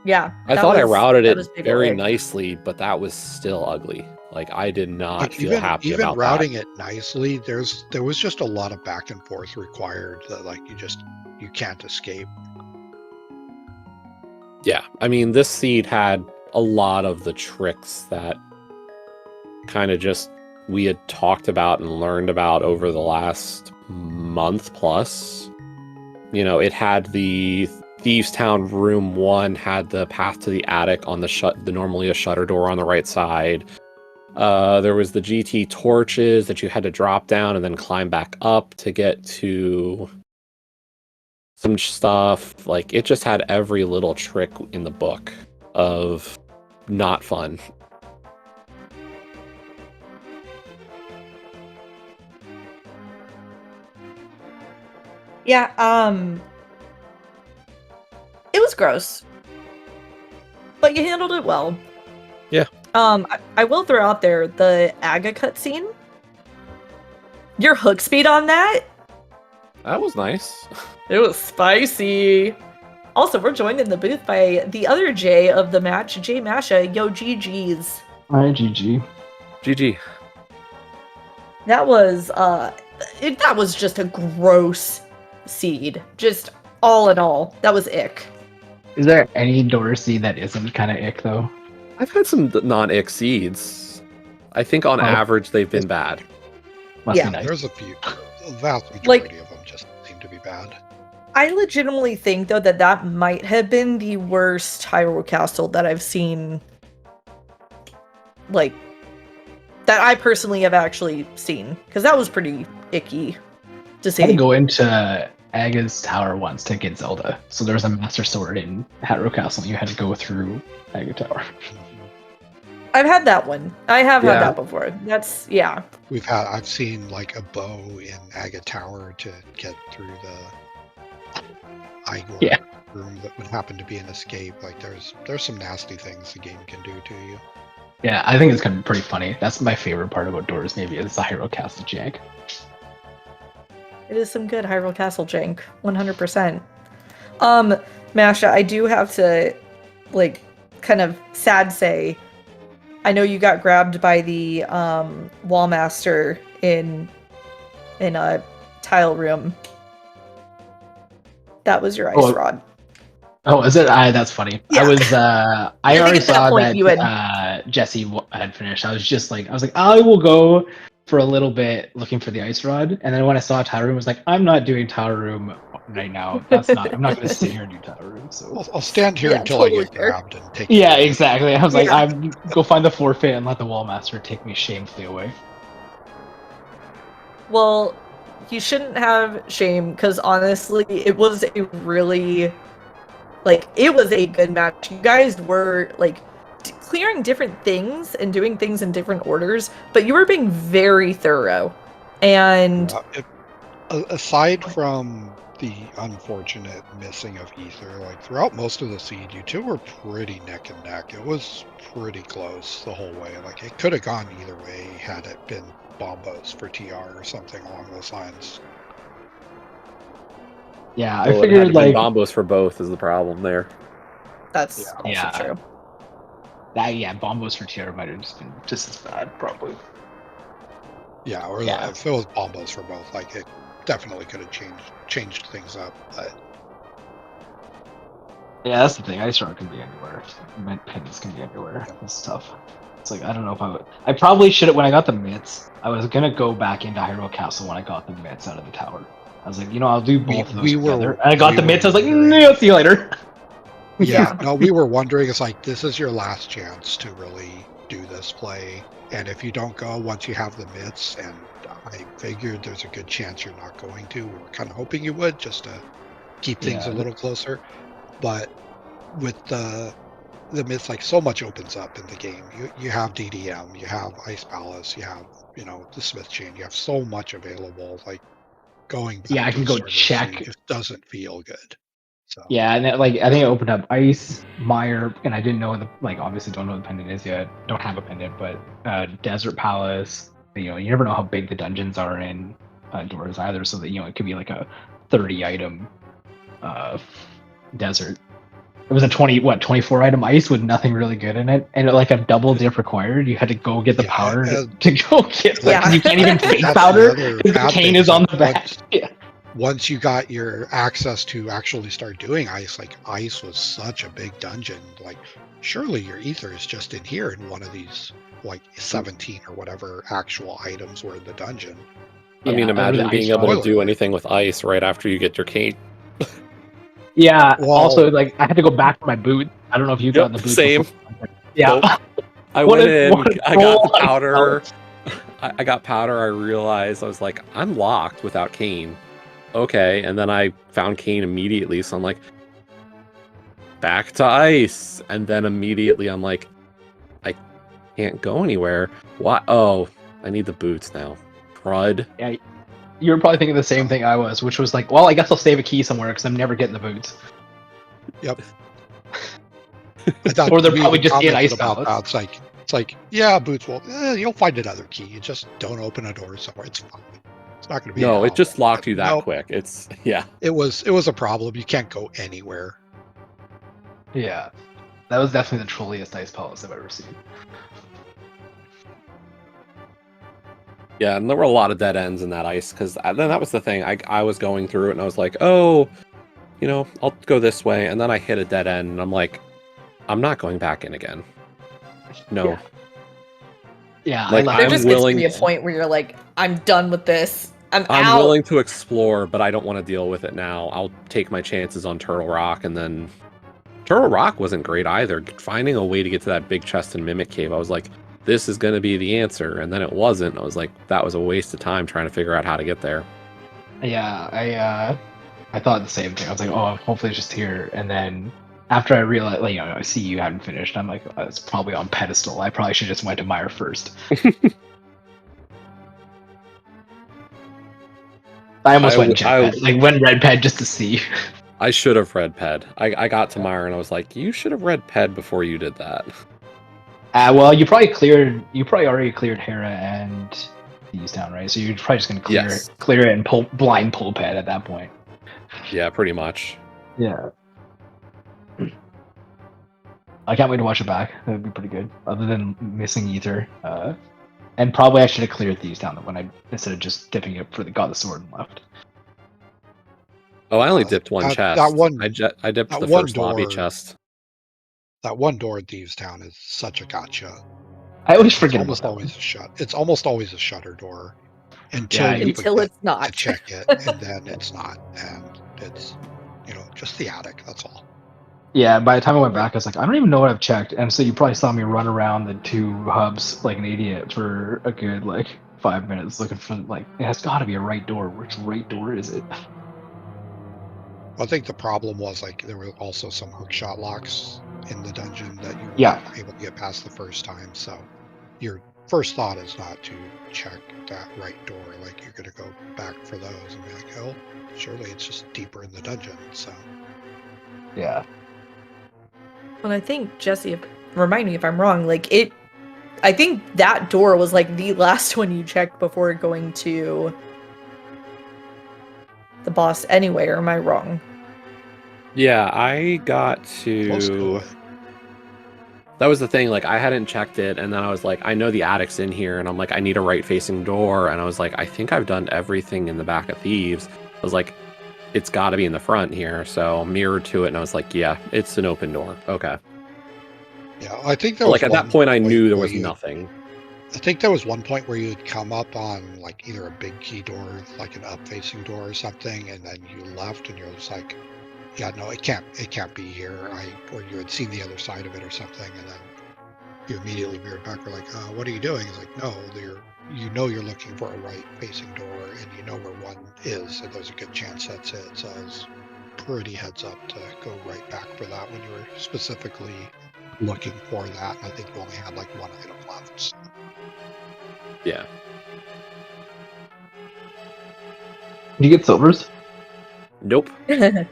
yeah, I thought I routed it very nicely, but that was still ugly. Like, I did not feel happy about that. Even routing it nicely, there was just a lot of back and forth required that, like, you can't escape. Yeah, I mean, this seed had a lot of the tricks that kind of just we had talked about and learned about over the last month plus. You know, it had the Thieves Town Room 1 had the path to the attic on the normally a shutter door on the right side. There was the GT torches that you had to drop down and then climb back up to get to some stuff. Like, it just had every little trick in the book of not fun. Yeah, it was gross, but you handled it well. Yeah. I will throw out there the Aga cutscene. Your hook speed on that? That was nice. It was spicy. Also, we're joined in the booth by the other J of the match, J Masha. Yo, GG's. Hi, GG. GG. That was that was just a gross seed. Just all in all, that was ick. Is there any door seed that isn't kind of ick though? I've had some non-ick seeds. I think on average they've been bad. Must Yeah. be nice. There's a few. The vast majority of them just seem to be bad. I legitimately think, though, that might have been the worst Hyrule Castle that I've seen, like, that I personally have actually seen. Because that was pretty icky to I had to see. go into Aga's tower once to get Zelda. So there was a Master Sword in Hyrule Castle, and you had to go through Aga Tower. I've had that one. I have had Yeah. that before. That's, yeah. I've seen like a bow in Aga Tower to get through the Igor Yeah. room that would happen to be an escape. Like there's some nasty things the game can do to you. Yeah, I think it's kind of pretty funny. That's my favorite part about Doors, maybe, is the Hyrule Castle jank. It is some good Hyrule Castle jank. 100%. Masha, I do have to, like, kind of sad say, I know you got grabbed by the wall master in a tile room. That was your ice rod. Oh, is it? That's funny. Yeah. I was. I think already at that saw point that you had- Jesse had finished. I was like, I will go for a little bit looking for the ice rod, and then when I saw Tower Room, I was like, I'm not doing Tower Room right now. That's not. I'm not going to sit here and do Tower Room. So. I'll stand here Yeah, until totally I get fair. grabbed and take. Yeah, exactly. I was like, Yeah. I'm go find the forfeit and let the wall master take me shamefully away. Well, you shouldn't have shame, because honestly, it was a really, like, it was a good match. You guys were, like, clearing different things and doing things in different orders, but you were being very thorough. And Aside from the unfortunate missing of Ether, like throughout most of the seed, you two were pretty neck and neck. It was pretty close the whole way. Like it could have gone either way had it been bombos for TR or something along those lines. Yeah, Well, I it figured had been like bombos for both is the problem there. that's Yeah. also Yeah. true. that. Yeah, bombos for TR might have just been just as bad, probably. Yeah, or Yeah. if it was bombos for both, like it definitely could have changed things up. But Yeah, that's the thing. Ice Rock can be anywhere. Pins can be anywhere. It's tough. It's like I don't know if I would. I probably should have when I got the mitts. I was gonna go back into Hyrule Castle when I got the mitts out of the tower. I was like, I'll do both of those together. And I got the mitts. I was like, no, see you later. yeah, no, we were wondering. It's like this is your last chance to really do this play, and if you don't go once you have the mitts, and I figured there's a good chance you're not going to. We were kind of hoping you would, just to keep things a little closer. But with the mitts, like so much opens up in the game. You have DDM, you have Ice Palace, you have the Smith Chain. You have so much available. Like going back Yeah, I to can the go start of the check. seed just doesn't feel good. So Yeah, and I think it opened up Ice, Mire, and I didn't know obviously don't know what the pendant is yet. Don't have a pendant, but Desert Palace. You never know how big the dungeons are in Doors either, so that it could be like a 30 item desert. It was a 24 item ice with nothing really good in it, and like a double dip required. You had to go get the powder to go get because you can't even fake that's powder the other because the bad cane thing, is on like, the back. once you got your access to actually start doing ice, like ice was such a big dungeon. Like surely your ether is just in here in one of these like 17 or whatever actual items were in the dungeon. I mean, imagine being able to do anything with ice right after you get your cane. Yeah. Well, also, like I had to go back for my boot. I don't know if you got the boot. Same. Before. Yeah. Nope. I went in. I got the powder. I got powder. I realized I was like, I'm locked without cane. Okay, and then I found cane immediately. So I'm like, back to ice. And then immediately I'm like, I can't go anywhere. What? Oh, I need the boots now. Crud. Yeah. You were probably thinking the same thing I was, which was like, well, I guess I'll save a key somewhere because I'm never getting the boots. Yep. Or they're probably just in ice about that. It's like, yeah, boots. Well, you'll find another key. You just don't open a door somewhere. It's fine. It's not going to be. No, it just locked you that quick. It's It was a problem. You can't go anywhere. Yeah, that was definitely the trolliest ice palace I've ever seen. Yeah, and there were a lot of dead ends in that ice because then that was the thing. I was going through it and I was like, oh, I'll go this way, and then I hit a dead end and I'm like, I'm not going back in again. No. Yeah, like there just gets to be a point where you're like, I'm done with this. I'm I'm out. willing to explore, but I don't want to deal with it now. I'll take my chances on Turtle Rock, and then Turtle Rock wasn't great either. Finding a way to get to that big chest and Mimic Cave, I was like, this is going to be the answer, and then it wasn't. I was like, that was a waste of time trying to figure out how to get there. Yeah, I thought the same thing. I was like, oh, hopefully it's just here. And then after I realized, like, I see you hadn't finished. I'm like, oh, it's probably on pedestal. I probably should just went to Mire first. I almost went Jet Ped, went Red Ped just to see. I should have read Ped. I got to Mire and I was like, you should have read Ped before you did that. Well, you probably already cleared Hera and Thieves Town, right? So you're probably just gonna clear it and blind pull Ped at that point. Yeah, pretty much. Yeah. I can't wait to watch it back. That would be pretty good. Other than missing Ether. And probably I should have cleared Thieves Town instead of just dipping it for got the sword and left. Oh, I only dipped one chest. I dipped the first lobby chest. That one door in Thieves Town is such a gotcha. I always forget It's almost always a shutter door until it's not. to check it, and then it's not, and it's just the attic. That's all. Yeah, by the time I went back, I was like, I don't even know what I've checked, and so you probably saw me run around the two hubs like an idiot for a good 5 minutes looking for it has got to be a right door. Which right door is it? I think the problem was there were also some hookshot locks in the dungeon that you weren't able to get past the first time. So your first thought is not to check that right door. You're going to go back for those and be like, oh, surely it's just deeper in the dungeon. So yeah. Well, I think, Jesse, remind me if I'm wrong, I think that door was the last one you checked before going to the boss anyway, or am I wrong? Yeah, I got to... That was the thing, I hadn't checked it, and then I was like, I know the attic's in here, and I'm like, I need a right-facing door, and I was like, I think I've done everything in the back of Thieves. I was like, it's got to be in the front here, so mirrored to it, and I was like, yeah, it's an open door. Okay. Yeah, I think there was at that point, I knew there was nothing. I think there was one point where you'd come up on either a big key door, an up-facing door or something, and then you left, and you're just like, yeah, no, it can't be here. Or you had seen the other side of it or something, and then you immediately veered back. We're like, what are you doing? It's like, no, you're looking for a right-facing door, and you know where one is, and there's a good chance that's it. So I was pretty heads up to go right back for that when you were specifically looking for that. And I think you only had one item left. So. Yeah. Did you get silvers? Nope. Yeah,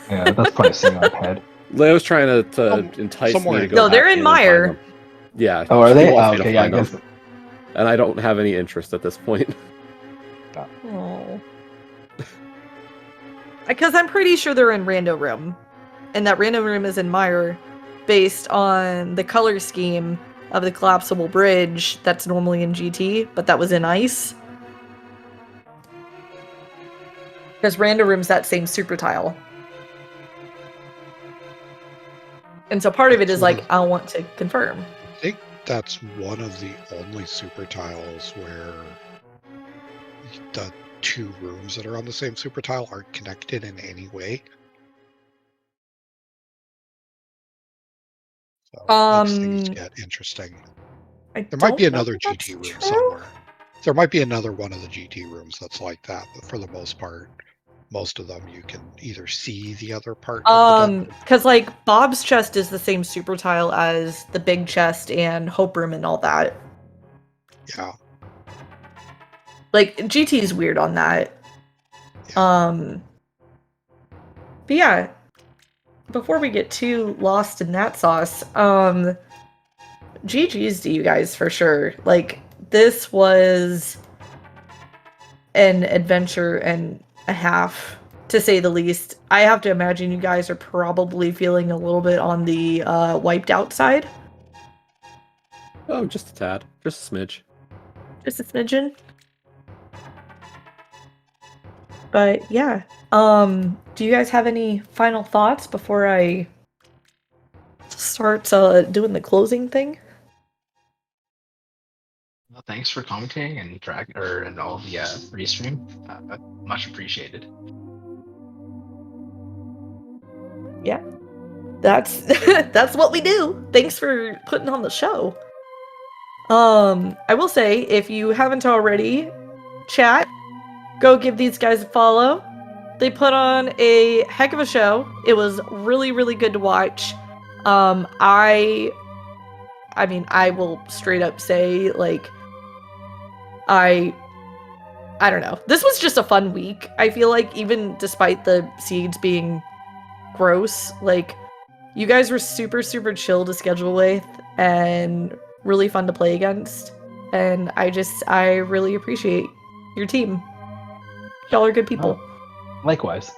that's probably sitting on head. Leo's trying to entice me to go. No, they're in Mire. Yeah. Oh, are they? Oh, okay, yeah, I guess. And I don't have any interest at this point. Oh. Because I'm pretty sure they're in Rando Room. And that Rando Room is in Mire based on the color scheme of the collapsible bridge that's normally in GT, but that was in Ice. Because Rando Room's that same super tile. And so part of it is I want to confirm. I think that's one of the only super tiles where the two rooms that are on the same super tile aren't connected in any way. So makes things get interesting. There might be another GT room somewhere. There might be another one of the GT rooms that's like that, but for the most part, most of them you can either see the other part. Because Bob's chest is the same super tile as the big chest and Hope Room and all that. Yeah. GT is weird on that. Yeah. But yeah, before we get too lost in that sauce, GG's to you guys for sure. This was an adventure and a half, to say the least. I have to imagine you guys are probably feeling a little bit on the wiped out side. Oh, just a tad. Just a smidge. Just a smidgen. But yeah, do you guys have any final thoughts before I start doing the closing thing? Well, thanks for commenting and and all the restream. Much appreciated. Yeah, that's that's what we do. Thanks for putting on the show. I will say, if you haven't already, chat, go give these guys a follow. They put on a heck of a show. It was really, really good to watch. I mean, I will straight up say, like, I don't know. This was just a fun week. I feel like even despite the seeds being gross, like, you guys were super, super chill to schedule with and really fun to play against. And I really appreciate your team. Y'all are good people. Likewise.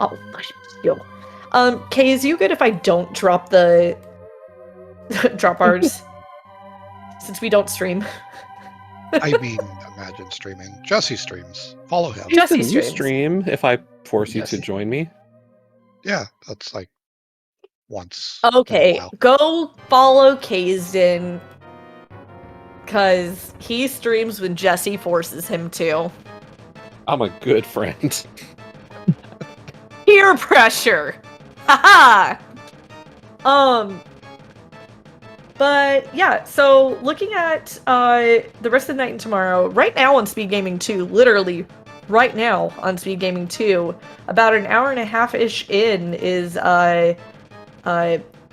Oh, thank you. Kay, is you good if I don't drop the drop ours? Since we don't stream. I mean, imagine streaming. Jesse streams. Follow him. Jesse Can you streams. stream if I force you to Jesse. join me? Yeah, that's like once. in a Okay, while. go follow Kaysden. Cause he streams when Jesse forces him to. I'm a good friend. Peer pressure. Haha. But yeah, so looking at the rest of the night and tomorrow, right now on SpeedGaming 2, literally right now on SpeedGaming 2, about an hour and a half-ish in is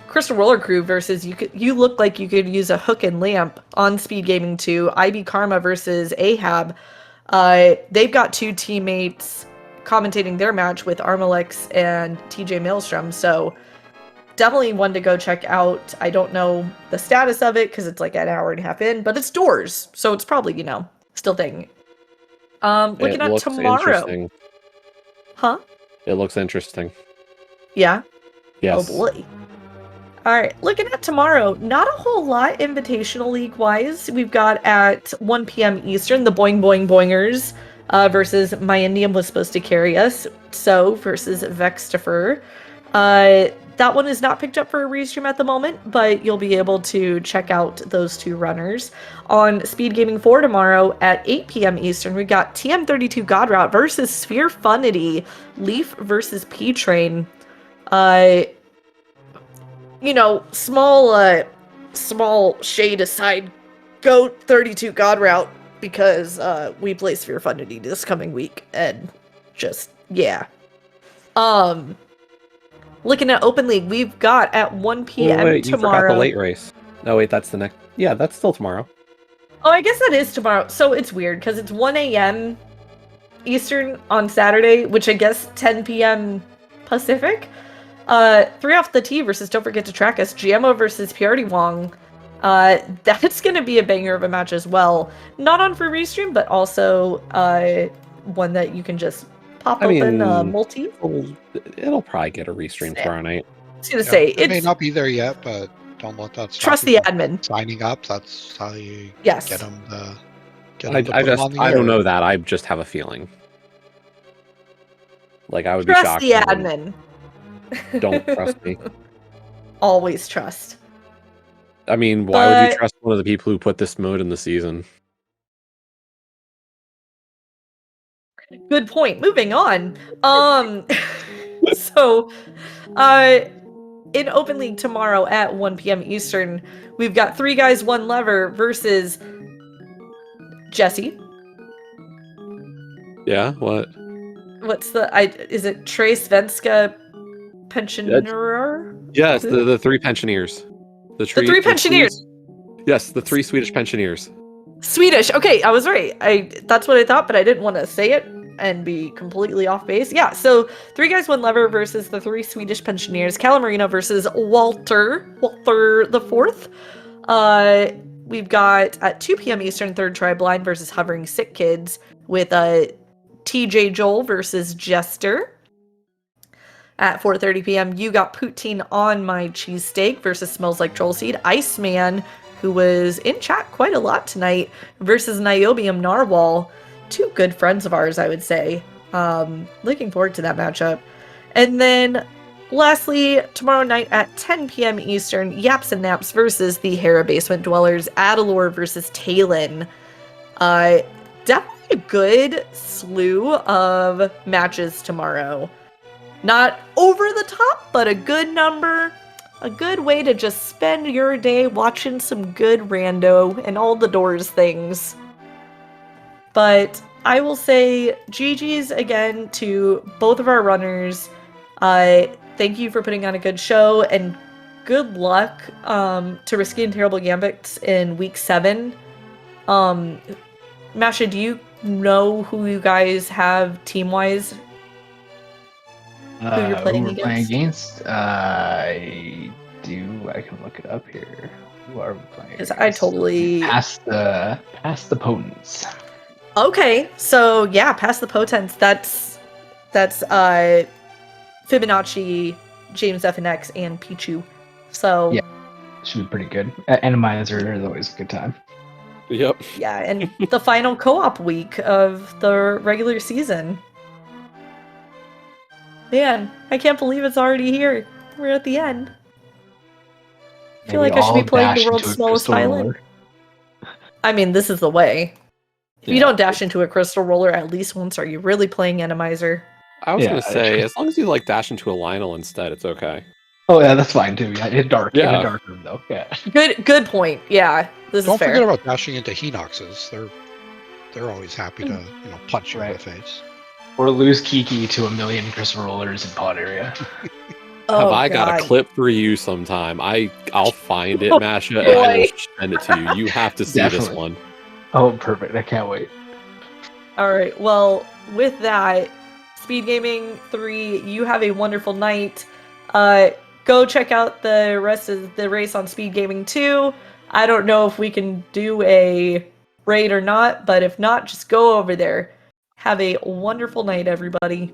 Crystal Roller Crew versus you look like you could use a hook and lamp on SpeedGaming 2, IB Karma versus Ahab. They've got two teammates commentating their match with Armalex and TJ Maelstrom, so definitely one to go check out. I don't know the status of it because it's like an hour and a half in, but it's doors, so it's probably, you know, still thing. Looking It at looks tomorrow. interesting. Huh? It looks interesting. Yeah? Yes. Oh boy. Alright, looking at tomorrow, not a whole lot Invitational League-wise. We've got at 1 p.m. Eastern, the Boing Boing Boingers versus My Indian was supposed to carry us, so versus Vextifer. That one is not picked up for a restream at the moment, but you'll be able to check out those two runners. On SpeedGaming 4 tomorrow at 8 p.m. Eastern, we've got TM32 Godroute versus Sphere Funity, Leaf versus P-Train. You know, small shade aside, go 32 Godroute because we play Sphere Funity this coming week, and just, yeah. Looking at Open League, we've got at 1 p.m. Wait, you forgot tomorrow. the late race. No, wait, that's the next. Yeah, that's still tomorrow. Oh, I guess that is tomorrow. So it's weird because it's 1 a.m. Eastern on Saturday, which I guess 10 p.m. Pacific. 3 off the tee versus Don't Forget to Track Us. Giammo versus Purity Wong. That's going to be a banger of a match as well. Not on for restream, but also one that you can just pop open multi. It'll probably get a restream tomorrow night. I was going to say, it may it's not be there yet, but don't let that stop trust you the from admin. signing up. That's how you Yes. get them to I put 'em on the don't air. know that. I just have a feeling. Like, I would be Trust shocked. the if they didn't. admin. Don't trust me. Always trust. I mean, why would you But- trust one of the people who put this mode in the season? Good point. Moving on. So, in Open League tomorrow at 1 p.m. Eastern, we've got 3 guys, 1 lever versus Jesse. Yeah, what? What's is it Trey Svenska Pensioner? Yes, the 3 pensioners. The 3 pensioners. Yes, the 3 Swedish pensioners. Swedish. Okay, I was right. That's what I thought, but I didn't want to say it and be completely off base. Yeah, so 3 guys, 1 lever versus the 3 Swedish pensioners. Calamarino versus Walter the Fourth. We've got at 2 p.m. Eastern, Third Try Blind versus Hovering Sick Kids with TJ Joel versus Jester. At 4:30 p.m., you got Poutine on My Cheesesteak versus Smells Like Troll Seed. Iceman, who was in chat quite a lot tonight, versus Niobium Narwhal. 2 good friends of ours, I would say. Looking forward to that matchup. And then lastly, tomorrow night at 10 p.m. Eastern, Yaps and Naps versus the Hera Basement Dwellers, Adalor versus Talon. Definitely a good slew of matches tomorrow. Not over the top, but a good number. A good way to just spend your day watching some good rando and all the doors things. But I will say GG's again to both of our runners. Thank you for putting on a good show, and good luck to Risky and Terrible Gambits in week 7. Masha, do you know who you guys have team-wise? Who you're playing we're against? playing against? I do. I can look it up here. Who are we playing? Because I totally past the potents. Okay, so yeah, past the potents. That's Fibonacci, James FNX, and Pichu. So Yeah. Should be pretty good. Randomizer is always a good time. Yep. yeah, and the final co-op week of the regular season. Man, I can't believe it's already here. We're at the end. I feel like I should be playing the world's smallest violin. I mean, this is the way. If you don't dash into a crystal roller at least once, are you really playing Randomizer? I was gonna say, as long as you like dash into a Lionel instead, it's okay. Oh yeah, that's fine too. Yeah, in a dark room though. Yeah. Good point. Yeah, this Don't is fair. forget about dashing into Henoxes. They're always happy to punch you in the face. Or lose Kiki to 1,000,000 crystal rollers in pod area. Oh, Have I got a God. clip for you sometime? I'll find it, Masha, and I will send it to you. You have to see this one. Oh, perfect. I can't wait. All right. Well, with that, Speed Gaming 3, you have a wonderful night. Go check out the rest of the race on Speed Gaming 2. I don't know if we can do a raid or not, but if not, just go over there. Have a wonderful night, everybody.